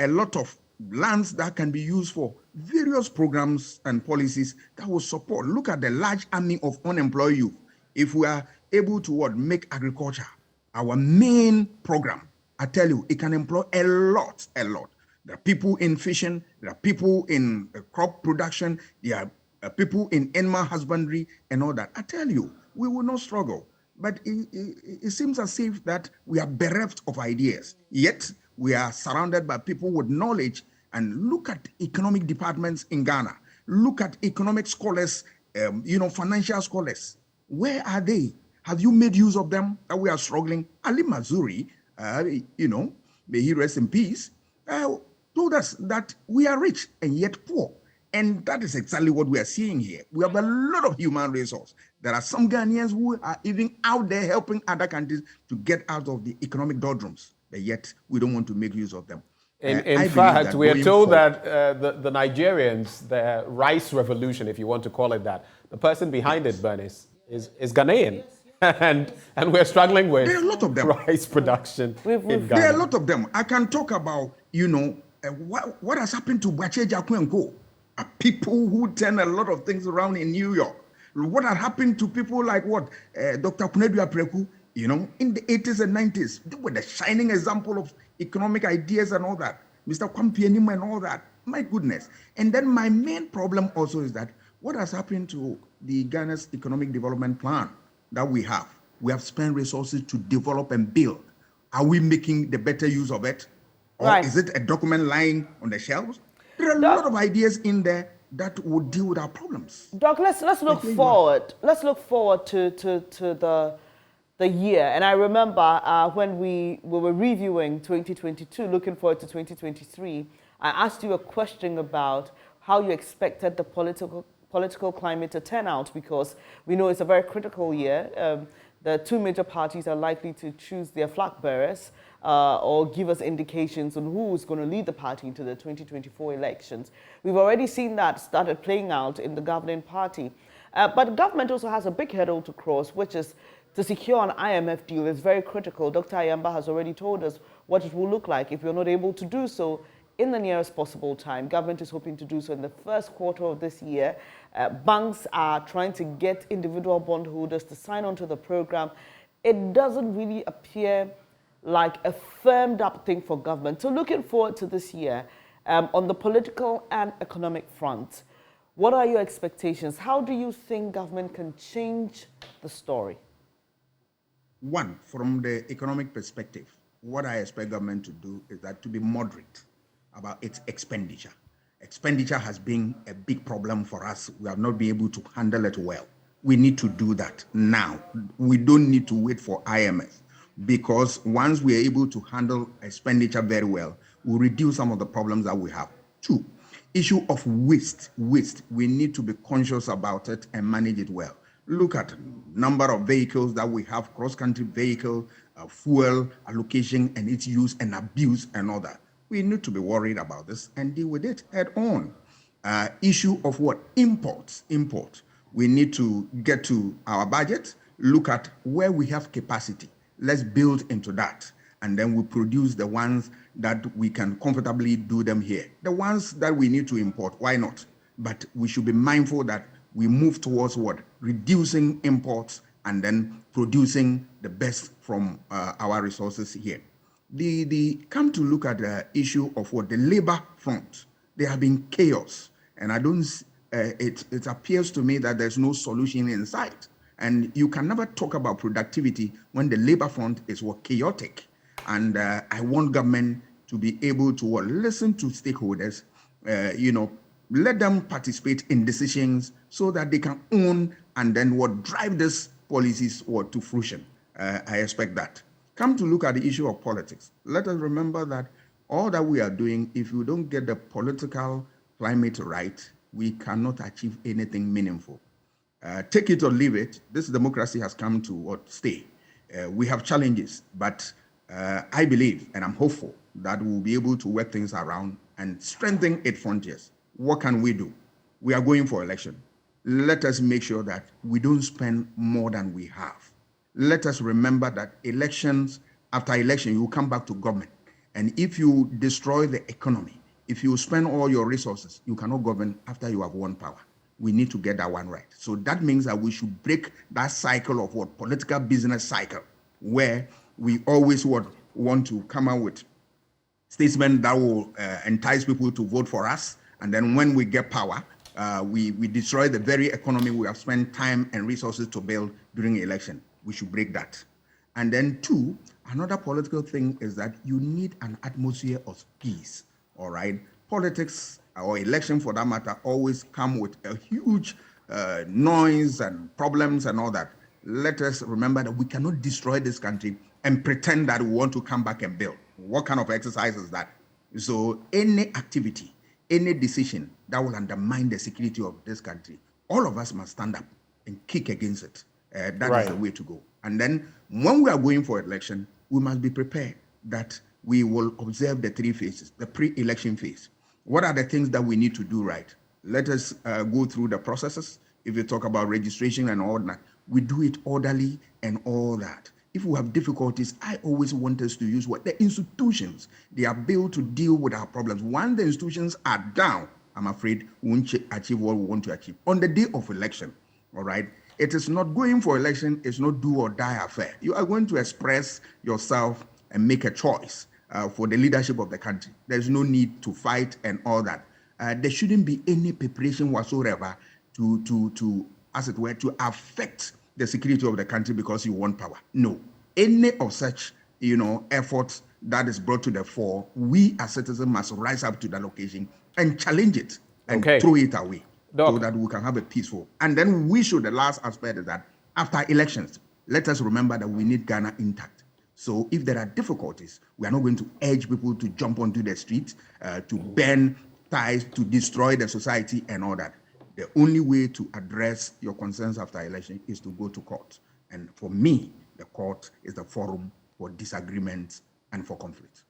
lot of lands that can be used for various programs and policies that will support. Look at the large army of unemployed youth. If we are able to what? Make agriculture our main program, I tell you, it can employ a lot. There are people in fishing, there are people in crop production, there are people in animal husbandry and all that. I tell you, we will not struggle. But it seems as if that we are bereft of ideas. Yet we are surrounded by people with knowledge. And look at economic departments in Ghana. Look at economic scholars, financial scholars. Where are they? Have you made use of them? That we are struggling. Ali Mazuri, may he rest in peace, told us that we are rich and yet poor. And that is exactly what we are seeing here. We have a lot of human resource. There are some Ghanaians who are even out there helping other countries to get out of the economic doldrums, but yet we don't want to make use of them. In fact, we are told that the Nigerians, the rice revolution, if you want to call it that, the person behind it, Bernice, is Ghanaian. And we're struggling with there are a lot of them. Rice production in Ghana. There are a lot of them. I can talk about, what has happened to Bache Jakwenko, people who turn a lot of things around in New York. What had happened to people like Dr. Kunedu Apreku, in the 80s and 90s. They were the shining example of economic ideas and all that. Mr. Kwampienima and all that. My goodness. And then my main problem also is that what has happened to the Ghana's economic development plan that we have? We have spent resources to develop and build. Are we making the better use of it? Or is it a document lying on the shelves? There are a lot of ideas in there that will deal with our problems. Doc, let's look forward. Let's look forward to the year. And I remember when we were reviewing 2022, looking forward to 2023, I asked you a question about how you expected the political climate to turn out, because we know it's a very critical year. The two major parties are likely to choose their flag bearers or give us indications on who is going to lead the party into the 2024 elections. We've already seen that started playing out in the governing party. But the government also has a big hurdle to cross, which is to secure an IMF deal. Is very critical. Dr. Ayamba has already told us what it will look like if we're not able to do so in the nearest possible time. Government is hoping to do so in the first quarter of this year. Banks are trying to get individual bondholders to sign on to the program. It doesn't really appear like a firmed up thing for government. So looking forward to this year on the political and economic front, what are your expectations? How do you think government can change the story? One, from the economic perspective, what I expect government to do is that to be moderate about its expenditure. Expenditure has been a big problem for us. We have not been able to handle it well. We need to do that now. We don't need to wait for IMF, because once we are able to handle expenditure very well, we'll reduce some of the problems that we have. Two, issue of waste. We need to be conscious about it and manage it well. Look at number of vehicles that we have, cross-country vehicle, fuel allocation and its use and abuse and all that. We need to be worried about this and deal with it head on. Issue of what? Import. We need to get to our budget, look at where we have capacity. Let's build into that. And then we produce the ones that we can comfortably do them here. The ones that we need to import, why not? But we should be mindful that we move towards what? Reducing imports and then producing the best from our resources here. Come to look at the issue of what? The labor front. There have been chaos. And I don't, it appears to me that there's no solution in sight. And you can never talk about productivity when the labor front is what? Chaotic. And I want government to be able to listen to stakeholders, let them participate in decisions so that they can own and then drive these policies to fruition. I expect that. Come to look at the issue of politics. Let us remember that all that we are doing, if you don't get the political climate right, we cannot achieve anything meaningful. Take it or leave it, this democracy has come to stay. We have challenges, but I believe and I'm hopeful that we'll be able to work things around and strengthen its frontiers. What can we do? We are going for election. Let us make sure that we don't spend more than we have. Let us remember that after election, you come back to government. And if you destroy the economy, if you spend all your resources, you cannot govern after you have won power. We need to get that one right. So that means that we should break that cycle of political business cycle, where we always want to come out with statements that will entice people to vote for us. And then when we get power, we destroy the very economy we have spent time and resources to build during election. We should break that. And then two, another political thing is that you need an atmosphere of peace, all right? Politics, or election for that matter, always come with a huge noise and problems and all that. Let us remember that we cannot destroy this country and pretend that we want to come back and build. What kind of exercise is that? So any activity, any decision that will undermine the security of this country, all of us must stand up and kick against it. That is the way to go. And then when we are going for election, we must be prepared that we will observe the three phases, the pre-election phase. What are the things that we need to do right? Let us go through the processes. If you talk about registration and all that, we do it orderly and all that. If we have difficulties, I always want us to use the institutions. They are built to deal with our problems. Once the institutions are down, I'm afraid we won't achieve what we want to achieve. On the day of election, all right, it is not going for election, it's not do or die affair. You are going to express yourself and make a choice for the leadership of the country. There's no need to fight and all that. There shouldn't be any preparation whatsoever to, as it were, to affect the security of the country because you want power. No. Any of such, efforts that is brought to the fore, we as citizens must rise up to that occasion and challenge it and throw it away. So that we can have a peaceful. And then the last aspect is that after elections, let us remember that we need Ghana intact. So if there are difficulties, we are not going to urge people to jump onto the streets, to burn ties, to destroy the society and all that. The only way to address your concerns after election is to go to court. And for me, the court is the forum for disagreements and for conflict.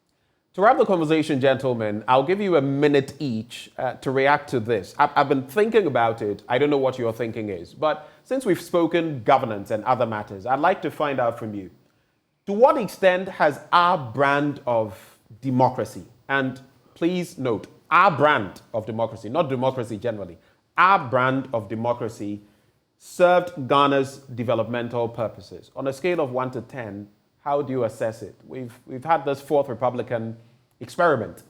To wrap the conversation, gentlemen, I'll give you a minute each to react to this. I've been thinking about it. I don't know what your thinking is. But since we've spoken governance and other matters, I'd like to find out from you, to what extent has our brand of democracy, and please note, our brand of democracy, not democracy generally, our brand of democracy served Ghana's developmental purposes? On a scale of 1 to 10, how do you assess it? We've had this fourth Republican experiment.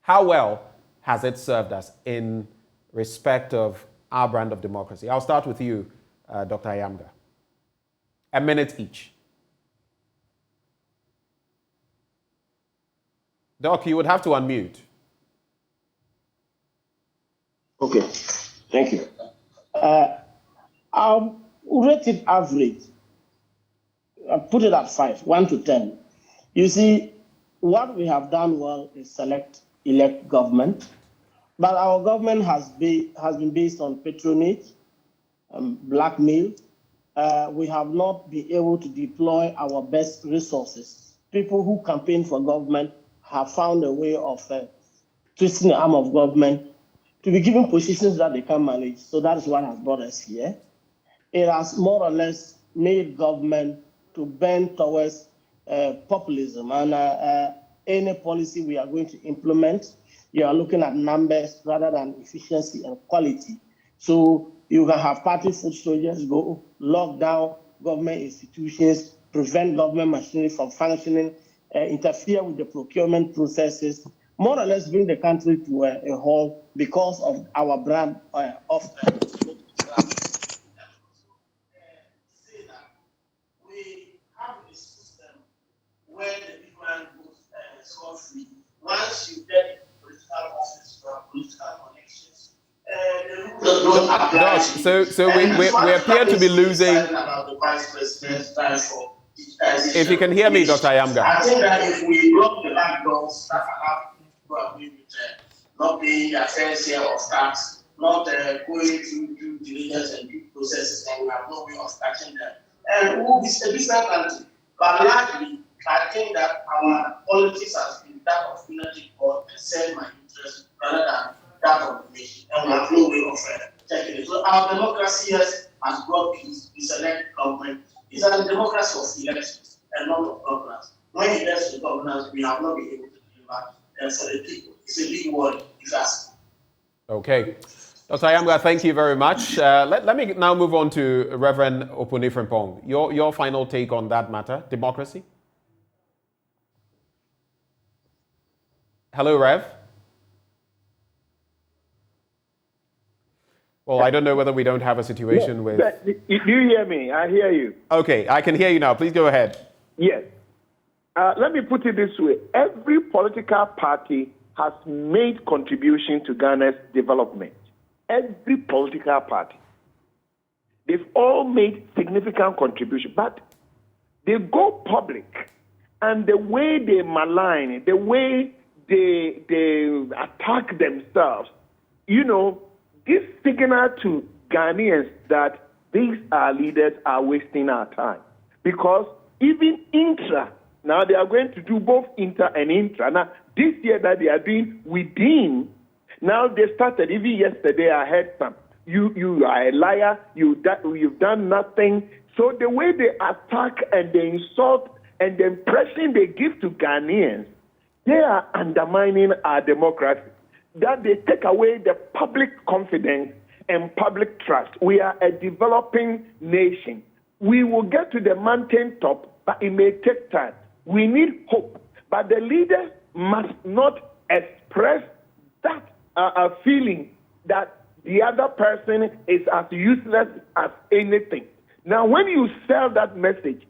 How well has it served us in respect of our brand of democracy? I'll start with you, Dr. Ayamga. A minute each. Doc, you would have to unmute. Okay, thank you. I'll rate it average. I put it at 5, 1 to 10. You see, what we have done well is elect government, but our government has been based on patronage, blackmail. We have not been able to deploy our best resources. People who campaign for government have found a way of twisting the arm of government to be given positions that they can manage. So that is what has brought us here. It has more or less made government to bend towards populism. And any policy we are going to implement, you are looking at numbers rather than efficiency and quality. So you can have party foot soldiers go lock down government institutions, prevent government machinery from functioning, interfere with the procurement processes, more or less bring the country to a halt because of our brand of we have a system where the people goes scot-free. Once you get political office, you have political connections. So we appear to be losing. About the vice president's time for digitization. If you can hear me, Dr. Ayamga. I think that if we block the back doors that allow people to agree with not paying their fair share of tax, not going through due diligence and due processes, and we have no way of catching them. And we will be a different country. But largely, I think that our politics has been that of unity or serve my interest rather than that of the nation. And we have no way of checking it. So our democracy has brought peace. We select government. It's a democracy of elections and not of governance. When it gets to governance, we have not been able to deliver for the people. It's a big word, if you ask. Okay. Dr. Ayamga, thank you very much. Let me now move on to Reverend Opunifrimpong. Your final take on that matter, democracy? Hello, Rev. Well, I don't know whether we don't have a situation with... Do you hear me? I hear you. Okay, I can hear you now. Please go ahead. Yes. Let me put it this way. Every political party has made contribution to Ghana's development. Every political party. They've all made significant contribution, but they go public, and the way they malign, the way they attack themselves, this signal to Ghanaians that these leaders are wasting our time. Because even intra, now they are going to do both inter and intra. Now, this year that they are doing within, now they started, even yesterday I heard some, you are a liar, you've done nothing. So the way they attack and they insult and the impression they give to Ghanaians, they are undermining our democracy. That they take away the public confidence and public trust. We are a developing nation. We will get to the mountaintop, but it may take time. We need hope. But the leader must not express that feeling that the other person is as useless as anything. Now, when you sell that message,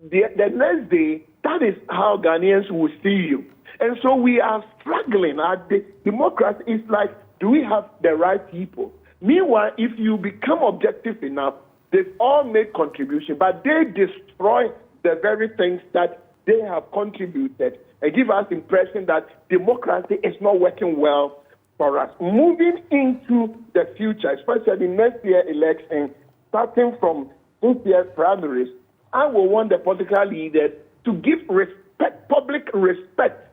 the next day, that is how Ghanaians will see you. And so we are struggling. Our democracy is like, do we have the right people? Meanwhile, if you become objective enough, they've all made contribution, but they destroy the very things that they have contributed and give us the impression that democracy is not working well for us. Moving into the future, especially next year election, starting from this year's primaries, I will want the political leaders to give respect, public respect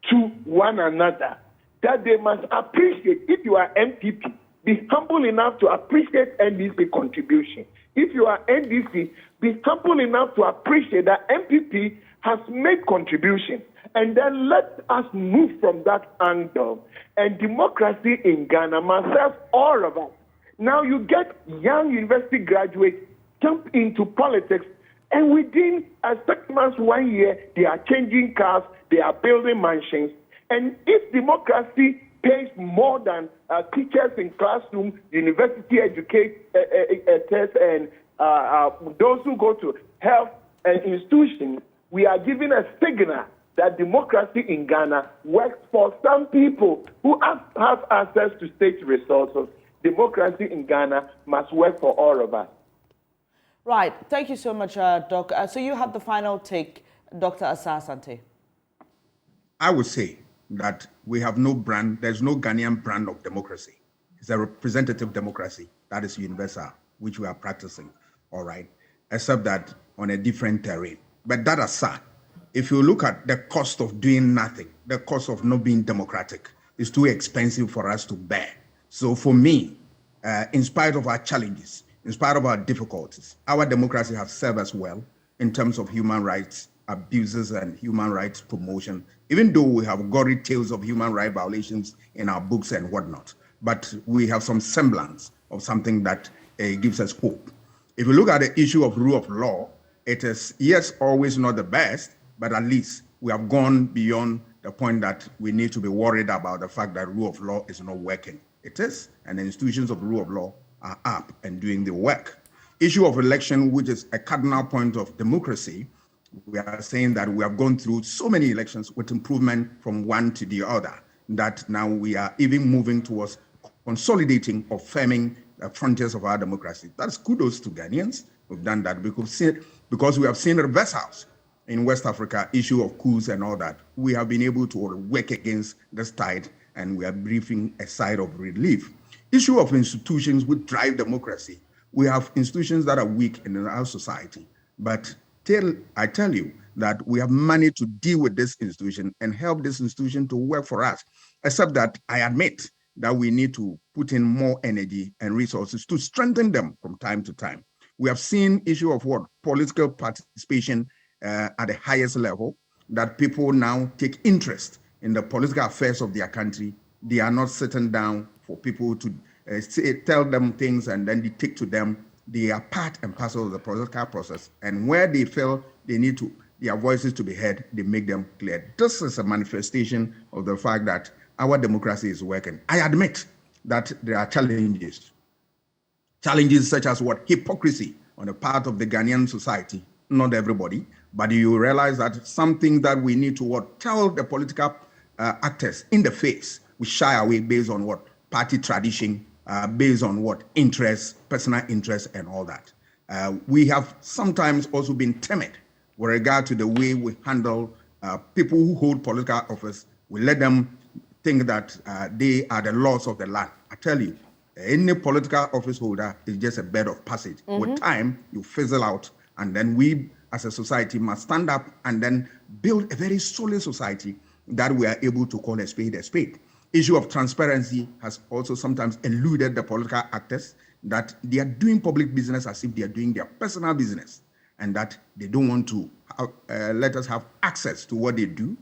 to one another, that they must appreciate. If you are MPP, be humble enough to appreciate NDC contribution. If you are NDC, be humble enough to appreciate that MPP has made contribution. And then let us move from that angle. And democracy in Ghana must serve all of us. Now you get young university graduates jump into politics, and within 6 months, 1 year, they are changing cars, they are building mansions. And if democracy pays more than teachers in classroom, university educators, and those who go to health institutions, we are giving a signal that democracy in Ghana works for some people who have access to state resources. Democracy in Ghana must work for all of us. Right. Thank you so much, Doc. So you have the final take, Dr. Asah-Asante. I would say that we have no brand, there's no Ghanaian brand of democracy. It's a representative democracy that is universal, which we are practicing, all right, except that on a different terrain. But that aside, if you look at the cost of doing nothing, the cost of not being democratic is too expensive for us to bear. So for me, in spite of our challenges, in spite of our difficulties, our democracy has served us well in terms of human rights abuses and human rights promotion, even though we have gory tales of human rights violations in our books and whatnot. But we have some semblance of something that gives us hope. If you look at the issue of rule of law, it is, yes, always not the best, but at least we have gone beyond the point that we need to be worried about the fact that rule of law is not working. It is, and the institutions of rule of law are up and doing the work. Issue of election, which is a cardinal point of democracy, we are saying that we have gone through so many elections with improvement from one to the other, that now we are even moving towards consolidating or firming the frontiers of our democracy. That's kudos to Ghanaians who've done that, because we have seen reversals in West Africa, issue of coups and all that. We have been able to work against this tide, and we are breathing a sigh of relief. Issue of institutions which drive democracy. We have institutions that are weak in our society, but I tell you that we have managed to deal with this institution and help this institution to work for us, except that I admit that we need to put in more energy and resources to strengthen them from time to time. We have seen issue of political participation at the highest level, that people now take interest in the political affairs of their country. They are not sitting down for people to tell them things and then dictate to them. They are part and parcel of the political process. And where they feel they need their voices to be heard, they make them clear. This is a manifestation of the fact that our democracy is working. I admit that there are challenges. Challenges such as hypocrisy on the part of the Ghanaian society. Not everybody, but you realize that something that we need to tell the political actors in the face. We shy away based on party tradition, based on interests, personal interests, and all that. We have sometimes also been timid with regard to the way we handle people who hold political office. We let them think that they are the laws of the land. I tell you, any political office holder is just a bed of passage. With time, you fizzle out, and then we as a society must stand up and then build a very solid society that we are able to call a spade a spade. Issue of transparency has also sometimes eluded the political actors, that they are doing public business as if they are doing their personal business, and that they don't want to let us have access to what they do.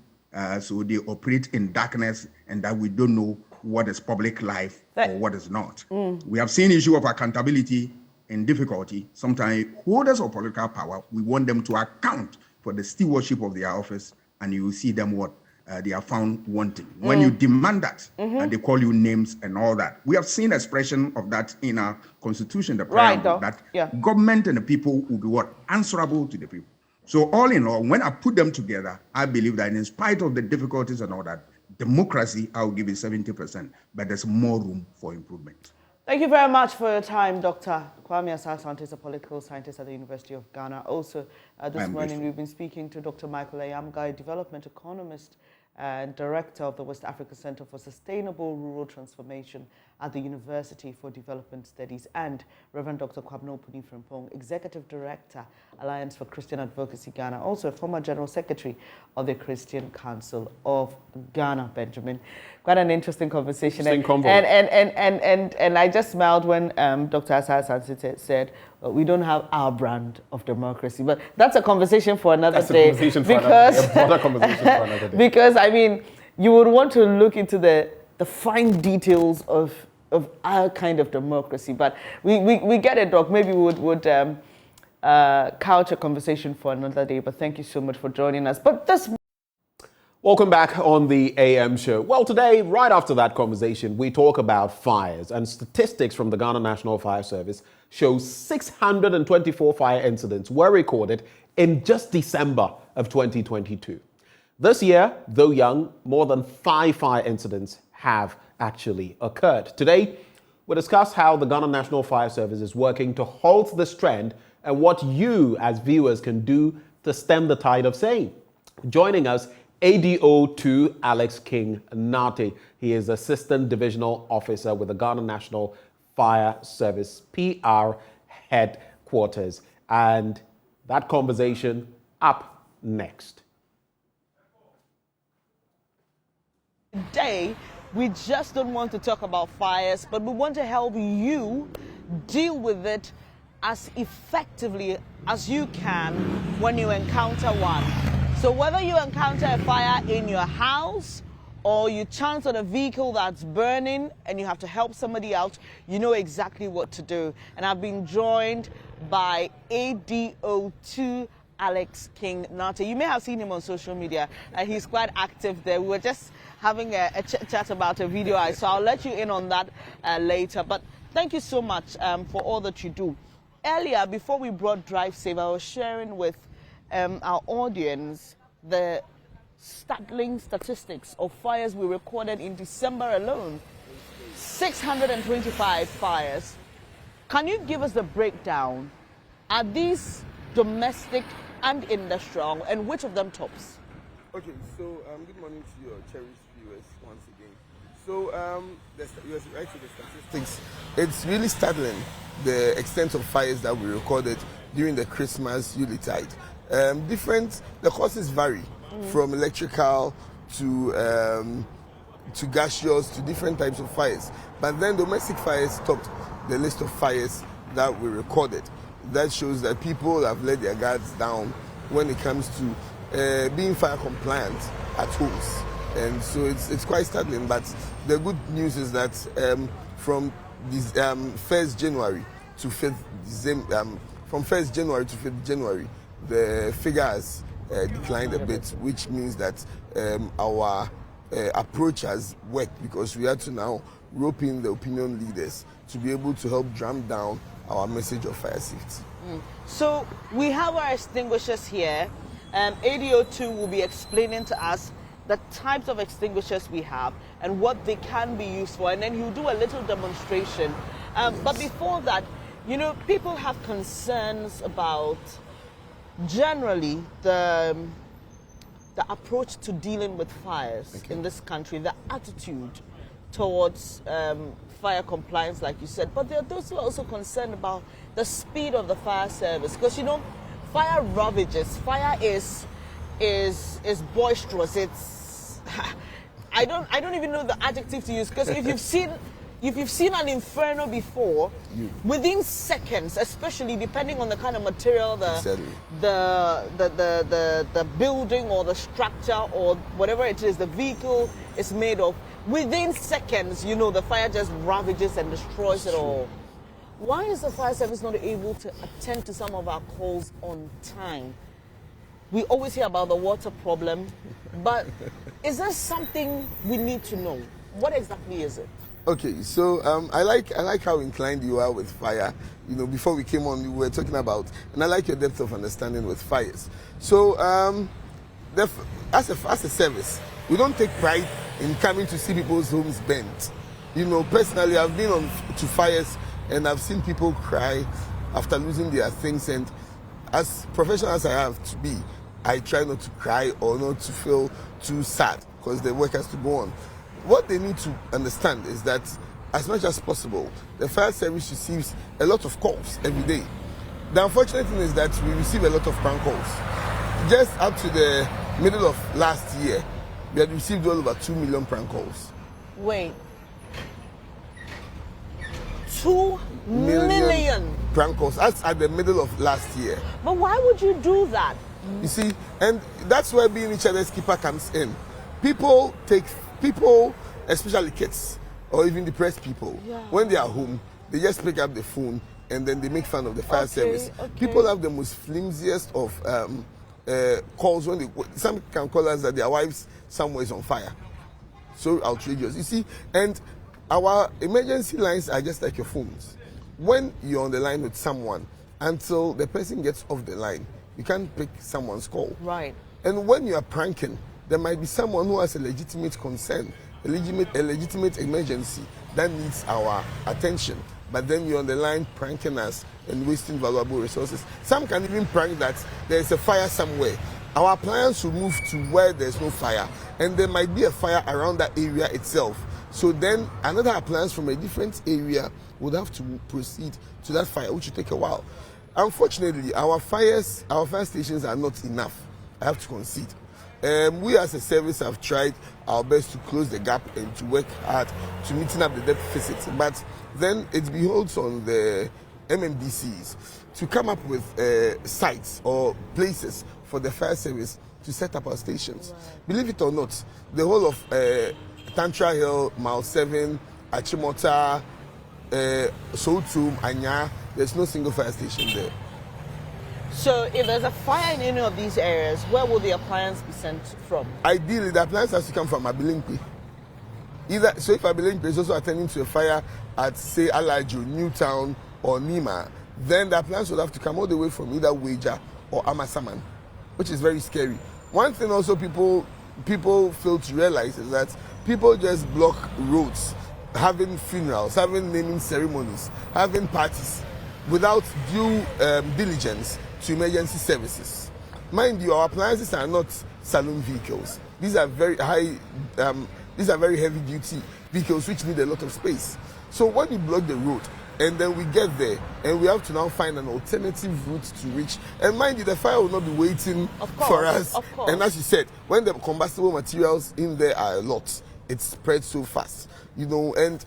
So they operate in darkness, and that we don't know what is public life or what is not. We have seen issue of accountability in difficulty. Sometimes holders of political power, we want them to account for the stewardship of their office, and you will see them they are found wanting. When you demand that, they call you names and all that. We have seen expression of that in our constitution, the preamble, that government and the people will be answerable to the people. So all in all, when I put them together, I believe that in spite of the difficulties and all that, democracy, I will give it 70%, but there's more room for improvement. Thank you very much for your time, Dr. Kwame Asah-Asante is a political scientist at the University of Ghana. Also, this morning we've been speaking to Dr. Michael Ayamgai, development economist and director of the West Africa Center for Sustainable Rural Transformation at the University for Development Studies, and Reverend Dr. Kwabena Opunni-Frimpong, executive director, Alliance for Christian Advocacy Ghana, also a former general secretary of the Christian Council of Ghana. Benjamin, quite an interesting conversation. And I just smiled when Dr. Asah-Asante said, we don't have our brand of democracy, but that's a conversation for another day. A broader conversation for another day. Because I mean, you would want to look into the fine details of our kind of democracy, but we get it, Doc. Maybe we would couch a conversation for another day. But thank you so much for joining us. But Welcome back on the AM show. Well, today, right after that conversation, we talk about fires, and statistics from the Ghana National Fire Service show 624 fire incidents were recorded in just December of 2022. This year, though young, more than 5 fire incidents have actually occurred. Today, we'll discuss how the Ghana National Fire Service is working to halt this trend and what you as viewers can do to stem the tide of same. Joining us, ADO2 Alex King Nate. He is Assistant Divisional Officer with the Ghana National Fire Service PR headquarters. And that conversation up next. Today, we just don't want to talk about fires, but we want to help you deal with it as effectively as you can when you encounter one. So whether you encounter a fire in your house or you chance on a vehicle that's burning and you have to help somebody out, you know exactly what to do. And I've been joined by ADO2 Alex King Nate. You may have seen him on social media. He's quite active there. We were just having a chat about a video I saw. I'll let you in on that later. But thank you so much for all that you do. Earlier, before we brought Drive Safe, I was sharing with our audience the startling statistics of fires we recorded in December alone. 625 fires. Can you give us the breakdown? Are these domestic and industrial, and which of them tops? Okay, so good morning to your cherished viewers once again. So you was right to the statistics. It's really startling, the extent of fires that we recorded during the Christmas Yuletide. The causes vary from electrical to gaseous to different types of fires. But then domestic fires topped the list of fires that we recorded. That shows that people have let their guards down when it comes to being fire compliant at homes. And so it's quite startling, but the good news is that from this 1st January to 5th December, from 1st January to 5th January, the figure has declined a bit, which means that our approach has worked, because we had to now rope in the opinion leaders to be able to help drum down our message of fire safety. So we have our extinguishers here. ADO2 will be explaining to us the types of extinguishers we have and what they can be used for, and then he'll do a little demonstration. But before that, you know, people have concerns about generally the approach to dealing with fires in this country, the attitude towards fire compliance, like you said. But there are those who are also concerned about the speed of the fire service, because you know, fire ravages. Fire is boisterous. It's I don't even know the adjective to use, because if you've seen an inferno before, within seconds, especially depending on the kind of material, the building or the structure or whatever it is, the vehicle is made of, within seconds, you know, the fire just ravages and destroys it all. Why is the fire service not able to attend to some of our calls on time? We always hear about the water problem, but is there something we need to know? What exactly is it? Okay, so I like how inclined you are with fire. You know, before we came on, we were talking about, and I like your depth of understanding with fires. So as a service, we don't take pride in coming to see people's homes burnt. You know, personally, I've been to fires and I've seen people cry after losing their things, and as professional as I have to be, I try not to cry or not to feel too sad, because the work has to go on. What they need to understand is that as much as possible, the fire service receives a lot of calls every day. The unfortunate thing is that we receive a lot of prank calls. Just up to the middle of last year, we had received well over 2 million prank calls. Wait. 2 million prank calls. That's at the middle of last year. But why would you do that? You see, and that's where being each other's keeper comes in. People, especially kids or even depressed people, when they are home, they just pick up the phone and then they make fun of the fire service. People have the most flimsiest of calls when some can call us that their wives somewhere is on fire. So outrageous. You see, and our emergency lines are just like your phones. When you're on the line with someone, until the person gets off the line, you can't pick someone's call. Right. And when you are pranking, there might be someone who has a legitimate concern, a legitimate emergency that needs our attention. But then you're on the line pranking us and wasting valuable resources. Some can even prank that there's a fire somewhere. Our appliance will move to where there's no fire, and there might be a fire around that area itself. So then another appliance from a different area would have to proceed to that fire, which will take a while. Unfortunately, our fire stations are not enough. I have to concede. We as a service have tried our best to close the gap and to work hard to meeting up the deficit. But then it beholds on the MMDCs to come up with sites or places for the fire service to set up our stations. Right. Believe it or not, the whole of Tantra Hill, Mile 7, Achimota, Soutum, Anya, there's no single fire station there. So if there's a fire in any of these areas, where will the appliance be sent from? Ideally, the appliance has to come from Abilinkwe. So if Abilinkwe is also attending to a fire at, say, Alajo, Newtown, or Nima, then the appliance would have to come all the way from either Weja or Amasaman, which is very scary. One thing also people fail to realize is that people just block roads, having funerals, having naming ceremonies, having parties, without due diligence to emergency services. Mind you, our appliances are not saloon vehicles. These are very very heavy-duty vehicles which need a lot of space. So when you block the road, and then we get there, and we have to now find an alternative route to reach. And mind you, the fire will not be waiting for us. Of course. And as you said, when the combustible materials in there are a lot, it spreads so fast, you know. And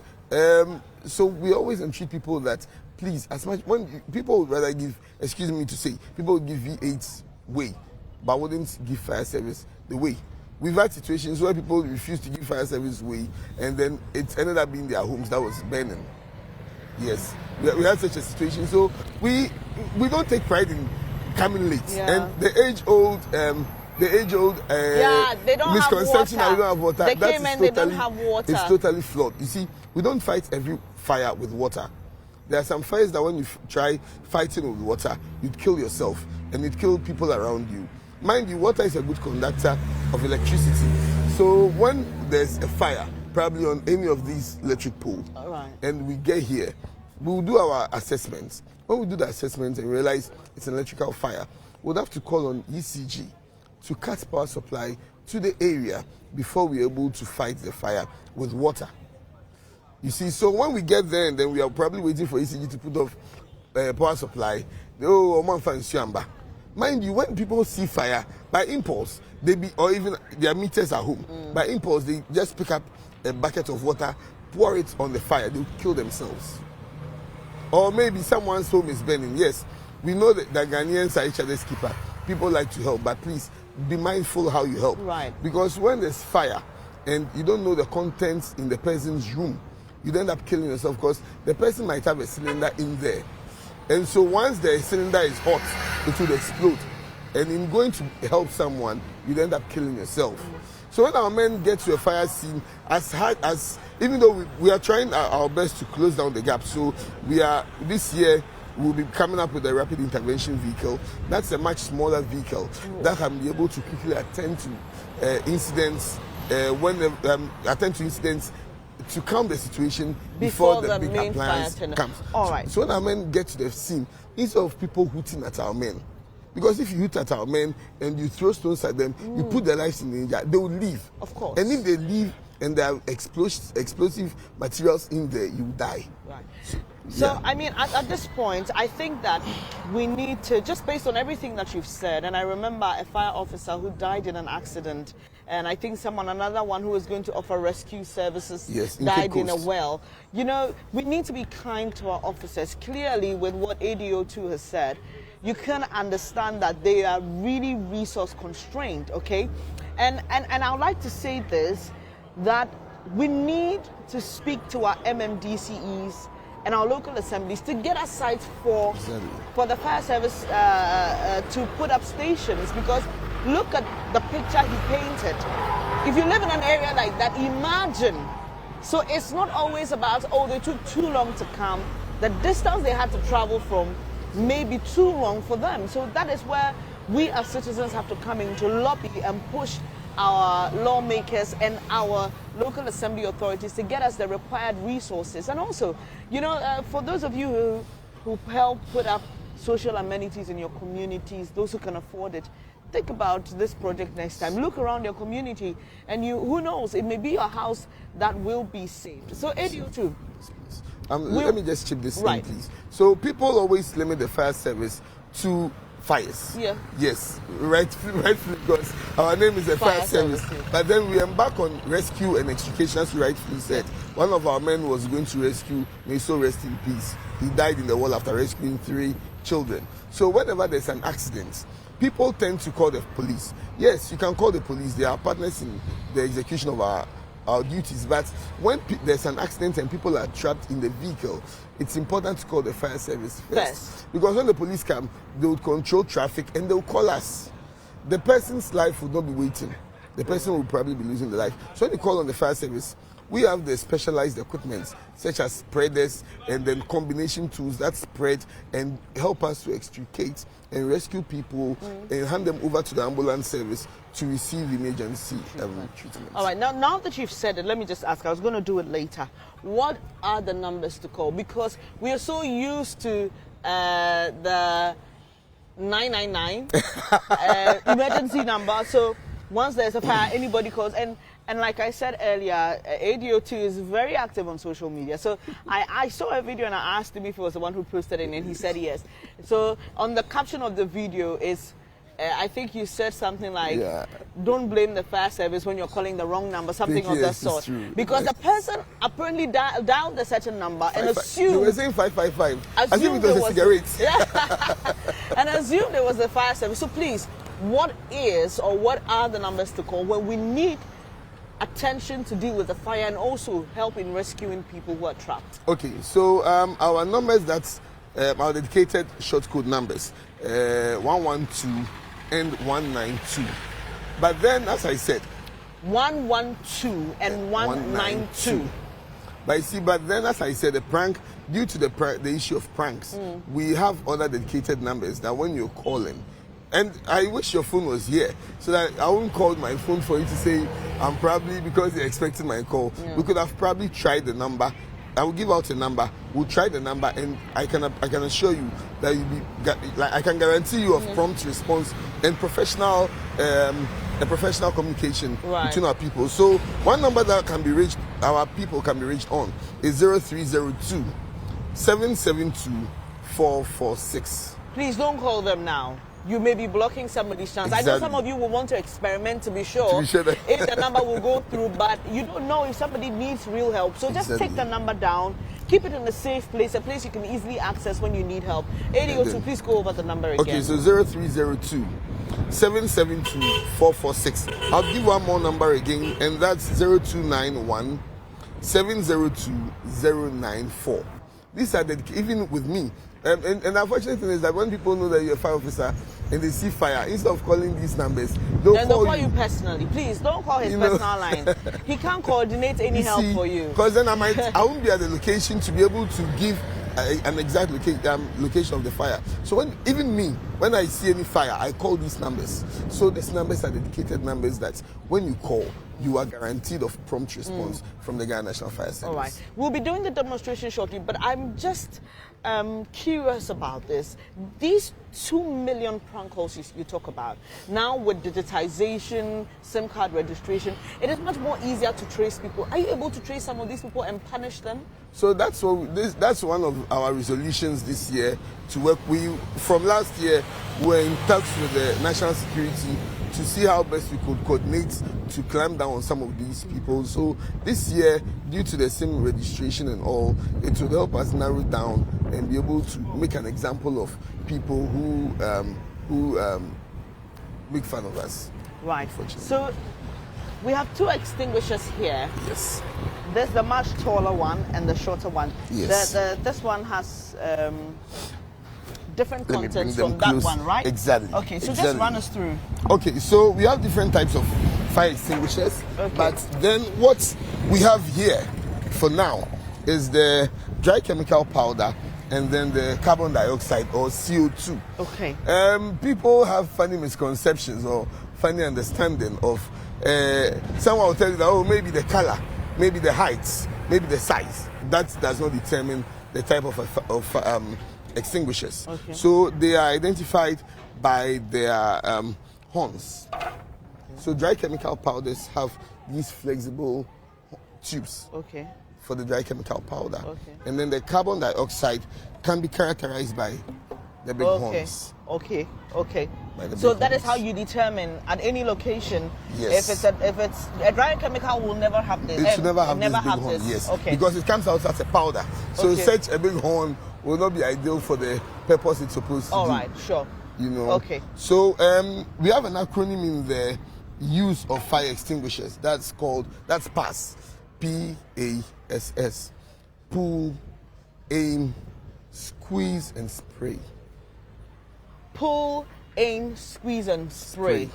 so we always entreat people that, please, as much when people would rather give, excuse me to say, people would give V8 way, but wouldn't give fire service the way. We've had situations where people refused to give fire service way, and then it ended up being their homes that was burning. Yes, we had such a situation. So we don't take pride in coming late. Yeah. And the age-old they don't misconception that have we don't have water. They that came is in, totally, they don't have water. It's totally flawed. You see, we don't fight every fire with water. There are some fires that when you try fighting with water, you'd kill yourself and you'd kill people around you. Mind you, water is a good conductor of electricity. So when there's a fire, probably on any of these electric poles, and we get here, we'll do our assessments. When we do the assessments and realize it's an electrical fire, we'll have to call on ECG to cut power supply to the area before we're able to fight the fire with water. You see, so when we get there and then we are probably waiting for ECG to put off power supply, mind you, when people see fire, by impulse, or even their meters at home, by impulse, they just pick up a bucket of water, pour it on the fire, they'll kill themselves. Or maybe someone's home is burning. Yes, we know that the Ghanaians are each other's keeper. People like to help, but please be mindful how you help. Right. Because when there's fire and you don't know the contents in the person's room, you end up killing yourself because the person might have a cylinder in there. And so once the cylinder is hot, it will explode. And in going to help someone, you end up killing yourself. So when our men get to a fire scene, even though we are trying our best to close down the gap, so this year we'll be coming up with a rapid intervention vehicle. That's a much smaller vehicle that can be able to quickly attend to incidents to calm the situation before the big main appliance fire comes. All right. So when our men get to the scene, instead of people hooting at our men, because if you hoot at our men and you throw stones at them, you put their lives in danger, they will leave. Of course. And if they leave and there are explosive materials in there, you die. Right. So, Yeah. I mean, at this point, I think that we need to, just based on everything that you've said, and I remember a fire officer who died in an accident, and I think another one who was going to offer rescue services died in a well. You know, we need to be kind to our officers. Clearly, with what ADO2 has said, you can understand that they are really resource constrained, okay? And I would like to say this, that we need to speak to our MMDCEs and our local assemblies to get a site for the fire service to put up stations, because look at the picture he painted. If you live in an area like that, imagine. So it's not always about, oh, they took too long to come. The distance they had to travel from may be too long for them. So that is where we as citizens have to come in to lobby and push our lawmakers and our local assembly authorities to get us the required resources. And also, you know, for those of you who help put up social amenities in your communities, those who can afford it, think about this project next time. Look around your community and who knows, it may be a house that will be saved. So ADO2. Let me just chip this in, please. So people always limit the fire service to fires. Yeah. Yes, rightfully, because our name is a fire service. But then we embark on rescue and extrication, as you rightfully said. One of our men was going to rescue, may so rest in peace. He died in the wall after rescuing 3 children. So whenever there's an accident, people tend to call the police. Yes, you can call the police. They are partners in the execution of our duties. But when there's an accident and people are trapped in the vehicle, it's important to call the fire service first. Because when the police come, they will control traffic and they will call us. The person's life would not be waiting. The person will probably be losing their life. So when you call on the fire service, we have the specialized equipment such as spreaders and then combination tools that spread and help us to extricate and rescue people and hand them over to the ambulance service to receive emergency treatment. All right, now that you've said it, let me just ask, I was going to do it later. What are the numbers to call? Because we are so used to the 999 emergency number. So once there's a fire, anybody calls. And like I said earlier, ADO2 is very active on social media. So I saw a video and I asked him if he was the one who posted it, and he said yes. So on the caption of the video is, I think you said something like, don't blame the fire service when you're calling the wrong number, something of that sort. Because the person apparently dialed a certain number and assumed... They were saying 555. Assumed it was a cigarette. And assumed it was the fire service. So please, what are the numbers to call when we need attention to deal with the fire and also help in rescuing people who are trapped? Okay, so our numbers, that's our dedicated short code numbers, 112 and 192. But then, as I said, 112 and 192. But then, as I said, due to the issue of pranks, we have other dedicated numbers that when you're calling, and I wish your phone was here so that I won't call my phone for you to say I'm probably, because they're expecting my call. We could have probably tried the number. I will give out a number. We'll try the number, and I can assure you that I can guarantee you of prompt response and professional communication between our people. So one number that can be reached, our people can be reached on, is 0302 772 446. Please don't call them now. You may be blocking somebody's chance. Exactly. I know some of you will want to experiment to be sure if the number will go through, but you don't know if somebody needs real help. So just take the number down, keep it in a safe place, a place you can easily access when you need help. ADO2, please go over the number again. Okay, so 0302 772 446. I'll give one more number again, and that's 0291 702 094. These are even with me. And the unfortunate thing is that when people know that you're a fire officer and they see fire, instead of calling these numbers, they'll call you personally. Please don't call his personal line. He can't coordinate any help for you. Because then I won't be at the location to be able to give an exact location of the fire. So when I see any fire, I call these numbers. So these numbers are dedicated numbers that when you call, you are guaranteed of prompt response from the Ghana National Fire Service. All right. We'll be doing the demonstration shortly, but I'm just curious about this. These 2 million prank calls you talk about, now with digitization, SIM card registration, it is much more easier to trace people. Are you able to trace some of these people and punish them? So that's one of our resolutions this year to work. From last year, we were in touch with the national security to see how best we could coordinate to clamp down on some of these people. So this year, due to the SIM registration and all, it will help us narrow down and be able to make an example of people who make fun of us. Right. So we have 2 extinguishers here. Yes. There's the much taller one and the shorter one. Yes. This one has different contents from that one, right? Exactly. Okay, so just run us through. Okay, so we have different types of fire extinguishers, but then what we have here for now is the dry chemical powder and then the carbon dioxide or CO2. Okay. People have funny misconceptions or funny understanding of someone will tell you that, oh, maybe the color, maybe the height, maybe the size. That does not determine the type of extinguishers. Okay. So they are identified by their horns. So dry chemical powders have these flexible tubes for the dry chemical powder. Okay. And then the carbon dioxide can be characterized by the big horns. Okay. So that is how you determine at any location. Yes. If it's a drying chemical will never have this. It should never have this big horn. Yes. Okay. Because it comes out as a powder. So such a big horn will not be ideal for the purpose it's supposed to do. All right. Sure. You know. Okay. So we have an acronym in the use of fire extinguishers. That's PASS. PASS. Pull, aim, squeeze, and spray. Pull, aim, squeeze, and spray.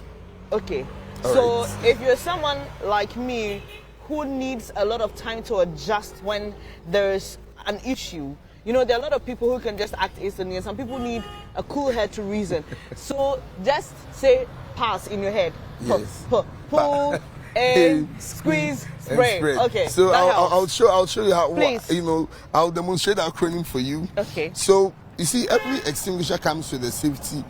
Okay. All so right. if you're someone like me who needs a lot of time to adjust when there's an issue, you know, there are a lot of people who can just act instantly, and some people need a cool head to reason. So just say pass in your head. Yes. Pull, aim, squeeze, spray. Okay. So I'll show you how. Please. You know, I'll demonstrate the acronym for you. Okay. So you see, every extinguisher comes with a safety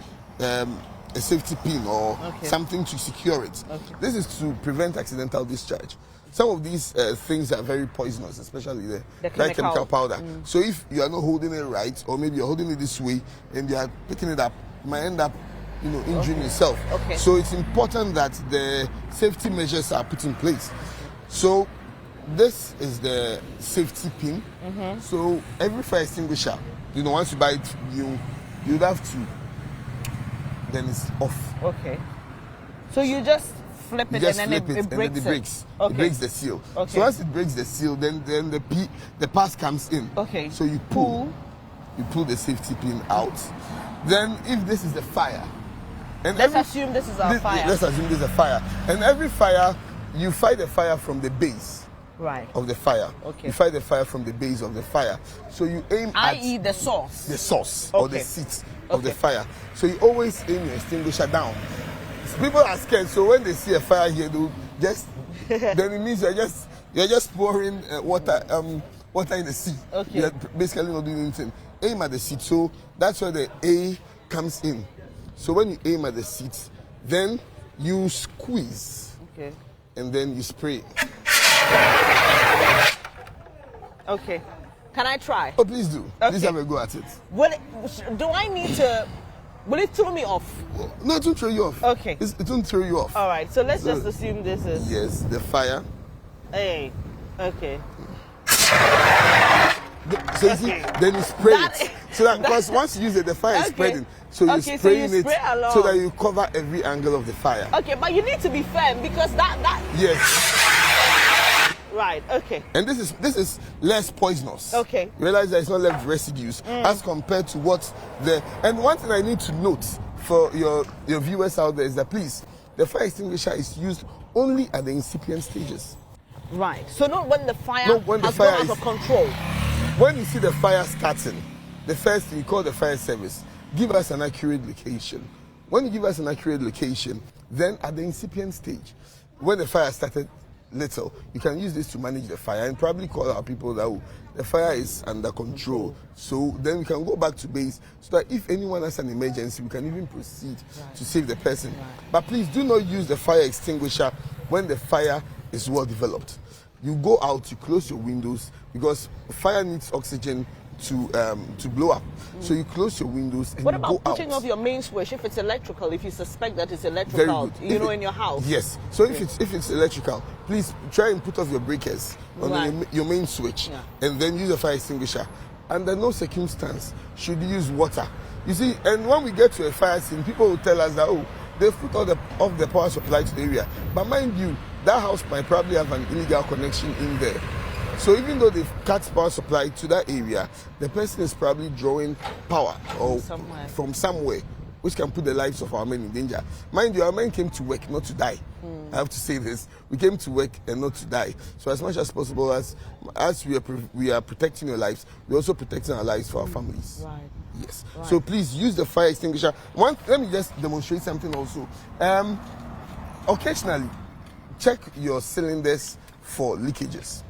pin or something to secure it. Okay. This is to prevent accidental discharge. Some of these things are very poisonous, especially the dry chemical powder. So if you are not holding it right, or maybe you're holding it this way and you are picking it up, you might end up, you know, injuring yourself. Okay. So it's important that the safety measures are put in place. So this is the safety pin. So every fire extinguisher, you know, once you buy it, you'd have to, then it's off. Okay. So you just flip it, and then it breaks. It breaks. Okay. It breaks the seal. Okay. So once it breaks the seal, then the pass comes in. Okay. So you pull the safety pin out. Then if this is the fire, and let's assume this is our fire. Let's assume this is a fire. And every fire, you fight the fire from the base. Right. Of the fire. Okay. You fight the fire from the base of the fire. So you aim i.e. at the source. the source or the seat of the fire. So you always aim your extinguisher down. People are scared, so when they see a fire here, they'll just then it means you're just pouring water in the sea. Okay. You're basically not doing anything. Aim at the seat. So that's where the A comes in. So when you aim at the seat, then you squeeze. Okay. And then you spray. Okay. Can I try? Oh, please do. Okay. Please have a go at it. Do I need to? Will it throw me off? No, it won't throw you off. Okay. It won't throw you off. All right. So let's just assume this is. Yes, the fire. Hey. Okay. So you see, then you spray it. So that because once you use it, the fire is spreading. So you're spraying it so that you cover every angle of the fire. Okay, but you need to be firm because that. Yes. Right. Okay. And this is less poisonous. Okay. You realize that it's not left residues as compared to what the. And one thing I need to note for your viewers out there is that please, the fire extinguisher is used only at the incipient stages. Right. So not when the fire has gone out of control. When you see the fire starting, the first thing you call the fire service. Give us an accurate location. When you give us an accurate location, then at the incipient stage, when the fire started little, you can use this to manage the fire and probably call our people that the fire is under control. So then we can go back to base so that if anyone has an emergency, we can even proceed to save the person. But please do not use the fire extinguisher when the fire is well developed. You go out, you close your windows because fire needs oxygen to blow up. So you close your windows and what you about go putting out. off your main switch if it's electrical, if you suspect that it's electrical, Very good. in your house? Yes. So if it's electrical, please try and put off your breakers on your main switch and then use a fire extinguisher. Under no circumstance should you use water. You see, and when we get to a fire scene, people will tell us that, they've put off the power supply to the area. But mind you, that house might probably have an illegal connection in there. So even though they've cut power supply to that area, the person is probably drawing power from somewhere, which can put the lives of our men in danger. Mind you, our men came to work, not to die. I have to say this. We came to work and not to die. So as much as possible, as we are protecting your lives, we're also protecting our lives for our families. Right. Yes. Right. So please use the fire extinguisher. Let me just demonstrate something also. Occasionally, check your cylinders for leakages.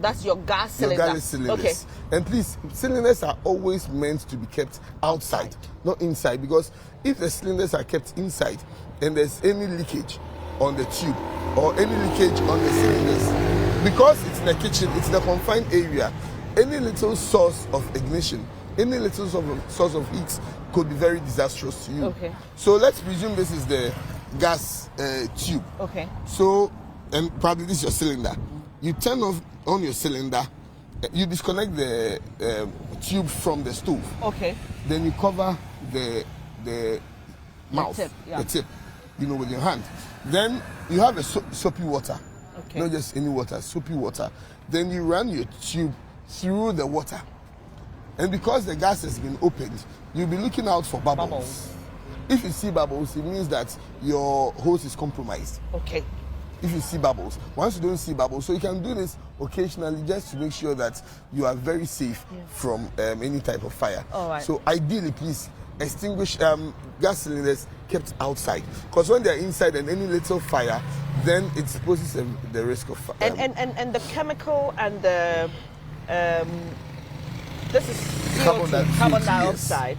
That's your gas cylinder. Your gas cylinders. Okay. And please, cylinders are always meant to be kept outside, not inside. Because if the cylinders are kept inside and there's any leakage on the tube or any leakage on the cylinders, because it's in the kitchen, it's in a confined area, any little source of ignition any little source of heat could be very disastrous to you. Okay. So let's presume this is the gas tube. Okay. So, and probably this is your cylinder. You turn on your cylinder, you disconnect the tube from the stove. Okay. Then you cover the mouth, the tip, with your hand. Then you have a soapy water. Okay. Not just any water, soapy water. Then you run your tube through the water. And because the gas has been opened, you'll be looking out for bubbles. If you see bubbles, it means that your hose is compromised. Okay. If you see bubbles. Once you don't see bubbles, so you can do this occasionally just to make sure that you are very safe from any type of fire. All right. So ideally, please extinguish gas cylinders kept outside. Because when they're inside and any little fire, then it poses the risk of fire. And the chemical and the this is CO2, carbon dioxide,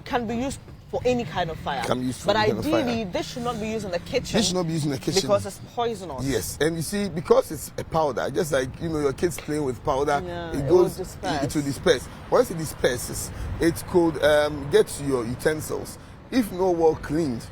can be used for any kind of fire. Can be used for but any kind of ideally, fire. this should not be used in the kitchen. This should not be used in the kitchen. Because it's poisonous. Yes, and you see, because it's a powder, just like your kids playing with powder, it will goes, disperse. it will disperse. Once it disperses, it could get to your utensils. If not well cleaned,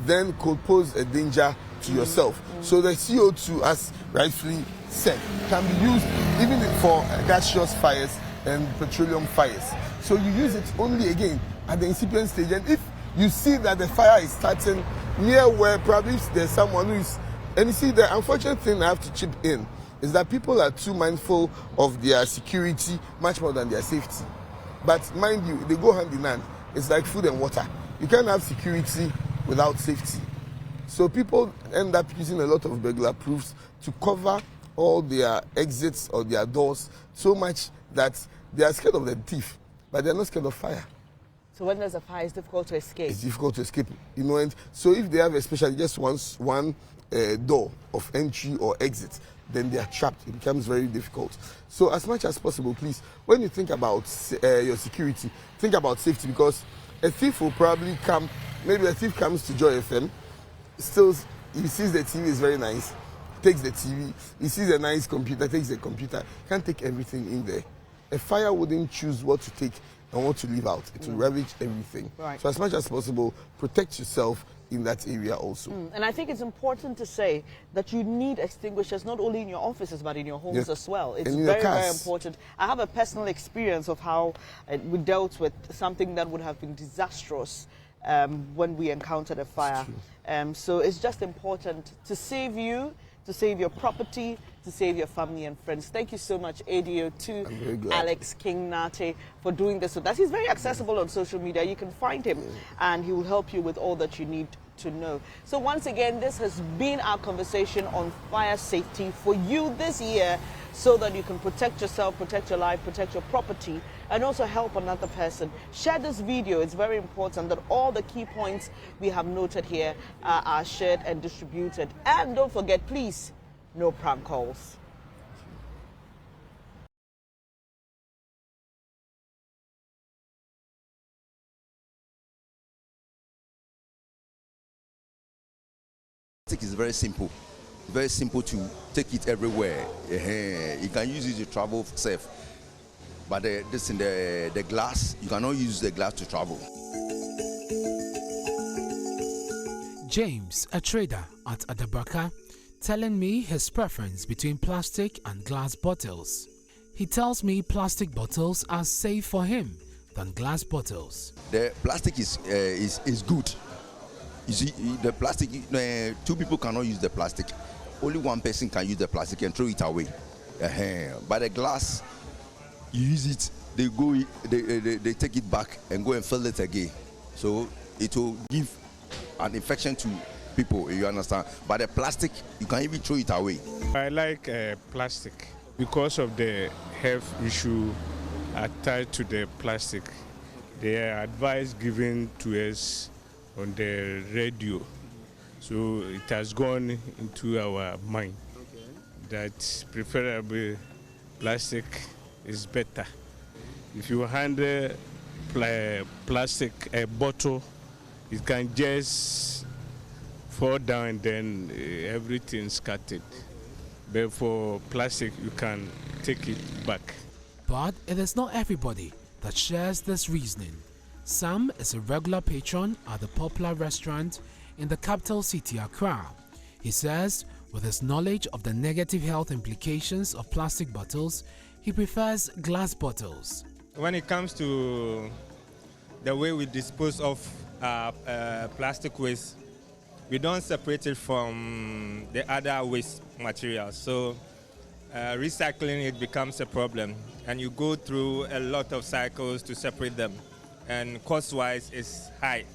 then could pose a danger to yourself. So the CO2, as rightfully said, can be used even for gaseous fires and petroleum fires. So you use it only again at the incipient stage, and if you see that the fire is starting near where probably there's someone who is, and you see the unfortunate thing I have to chip in is that people are too mindful of their security much more than their safety. But mind you, they go hand in hand. It's like food and water. You can't have security without safety. So people end up using a lot of burglar proofs to cover all their exits or their doors so much that they are scared of the thief, but they're not scared of fire. So when there's a fire, it's difficult to escape. It's difficult to escape, and so if they have especially just one door of entry or exit, then they are trapped. It becomes very difficult. So as much as possible, please, when you think about your security, think about safety, because a thief will probably come, maybe a thief comes to Joy FM, still he sees the TV is very nice, takes the TV, he sees a nice computer, takes the computer, can't take everything in there. A fire wouldn't choose what to take and what to leave out. It will ravage everything. Right. So as much as possible, protect yourself in that area also. And I think it's important to say that you need extinguishers not only in your offices but in your homes as well. It's very, very important. I have a personal experience of how we dealt with something that would have been disastrous when we encountered a fire. So it's just important to save you, to save your property, to save your family and friends. Thank you so much, ADO, to Alex King Nate for doing this with us. He's very accessible on social media. You can find him and he will help you with all that you need to know. So once again, this has been our conversation on fire safety for you this year, so that you can protect yourself, protect your life, protect your property, and also help another person. Share this video. It's very important that all the key points we have noted here are shared and distributed. And don't forget, please, no prank calls. It's very simple to take it everywhere. You can use it to travel safe, but this in the glass, you cannot use the glass to travel. James, a trader at Adabaka, telling me his preference between plastic and glass bottles. He tells me plastic bottles are safe for him than glass bottles. The plastic is good. You see, the plastic, two people cannot use the plastic. Only one person can use the plastic and throw it away. But the glass, you use it, they take it back and go and fill it again. So it will give an infection to people, you understand. But the plastic, you can even throw it away. I like plastic because of the health issue attached to the plastic. The advice given to us on the radio, so it has gone into our mind that preferably plastic is better. If you handle plastic bottle, it can just fall down and then everything's scattered. But for plastic, you can take it back. But it is not everybody that shares this reasoning. Sam is a regular patron at the popular restaurant in the capital city, Accra. He says, with his knowledge of the negative health implications of plastic bottles, he prefers glass bottles. When it comes to the way we dispose of plastic waste, we don't separate it from the other waste materials. So recycling it becomes a problem, and you go through a lot of cycles to separate them, and cost-wise it's high.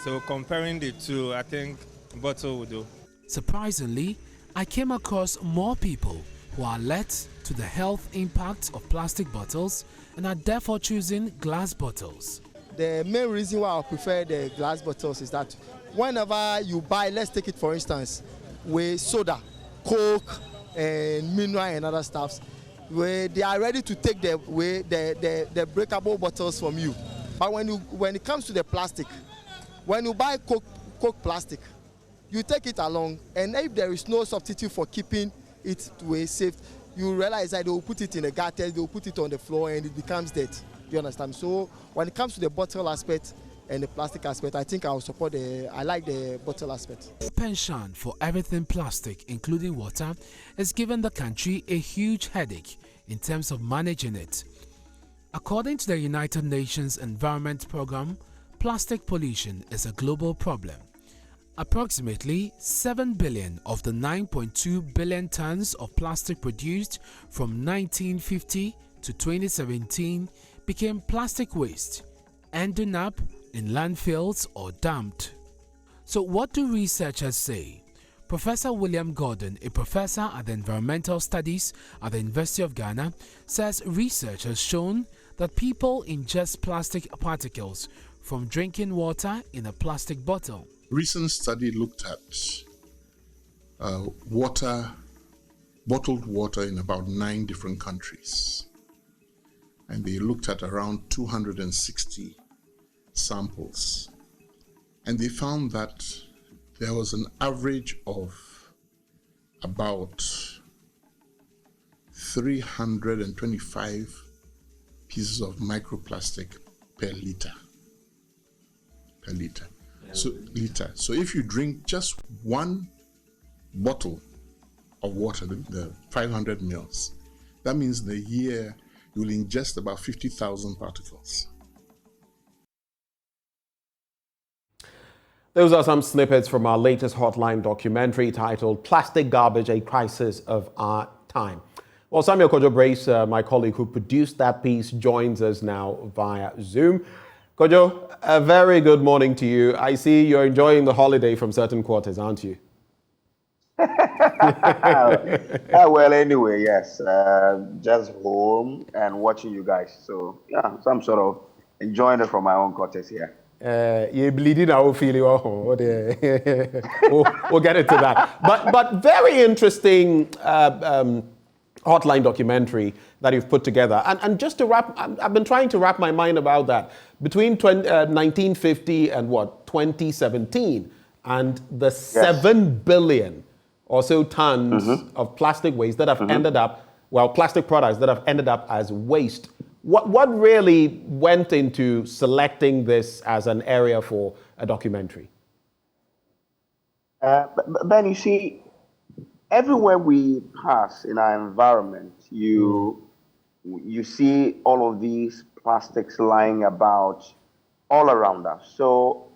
So comparing the two, I think bottle will do. Surprisingly, I came across more people who are alert to the health impacts of plastic bottles and are therefore choosing glass bottles. The main reason why I prefer the glass bottles is that whenever you buy, let's take it for instance, with soda, Coke, and mineral and other stuffs, where they are ready to take the breakable bottles from you. But when it comes to the plastic, when you buy Coke plastic, you take it along, and if there is no substitute for keeping it safe, you realize that they will put it in a gutter, they will put it on the floor, and it becomes dead. You understand? So when it comes to the bottle aspect and the plastic aspect, I think I like the bottle aspect. Pension for everything plastic, including water, is giving the country a huge headache in terms of managing it. According to the United Nations Environment Programme, plastic pollution is a global problem. Approximately 7 billion of the 9.2 billion tons of plastic produced from 1950 to 2017 became plastic waste, ending up in landfills or dumped. So what do researchers say? Professor William Gordon, a professor at the Environmental Studies at the University of Ghana, says research has shown that people ingest plastic particles from drinking water in a plastic bottle. Recent study looked at bottled water in about 9 different countries. And they looked at around 260 samples. And they found that there was an average of about 325 pieces of microplastic per liter. So if you drink just one bottle of water, the 500 mils, that means in a year you will ingest about 50,000 particles. Those are some snippets from our latest Hotline documentary titled Plastic Garbage, a Crisis of Our Time. Well, Samuel Kojo Brace, my colleague who produced that piece, joins us now via Zoom. Kojo, a very good morning to you. I see you're enjoying the holiday from certain quarters, aren't you? Well, anyway, yes. Just home and watching you guys. So, yeah, some sort of enjoying it from my own quarters here. You're bleeding out, feeling. We'll get into that. But very interesting Hotline documentary that you've put together. And just to wrap, I've been trying to wrap my mind about that. Between 1950 and 2017, and the 7 billion or so tons of plastic waste that have ended up, plastic products that have ended up as waste. What really went into selecting this as an area for a documentary? Ben, you see, everywhere we pass in our environment, you see all of these plastics lying about all around us. So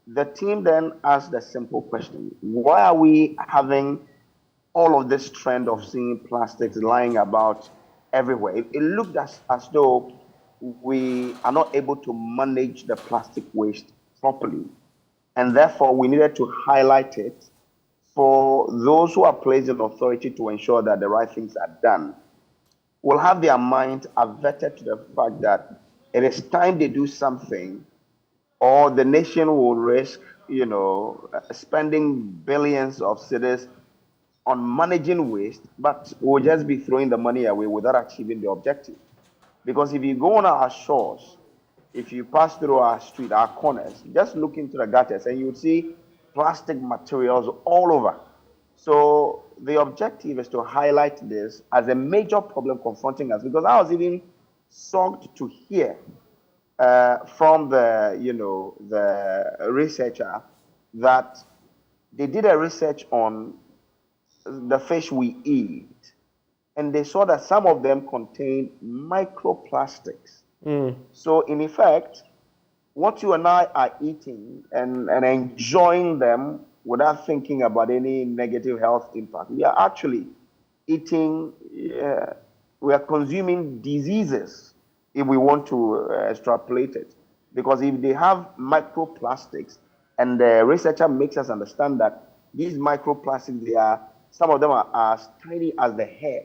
the team then asked the simple question: why are we having all of this trend of seeing plastics lying about everywhere? It looked as though we are not able to manage the plastic waste properly, and therefore we needed to highlight it for those who are placed in authority to ensure that the right things are done. Will have their mind averted to the fact that it is time they do something, or the nation will risk, spending billions of cedis on managing waste, but we'll just be throwing the money away without achieving the objective. Because if you go on our shores, if you pass through our street, our corners, just look into the gutters and you'll see plastic materials all over. So the objective is to highlight this as a major problem confronting us, because I was even shocked to hear from the, the researcher that they did a research on the fish we eat, and they saw that some of them contained microplastics. So in effect, what you and I are eating and enjoying them without thinking about any negative health impact, we are actually eating, we are consuming diseases if we want to extrapolate it. Because if they have microplastics, and the researcher makes us understand that these microplastics, some of them are as tiny as the hair,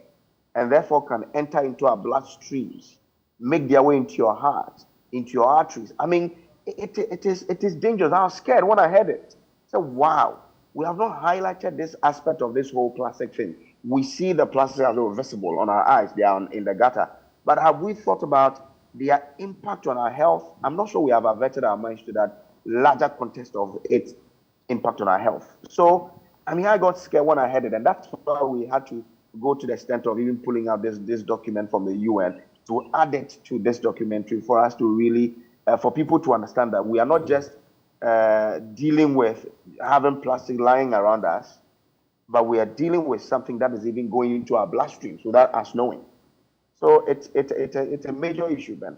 and therefore can enter into our bloodstreams, make their way into your heart, into your arteries. I mean, it is dangerous. I was scared when I heard it. So wow, we have not highlighted this aspect of this whole plastic thing. We see the plastic as visible on our eyes, they are in the gutter. But have we thought about their impact on our health? I'm not sure we have averted our minds to that larger context of its impact on our health. So, I mean, I got scared when I heard it, and that's why we had to go to the extent of even pulling out this document from the UN to add it to this documentary for us to really, for people to understand that we are not just dealing with having plastic lying around us, but we are dealing with something that is even going into our bloodstreams without us knowing. So it's a major issue, Ben.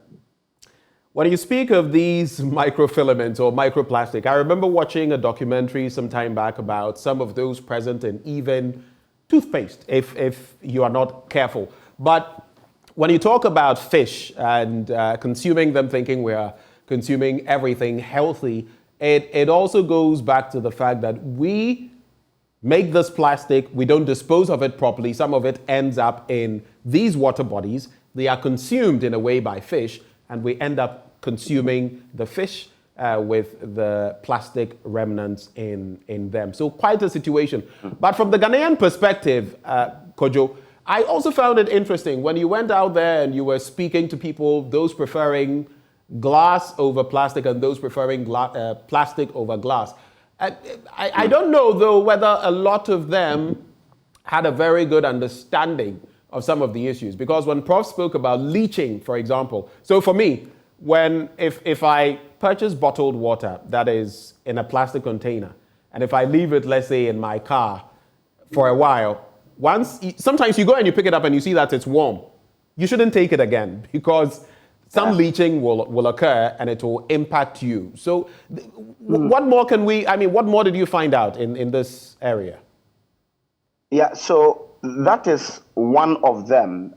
When you speak of these microfilaments or microplastic, I remember watching a documentary some time back about some of those present in even toothpaste, if you are not careful. But when you talk about fish and consuming them thinking we are consuming everything healthy, it also goes back to the fact that we make this plastic, we don't dispose of it properly. Some of it ends up in these water bodies. They are consumed in a way by fish, and we end up consuming the fish with the plastic remnants in them. So quite a situation. But from the Ghanaian perspective, Kojo, I also found it interesting when you went out there and you were speaking to people, those preferring glass over plastic and those preferring plastic over glass. I don't know, though, whether a lot of them had a very good understanding of some of the issues. Because when Prof spoke about leaching, for example, so for me, if I purchase bottled water that is in a plastic container, and if I leave it, let's say, in my car for a while, sometimes you go and you pick it up and you see that it's warm. You shouldn't take it again because some leaching will occur and it will impact you. So what more what more did you find out in this area? Yeah, so that is one of them.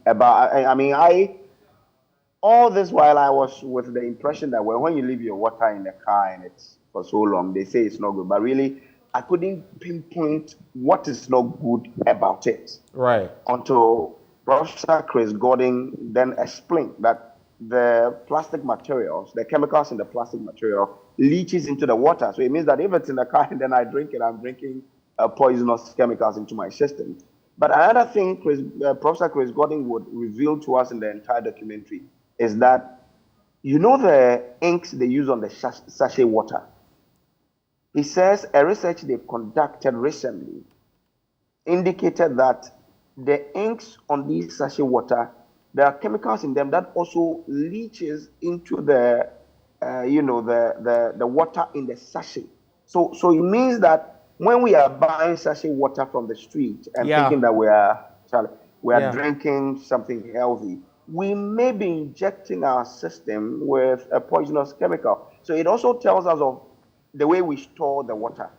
All this while I was with the impression that when you leave your water in the car and it's for so long, they say it's not good. But really, I couldn't pinpoint what is not good about it. Right. Until Professor Chris Gordon then explained that the plastic materials, the chemicals in the plastic material leaches into the water. So it means that if it's in the car and then I drink it, I'm drinking poisonous chemicals into my system. But another thing Professor Chris Gordon would reveal to us in the entire documentary is that, the inks they use on the sachet water. He says a research they conducted recently indicated that the inks on these sachet water, there are chemicals in them that also leaches into the water in the sachet. So it means that when we are buying sachet water from the street and thinking that we are drinking something healthy, we may be injecting our system with a poisonous chemical. So it also tells us of the way we store the water.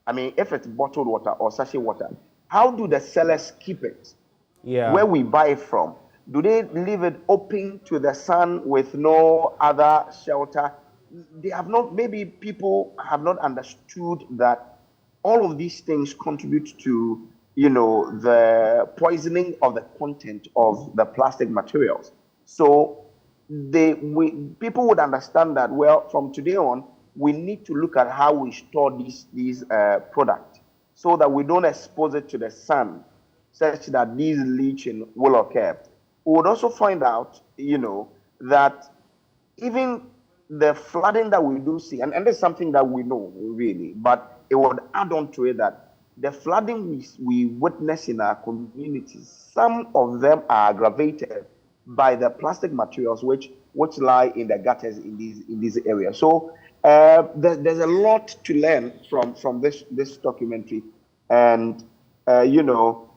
I mean, if it's bottled water or sachet water, how do the sellers keep it? Where we buy it from? Do they leave it open to the sun with no other shelter? Maybe people have not understood that all of these things contribute to, the poisoning of the content of the plastic materials. So people would understand that, well, from today on, we need to look at how we store these products so that we don't expose it to the sun such that these leaching will occur. We would also find out, that even the flooding that we do see, and this is something that we know really, but it would add on to it that the flooding we witness in our communities, some of them are aggravated by the plastic materials which lie in the gutters in these areas. So there's a lot to learn from this documentary, and you know,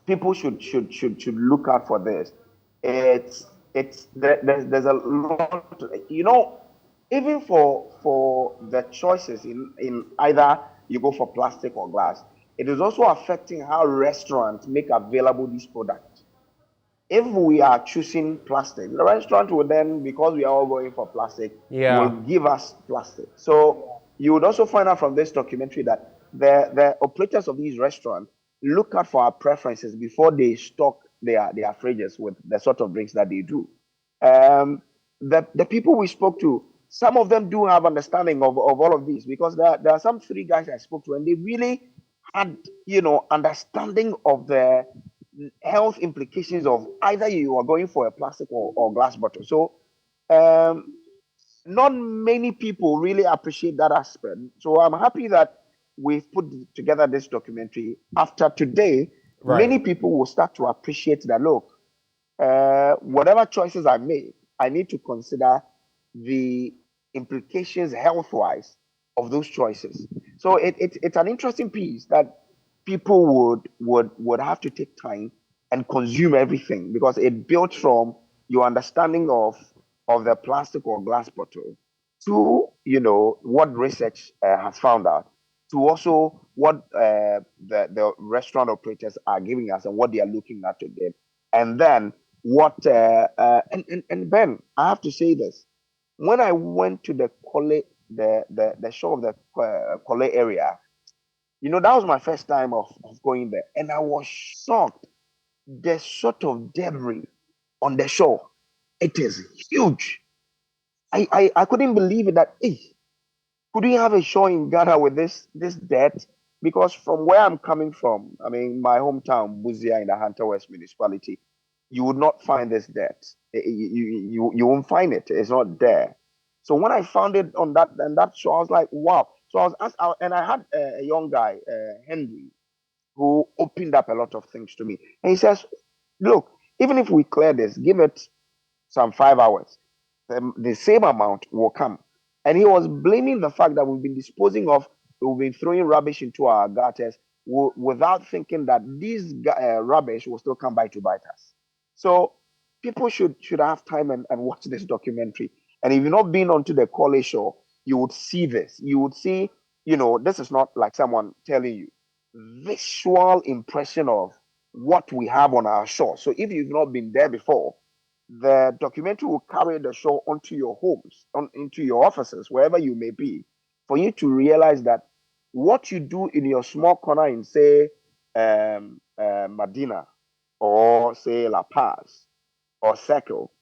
people should look out for this. There's a lot, you know, even for the choices in either you go for plastic or glass. It is also affecting how restaurants make available these products. If we are choosing plastic, the restaurant will then, because we are all going for plastic, will give us plastic. So you would also find out from this documentary that the operators of these restaurants look out for our preferences before they stock their fridges with the sort of drinks that they do. The people we spoke to, some of them do have understanding of all of these, because there are some 3 guys I spoke to, and they really had, you know, understanding of the health implications of either you are going for a plastic or glass bottle. So not many people really appreciate that aspect. So I'm happy that we've put together this documentary. After today, many people will start to appreciate that, look, whatever choices I make, I need to consider the implications health-wise of those choices. So it's an interesting piece that people would have to take time and consume everything, because it built from your understanding of the plastic or glass bottle to, you know, what research has found out, to also what the restaurant operators are giving us and what they are looking at to get, and then what and Ben, I have to say this: when I went to the Kole, the show of the Kole area, you know, that was my first time of going there, and I was shocked. The sort of debris on the shore, it is huge. I couldn't believe it that, hey, could we have a show in Ghana with this dirt? Because from where I'm coming from, I mean, my hometown, Buzia in the Hunter West municipality, you would not find this dirt. You won't find it. It's not there. So when I found it on that show, I was like, wow. So I was asked, and I had a young guy, Henry, who opened up a lot of things to me. And he says, look, even if we clear this, give it some 5 hours, the same amount will come. And he was blaming the fact that we've been throwing rubbish into our gutters without thinking that these rubbish will still come by to bite us. So people should have time and watch this documentary. And if you've not been onto the Kole show, you would see this. You would see, you know, this is not like someone telling you. Visual impression of what we have on our shore. So if you've not been there before, the documentary will carry the show onto your homes, into your offices, wherever you may be, for you to realize that what you do in your small corner in, say, Medina, or say La Paz, or Circle,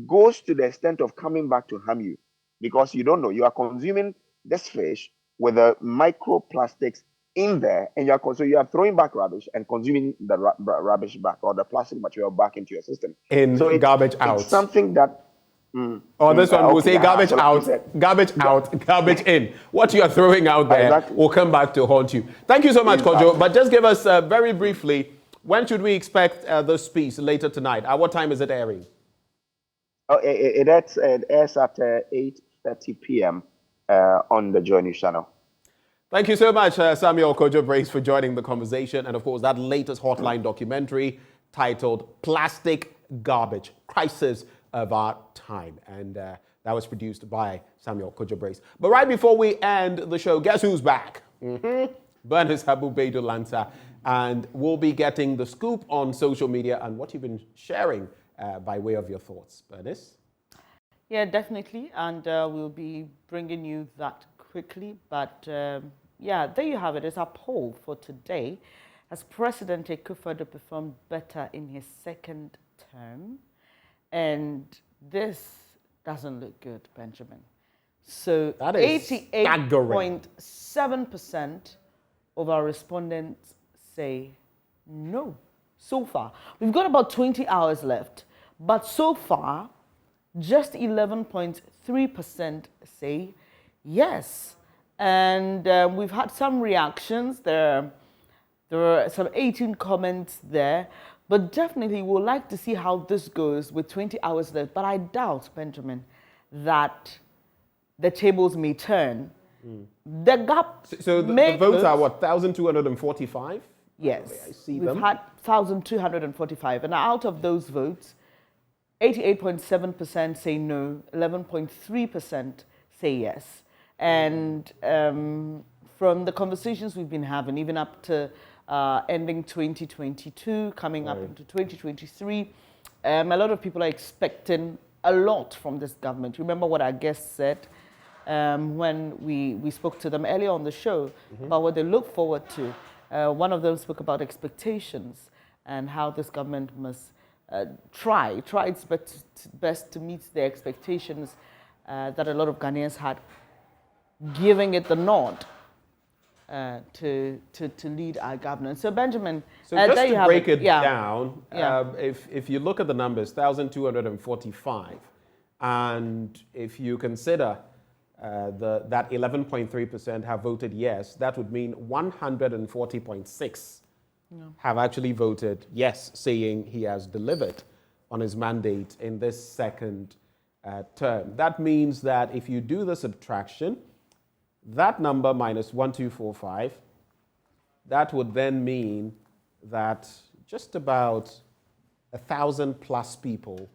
goes to the extent of coming back to harm you, because you don't know. You are consuming this fish with the microplastics in there, and so you are throwing back rubbish and consuming the rubbish back, or the plastic material back into your system. So garbage out. It's something that. This one will say garbage out, garbage out, garbage in. What you are throwing out there will come back to haunt you. Thank you so much, Kojo. But just give us very briefly, when should we expect this piece? Later tonight? At what time is it airing? It airs at 8:30 p.m. On the JoyNews channel. Thank you so much, Samuel Kojo Brace, for joining the conversation. And of course, that latest Hotline documentary titled Plastic Garbage, Crisis of Our Time. And that was produced by Samuel Kojo Brace. But right before we end the show, guess who's back? Bernice Abu-Baidoo Lanza. And we'll be getting the scoop on social media and what you've been sharing by way of your thoughts. Bernice? Yeah, definitely. And we'll be bringing you that quickly. But yeah, there you have it. It's our poll for today. Has President Akufo-Addo performed better in his second term? And this doesn't look good, Benjamin. So 88.7% of our respondents say no. So far, we've got about 20 hours left, but so far, just 11.3% say yes. And we've had some reactions. There were some 18 comments there. But definitely we'll like to see how this goes with 20 hours left. But I doubt, Benjamin, that the tables may turn. The gap So the votes are what, 1,245? Yes. I see We've them. had 1,245. And out of those votes, 88.7% say no, 11.3% say yes. And from the conversations we've been having, even up to ending 2022, coming up into 2023, a lot of people are expecting a lot from this government. Remember what our guest said when we spoke to them earlier on the show about what they look forward to. One of them spoke about expectations and how this government must try its best to meet the expectations that a lot of Ghanaians had, giving it the nod to lead our governance. So Benjamin, so just to break it yeah. down, Yeah. if you look at the numbers, 1,245, and if you consider that 11.3% have voted yes, that would mean 140.6 have actually voted yes, saying he has delivered on his mandate in this second term. That means that if you do the subtraction, that number minus 1,245, that would then mean that just about 1,000 plus people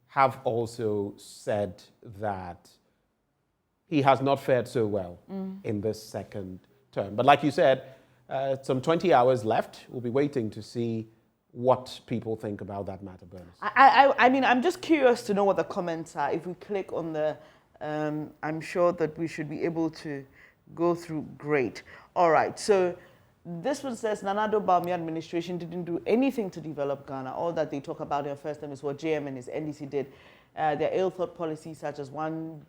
have also said that he has not fared so well in this second term. But like you said, some 20 hours left. We'll be waiting to see what people think about that matter, Bernice. I mean, I'm just curious to know what the comments are. If we click on the, I'm sure that we should be able to go through. Great. All right. So this one says, Nana Addo Bawumia administration didn't do anything to develop Ghana. All that they talk about in first term is what JM and his NDC did. Their ill-thought policies such as one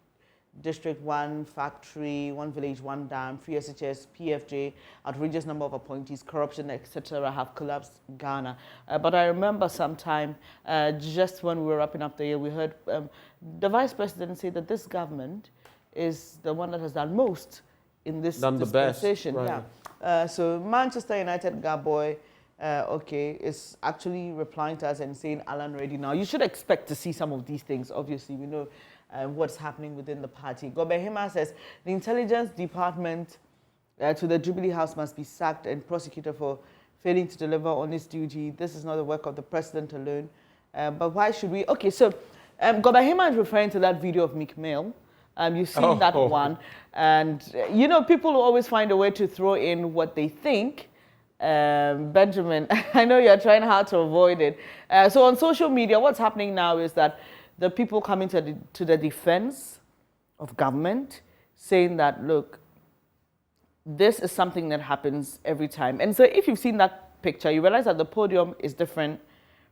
district, one factory, one village, one dam, free SHS, PFJ, outrageous number of appointees, corruption, etc. have collapsed Ghana. But I remember sometime, just when we were wrapping up the year, we heard the Vice President say that this government is the one that has done most in this dispensation. Right. Yeah. So Manchester United Gaboy, is actually replying to us and saying, Alan ready now. You should expect to see some of these things. Obviously, we know what's happening within the party. Gobehima says, the intelligence department to the Jubilee House must be sacked and prosecuted for failing to deliver on its duty. This is not the work of the president alone. But why should we? Okay, so Gobehima is referring to that video of Meek Mill. You've seen that one. And, you know, people always find a way to throw in what they think. Benjamin, I know you're trying hard to avoid it. So on social media, what's happening now is that the people coming to the defense of government, saying that, look, this is something that happens every time. And so if you've seen that picture, you realize that the podium is different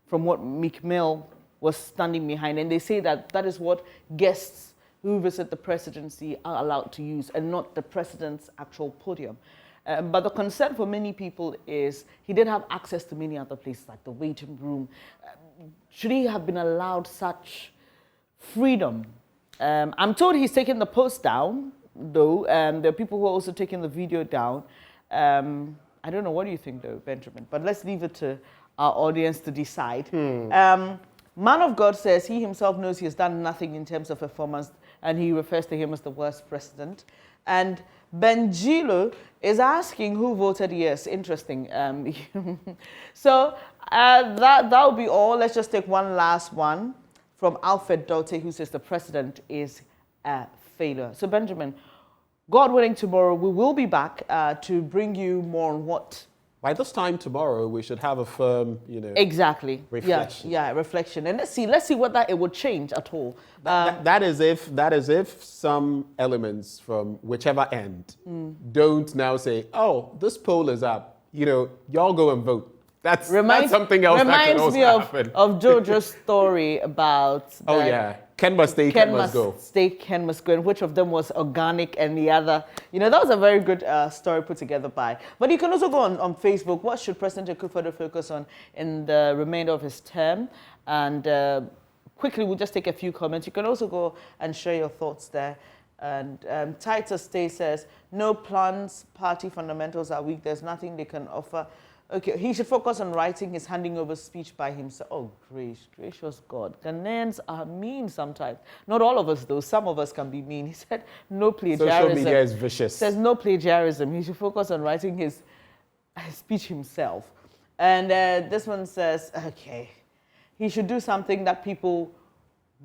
from what Meek Mill was standing behind. And they say that that is what guests who visit the presidency are allowed to use and not the president's actual podium. But the concern for many people is he did have access to many other places like the waiting room. Should he have been allowed such freedom? I'm told he's taken the post down, though. There are people who are also taking the video down. I don't know, what do you think, though, Benjamin? But let's leave it to our audience to decide. Man of God says he himself knows he has done nothing in terms of performance, and he refers to him as the worst president. And Benjilo is asking who voted yes. Interesting. So that will be all. Let's just take one last one from Alfred Dote, who says the president is a failure. So Benjamin, God willing, tomorrow we will be back to bring you more on what. By this time tomorrow, we should have a firm, exactly reflection. Yeah, reflection, and let's see whether it would change at all. That is if some elements from whichever end don't now say, oh, this poll is up. Y'all go and vote. That's something else that can also happen. Of Jojo's story about. Oh yeah, Ken must stay, Ken must go. Stay, Ken must go, and which of them was organic and the other. That was a very good story put together by. But you can also go on Facebook. What should President Akufo-Addo focus on in the remainder of his term? And quickly, we'll just take a few comments. You can also go and share your thoughts there. And Titus Day says, no plans, party fundamentals are weak. There's nothing they can offer Okay, he should focus on writing his handing over speech by himself. Oh, gracious God. Ghanaians are mean sometimes. Not all of us, though. Some of us can be mean. He said no plagiarism. Social media is vicious. Says no plagiarism. He should focus on writing his speech himself. And this one says, okay, he should do something that people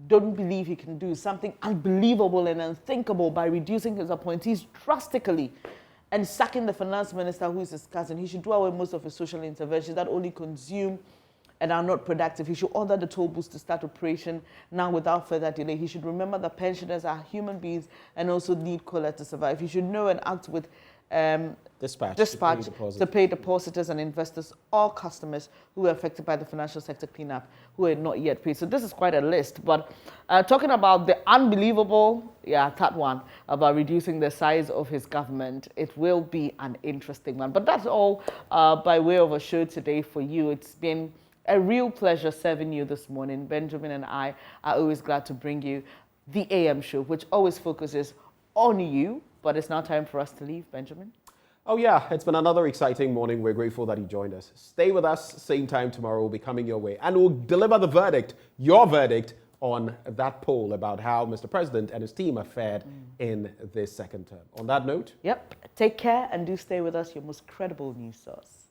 don't believe he can do, something unbelievable and unthinkable by reducing his appointees drastically and sacking the finance minister, who is his cousin. He should do away with most of his social interventions that only consume and are not productive. He should order the toll booths to start operation now without further delay. He should remember that pensioners are human beings and also need COLA to survive. He should know and act with dispatch to pay depositors and investors, all customers who were affected by the financial sector cleanup who are not yet paid. So this is quite a list. But talking about the unbelievable, that one, about reducing the size of his government, it will be an interesting one. But that's all by way of a show today for you. It's been a real pleasure serving you this morning. Benjamin and I are always glad to bring you the AM show, which always focuses on you. But it's now time for us to leave, Benjamin. Oh yeah, it's been another exciting morning. We're grateful that you joined us. Stay with us, same time tomorrow. We'll be coming your way. And we'll deliver the verdict, your verdict, on that poll about how Mr. President and his team have fared in this second term. On that note. Yep. Take care and do stay with us, your most credible news source.